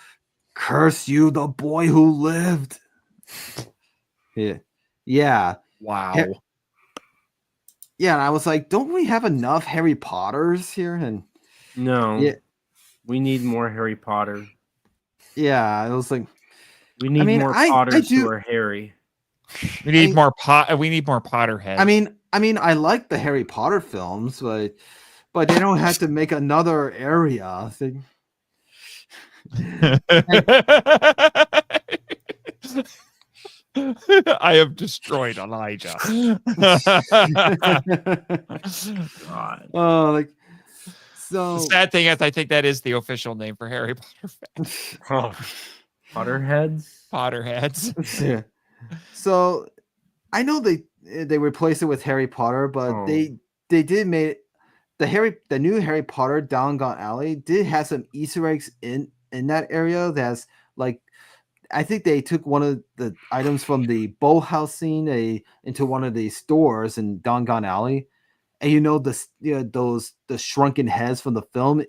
curse you, the boy who lived. Yeah. Wow. Yeah, and I was like, don't we have enough Harry Potters here? And No, yeah, we need more Harry Potter. yeah, I was like, We need more Potters who are Harry. We need more Potterheads. I mean, I like the Harry Potter films, but they don't have to make another area. I have destroyed Elijah. God. Oh, like so. The sad thing is, I think that is the official name for Harry Potter fans. Oh. Potterheads. Potterheads. Yeah. So I know they replaced it with Harry Potter, but they did make the new Harry Potter Downgon Alley did have some Easter eggs in that area. That's like, I think they took one of the items from the boathouse scene into one of the stores in Downgon Alley, and the shrunken heads from the film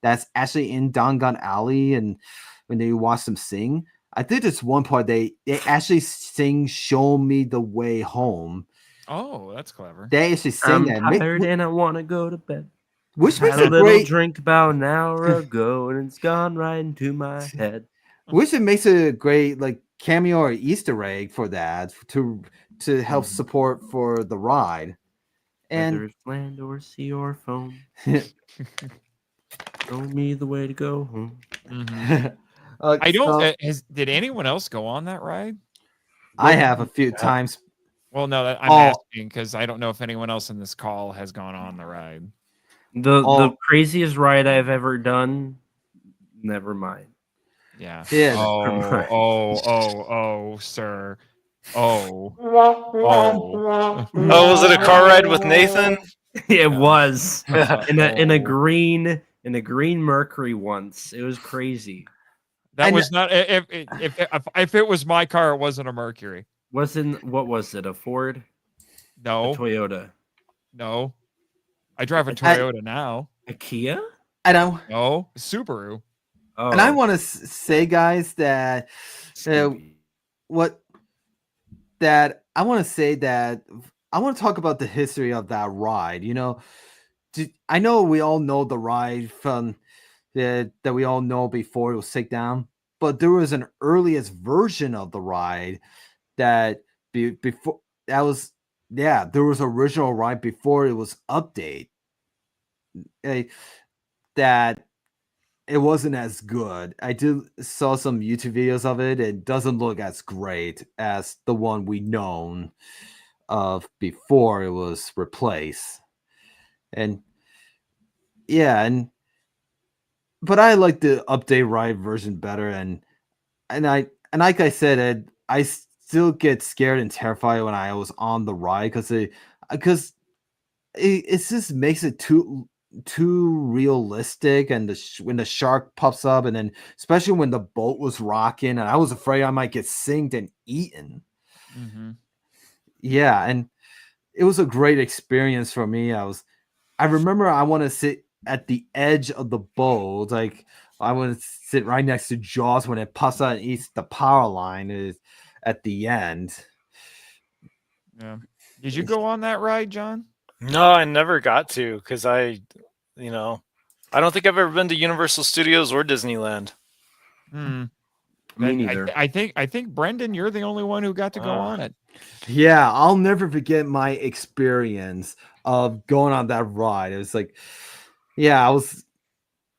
that's actually in Downgon Alley, and when they watch them sing. I think it's one part they actually sing "Show Me the Way Home." Oh, that's clever. They actually sing I'm that. tired and I want to go to bed. Which makes Had a it little great. drink about an hour ago and it's gone right into my head. Which it makes it a great like cameo or Easter egg for that to help support for the ride. And whether it's land or sea or foam, show me the way to go home. I don't. Did anyone else go on that ride? I have a few times. Well, no, I'm asking because I don't know if anyone else in this call has gone on the ride. The craziest ride I've ever done. Never mind. Yeah. Yeah. Oh, sir. Oh. Oh, was it a car ride with Nathan? It was in a green Mercury once. It was crazy. That was not if it was my car, it wasn't a Mercury. What was it? A Ford? A No, Toyota? no. I drive a Toyota now. A Kia? I know. No, Subaru. Oh, And I want to say, guys, that Scoopy. I want to say that I want to talk about the history of that ride. You know, I know we all know the ride from that we all know before it was taken down, but there was an earliest version of the ride that before that was there was original ride before it was updated. That it wasn't as good. I did saw some YouTube videos of it. It doesn't look as great as the one we known of before it was replaced. And yeah, but I like the update ride version better. And like I said, I still get scared and terrified when I was on the ride because it just makes it too realistic, and when the shark pops up, and then especially when the boat was rocking, and I was afraid I might get sinked and eaten. Mm-hmm. Yeah, and it was a great experience for me. I remember I want to sit at the edge of the boat, like I want to sit right next to Jaws when it pops out and eats the power line is at the end. Yeah. Did you go on that ride, John? No, I never got to because I don't think I've ever been to Universal Studios or Disneyland. Hmm. Me neither. I think Brendan, you're the only one who got to go on it. Yeah, I'll never forget my experience of going on that ride. It was like, I was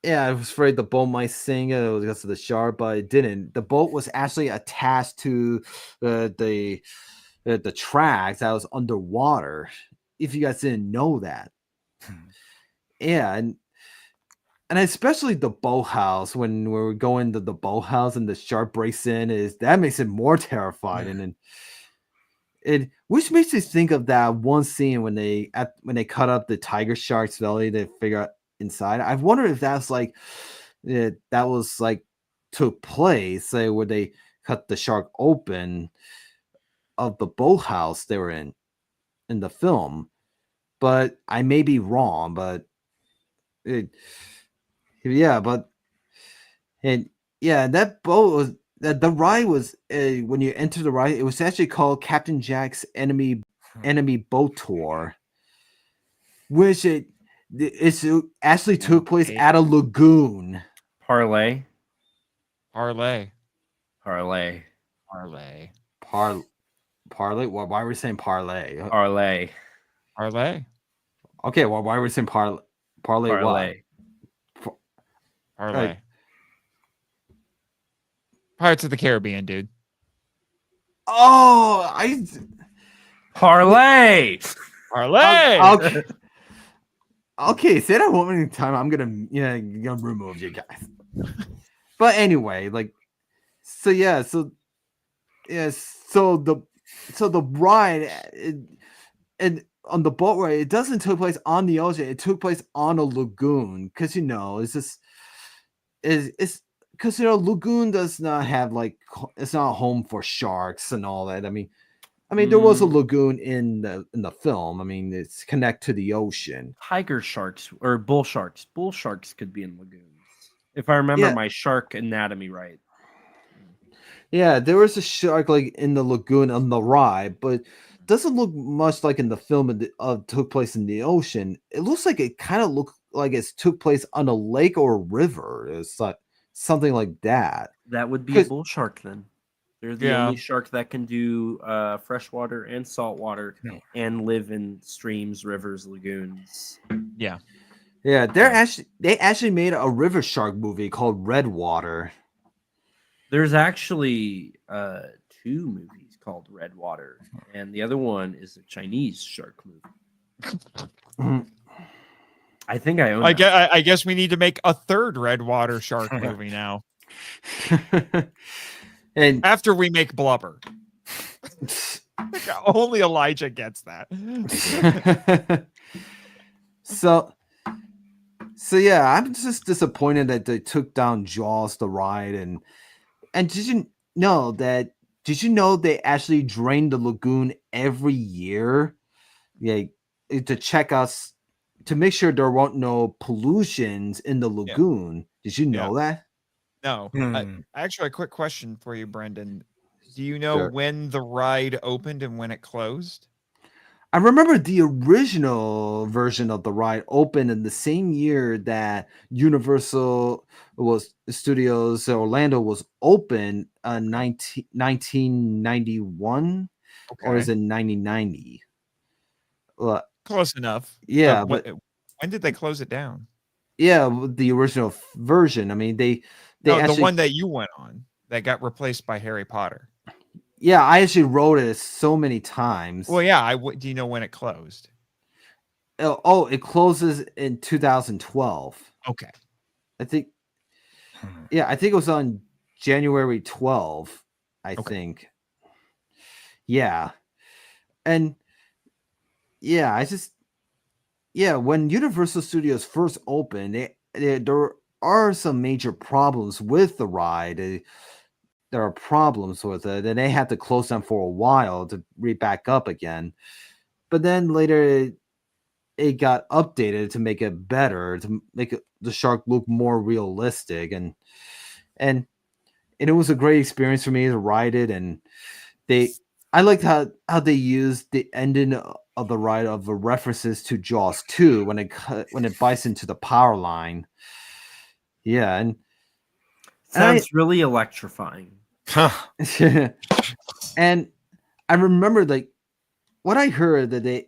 afraid the boat might sink because of the shark, but it didn't. The boat was actually attached to the tracks that was underwater. If you guys didn't know that, yeah, and especially the boathouse when we're going to the boathouse and the shark breaks in, that makes it more terrifying. And then which makes me think of that one scene when they cut up the tiger shark's belly to figure out inside. I wonder if that's like that was like took place, like where they cut the shark open of the boathouse they were in the film. But I may be wrong, but that boat was the ride was when you enter the ride, it was actually called Captain Jack's Enemy Boat Tour, which it actually took place at a lagoon. Parlay. Parlay. Parlay. Parlay. Parlay. Why are we saying parlay? Parlay. Parlay. Okay, well, why are we saying parlay? Parlay. What? Parlay. Pirates of the Caribbean, dude. Oh, Parlay. Parlay. Okay. Okay, say that one more time. I'm gonna remove you guys. But anyway, so the ride and on the boat ride, it doesn't take place on the ocean. It took place on a lagoon because it's because lagoon does not have it's not a home for sharks and all that. I mean, there was a lagoon in the film. I mean, it's connected to the ocean. Tiger sharks or bull sharks. Bull sharks could be in lagoons, if I remember my shark anatomy right. Yeah, there was a shark in the lagoon on the ride, but doesn't look much like in the film took place in the ocean. It looks like it kind of looked like it took place on a lake or a river. It's like something like that. That would be a bull shark then. They're the only shark that can do freshwater and saltwater and live in streams, rivers, lagoons. Yeah. Yeah, they actually made a river shark movie called Redwater. There's actually 2 movies called Redwater, and the other one is a Chinese shark movie. I think I own I guess we need to make a third Redwater shark movie now. And after we make Blubber. Only Elijah gets that. So yeah, I'm just disappointed that they took down Jaws the ride, and And did you know they actually drain the lagoon every year? Yeah, to check us to make sure there weren't no pollutions in the Yeah. lagoon. Did you Yeah. know that? No. Hmm. Actually, a quick question for you, Brendan. Do you know Sure. when the ride opened and when it closed? I remember the original version of the ride opened in the same year that Universal was Studios Orlando was open, 1991, or is Okay. it 1990? Well, Close enough. yeah, When, but when did they close it down? yeah, the original version. I mean, they No, the actually, one that you went on that got replaced by Harry Potter. yeah, I actually wrote it so many times. Well, yeah. Do you know when it closed? Oh, it closes in 2012. Okay. I think, Hmm. yeah, I think it was on January 12th, I Okay. think. Yeah. And yeah, when Universal Studios first opened, there are some major problems with the ride. There are problems with it, and they had to close down for a while to re back up again. But then later, it got updated to make it better, to make the shark look more realistic, and it was a great experience for me to ride it. And they I liked how they used the ending of the ride of the references to Jaws 2 when it bites into the power line. Yeah, and Sounds really electrifying. Huh. I and I remember, like, what I heard that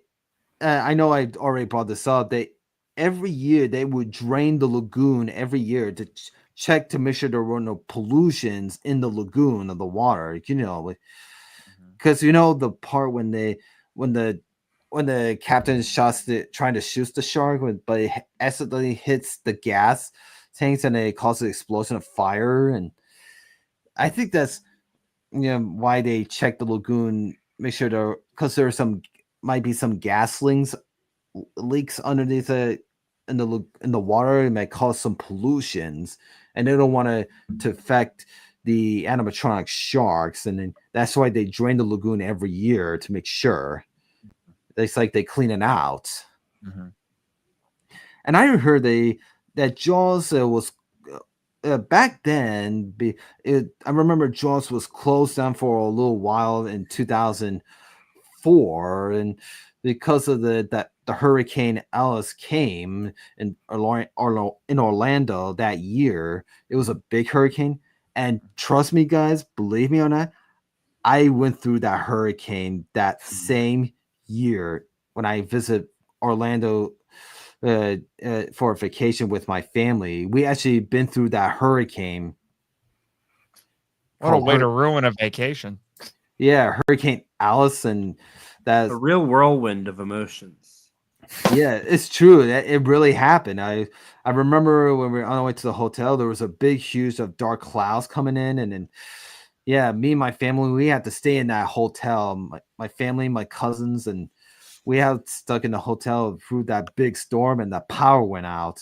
I know I already brought this up. They Every year they would drain the lagoon every year to check to make sure there were no pollutions in the lagoon of the water. Because the part when the when the captain trying to shoot the shark, but it accidentally hits the gas tanks and it causes an explosion of fire. And I think that's why they check the lagoon, make sure because there are might be some gas leaks underneath in the water. It might cause some pollutions, and they don't want to affect the animatronic sharks. And then that's why they drain the lagoon every year to make sure. It's like they clean it out. Mm-hmm. And I heard that Jaws was back then. I remember Jaws was closed down for a little while in 2004, and because of the Hurricane Alice came in Orlando that year. It was a big hurricane, and trust me, guys, believe me or not, I went through that hurricane that same year when I visit Orlando for a vacation with my family. We actually been through that hurricane. What a way to ruin a vacation. Yeah, Hurricane Alice, and that's A real whirlwind of emotions. yeah, it's true. It really happened. I remember when we were on our way to the hotel, there was a big, huge of dark clouds coming in, and then yeah, me and my family, we had to stay in that hotel. My family, my cousins, and we had stuck in the hotel through that big storm, and the power went out.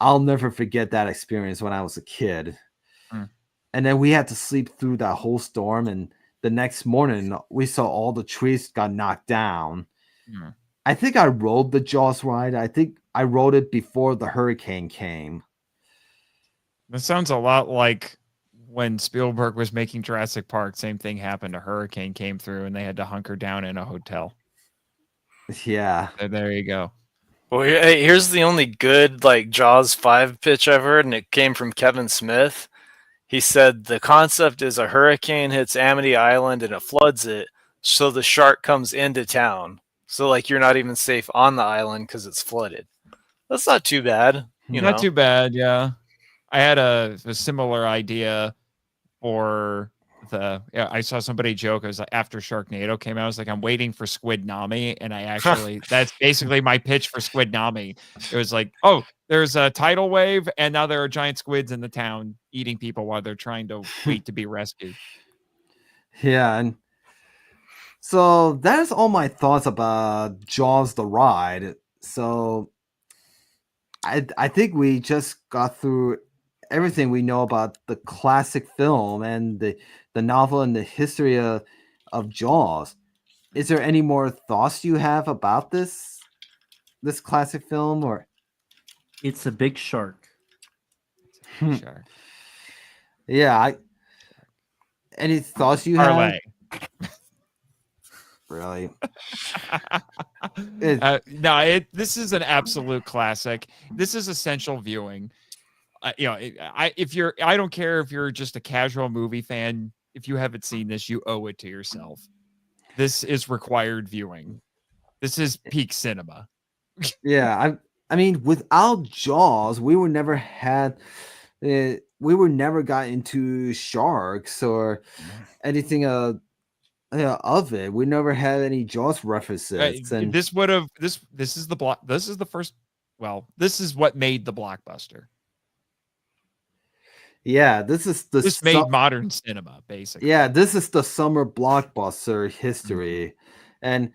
I'll never forget that experience when I was a kid. Mm. And then we had to sleep through that whole storm, and the next morning we saw all the trees got knocked down. Mm. I think I rode the Jaws ride. I think I rode it before the hurricane came. That sounds a lot like when Spielberg was making Jurassic Park. Same thing happened. A hurricane came through and they had to hunker down in a hotel. Yeah. So there you go. Well, here's the only good like Jaws 5 pitch I've heard, and it came from Kevin Smith. He said the concept is a hurricane hits Amity Island and it floods it, so the shark comes into town. So like you're not even safe on the island because it's flooded. That's not too bad, you Not know. too bad, yeah. I had a similar idea for I saw somebody joke. It was like after Sharknado came out, I was like, I'm waiting for Squid Nami, and that's basically my pitch for Squid Nami. It was like, oh, there's a tidal wave, and now there are giant squids in the town eating people while they're trying to wait to be rescued. Yeah, and so that's all my thoughts about Jaws the ride. So I think we just got through everything we know about the classic film and the novel and the history of Jaws. Is there any more thoughts you have about this classic film or It's a big shark. Sure. yeah, any thoughts you have? Parlay. Really? No, this is an absolute classic. This is essential viewing. I don't care if you're just a casual movie fan. If you haven't seen this, you owe it to yourself. This is required viewing. This is peak cinema. Yeah, I mean, without Jaws, we would never got into sharks or anything of it. We never had any Jaws references, and This would have this is the block. This is the first. Well, this is what made the blockbuster. yeah, this made modern cinema basically. Yeah, this is the summer blockbuster history, and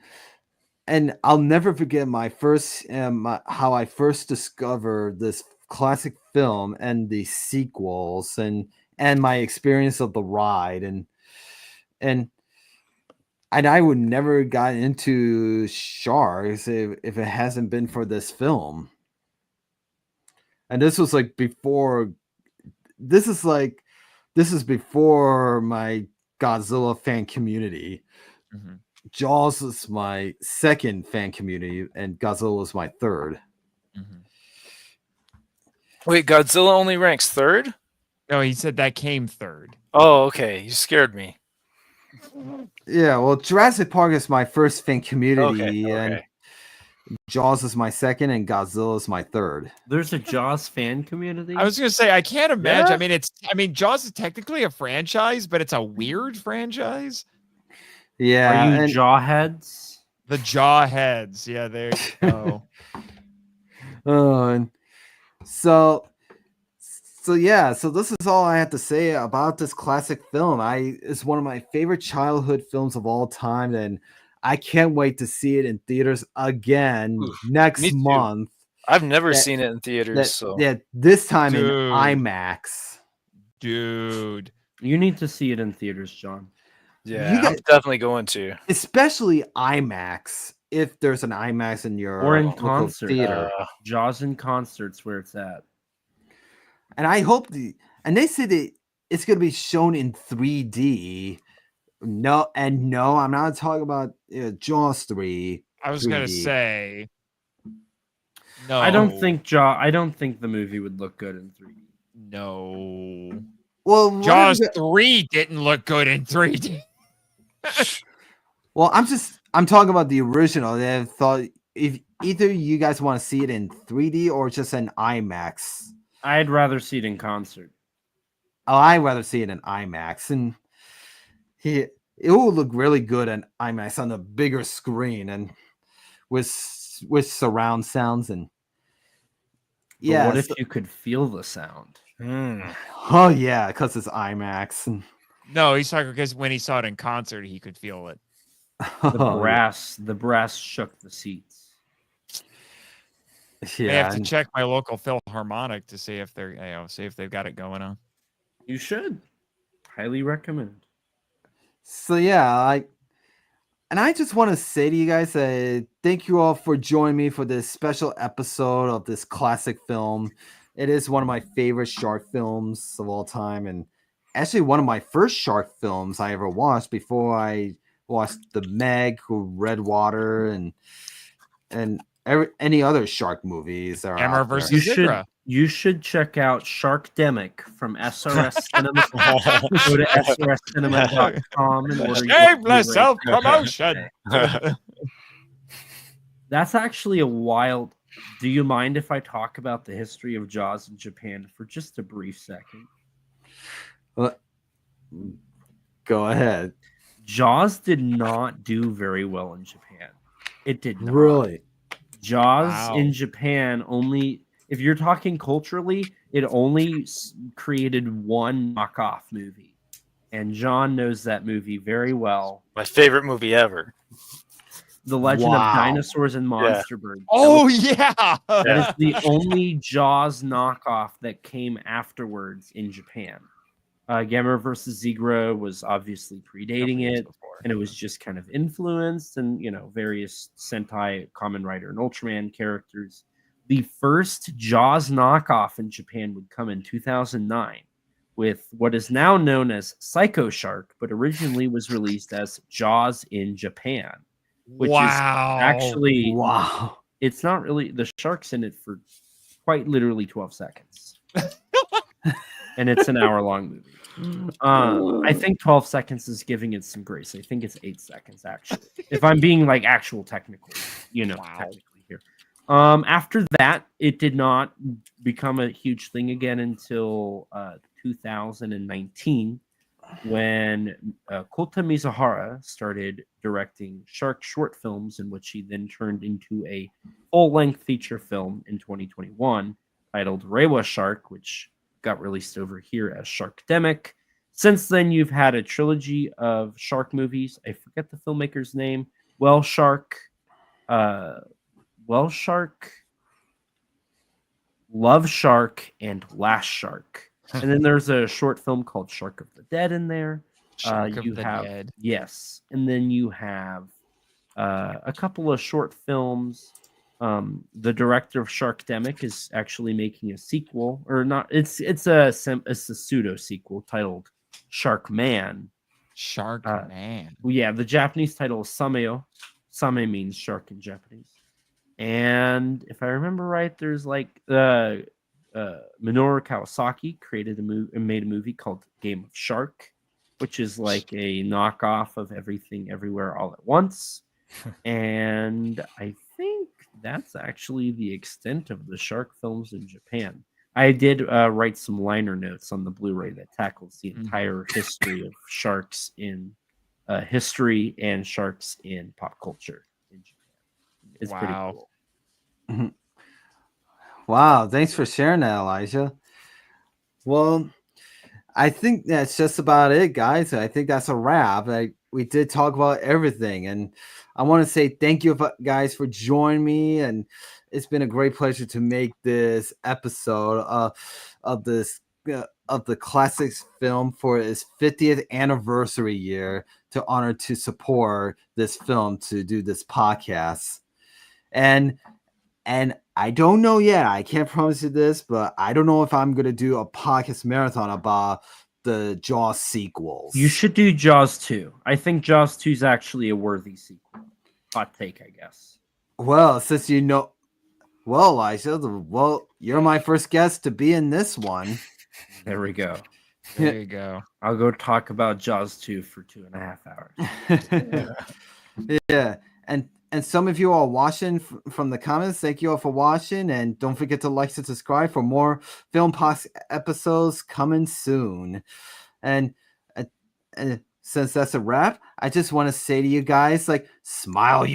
I'll never forget my first how I first discovered this classic film and the sequels and my experience of the ride and I would never got into sharks if it hasn't been for this film. And this was like before this is before my Godzilla fan community. Mm-hmm. Jaws is my second fan community, and Godzilla was my third. Mm-hmm. Wait, Godzilla only ranks third? No, he said that came third. Oh, okay. You scared me. Yeah, well, Jurassic Park is my first fan community, Okay. and Jaws is my second, and Godzilla is my third. There's a Jaws fan community. I was gonna say I can't imagine. Yeah. I mean, Jaws is technically a franchise, but it's a weird franchise. Yeah, Are you Jawheads? The Jawheads. Yeah, there you go. and so yeah, so this is all I have to say about this classic film. It's one of my favorite childhood films of all time, and I can't wait to see it in theaters again next me too. month. I've never seen it in theaters, Yeah, this time in Dude. IMAX. Dude. You need to see it in theaters, John. Yeah, You I'm definitely going to. Especially IMAX, if there's an IMAX in your Or in local concert. theater. Jaws in concerts where it's at. And I hope and they said that it's going to be shown in 3D. No, I'm not talking about Jaws 3. I was gonna 3D. say no. I don't think the movie would look good in 3D. No. Well, Jaws 3 didn't look good in 3D. Well, I'm talking about the original. They thought if either you guys want to see it in 3D or just an IMAX. I'd rather see it in concert. Oh, I'd rather see it in IMAX, and it will look really good in IMAX on a bigger screen and with surround sounds and But what if you could feel the sound? Oh yeah, because it's IMAX. And No, he's talking because when he saw it in concert, he could feel it. The brass shook the seats. Yeah, I have to check my local Philharmonic to see if see if they've got it going on. You should. Highly recommend. So yeah, I just want to say to you guys, thank you all for joining me for this special episode of this classic film. It is one of my favorite shark films of all time, and actually one of my first shark films I ever watched before I watched The Meg, Red Water, and any other shark movies. Hammer versus Zebra. You should check out Sharkdemic from SRS Cinema. Go to srscinema.com and order Shameless self-promotion. That's actually a wild. Do you mind if I talk about the history of Jaws in Japan for just a brief second? Go ahead. Jaws did not do very well in Japan. It did not. Really? Jaws in Japan only, if you're talking culturally, it only created one knockoff movie. And John knows that movie very well. My favorite movie ever. The Legend of Wow. Dinosaurs and Monster Birds. Oh yeah. That is the only Jaws knockoff that came afterwards in Japan. Gamera versus Zebra was obviously predating it, and it was just kind of influenced, and various Sentai, Kamen Rider, and Ultraman characters. The first Jaws knockoff in Japan would come in 2009 with what is now known as Psycho Shark, but originally was released as Jaws in Japan, which is actually Wow. it's not really, the shark's in it for quite literally 12 seconds. And it's an hour-long movie. I think 12 seconds is giving it some grace. I think it's 8 seconds, actually. If I'm being like actual technical, technically here. After that, it did not become a huge thing again until 2019, when Kota Mizuhara started directing shark short films, in which he then turned into a full-length feature film in 2021 titled Reiwa Shark, which got released over here as Sharkdemic. Since then, you've had a trilogy of shark movies. I forget the filmmaker's name. Love Shark, and Last Shark. And then there's a short film called Shark of the Dead in there. Dead. Yes. And then you have a couple of short films. The director of Sharkdemic is actually making a sequel, or not. It's a pseudo sequel titled Sharkman. Sharkman. Yeah, the Japanese title is Sameo. Same means shark in Japanese. And if I remember right, there's like Minoru Kawasaki made a movie called Game of Shark, which is like a knockoff of Everything Everywhere All at Once. And I think that's actually the extent of the shark films in Japan. I did write some liner notes on the Blu-ray that tackles the entire history of sharks in history and sharks in pop culture in Japan. It's pretty cool. Wow, thanks for sharing that, Elijah. Well, I think that's just about it, guys. I think that's a wrap. We did talk about everything, and I want to say thank you guys for joining me, and it's been a great pleasure to make this episode of the classics film for its 50th anniversary year, to honor to support this film, to do this podcast. And I don't know yet, I can't promise you this, but I don't know if I'm going to do a podcast marathon about the Jaws sequels. You should do Jaws 2. I think Jaws 2 is actually a worthy sequel. Hot take, I guess. Well, since Elijah, you're my first guest to be in this one. There we go. There you go. I'll go talk about Jaws 2 for 2.5 hours. Yeah. And some of you are watching from the comments. Thank you all for watching. And don't forget to like and subscribe for more Film Pox episodes coming soon. And since that's a wrap, I just want to say to you guys, smile, you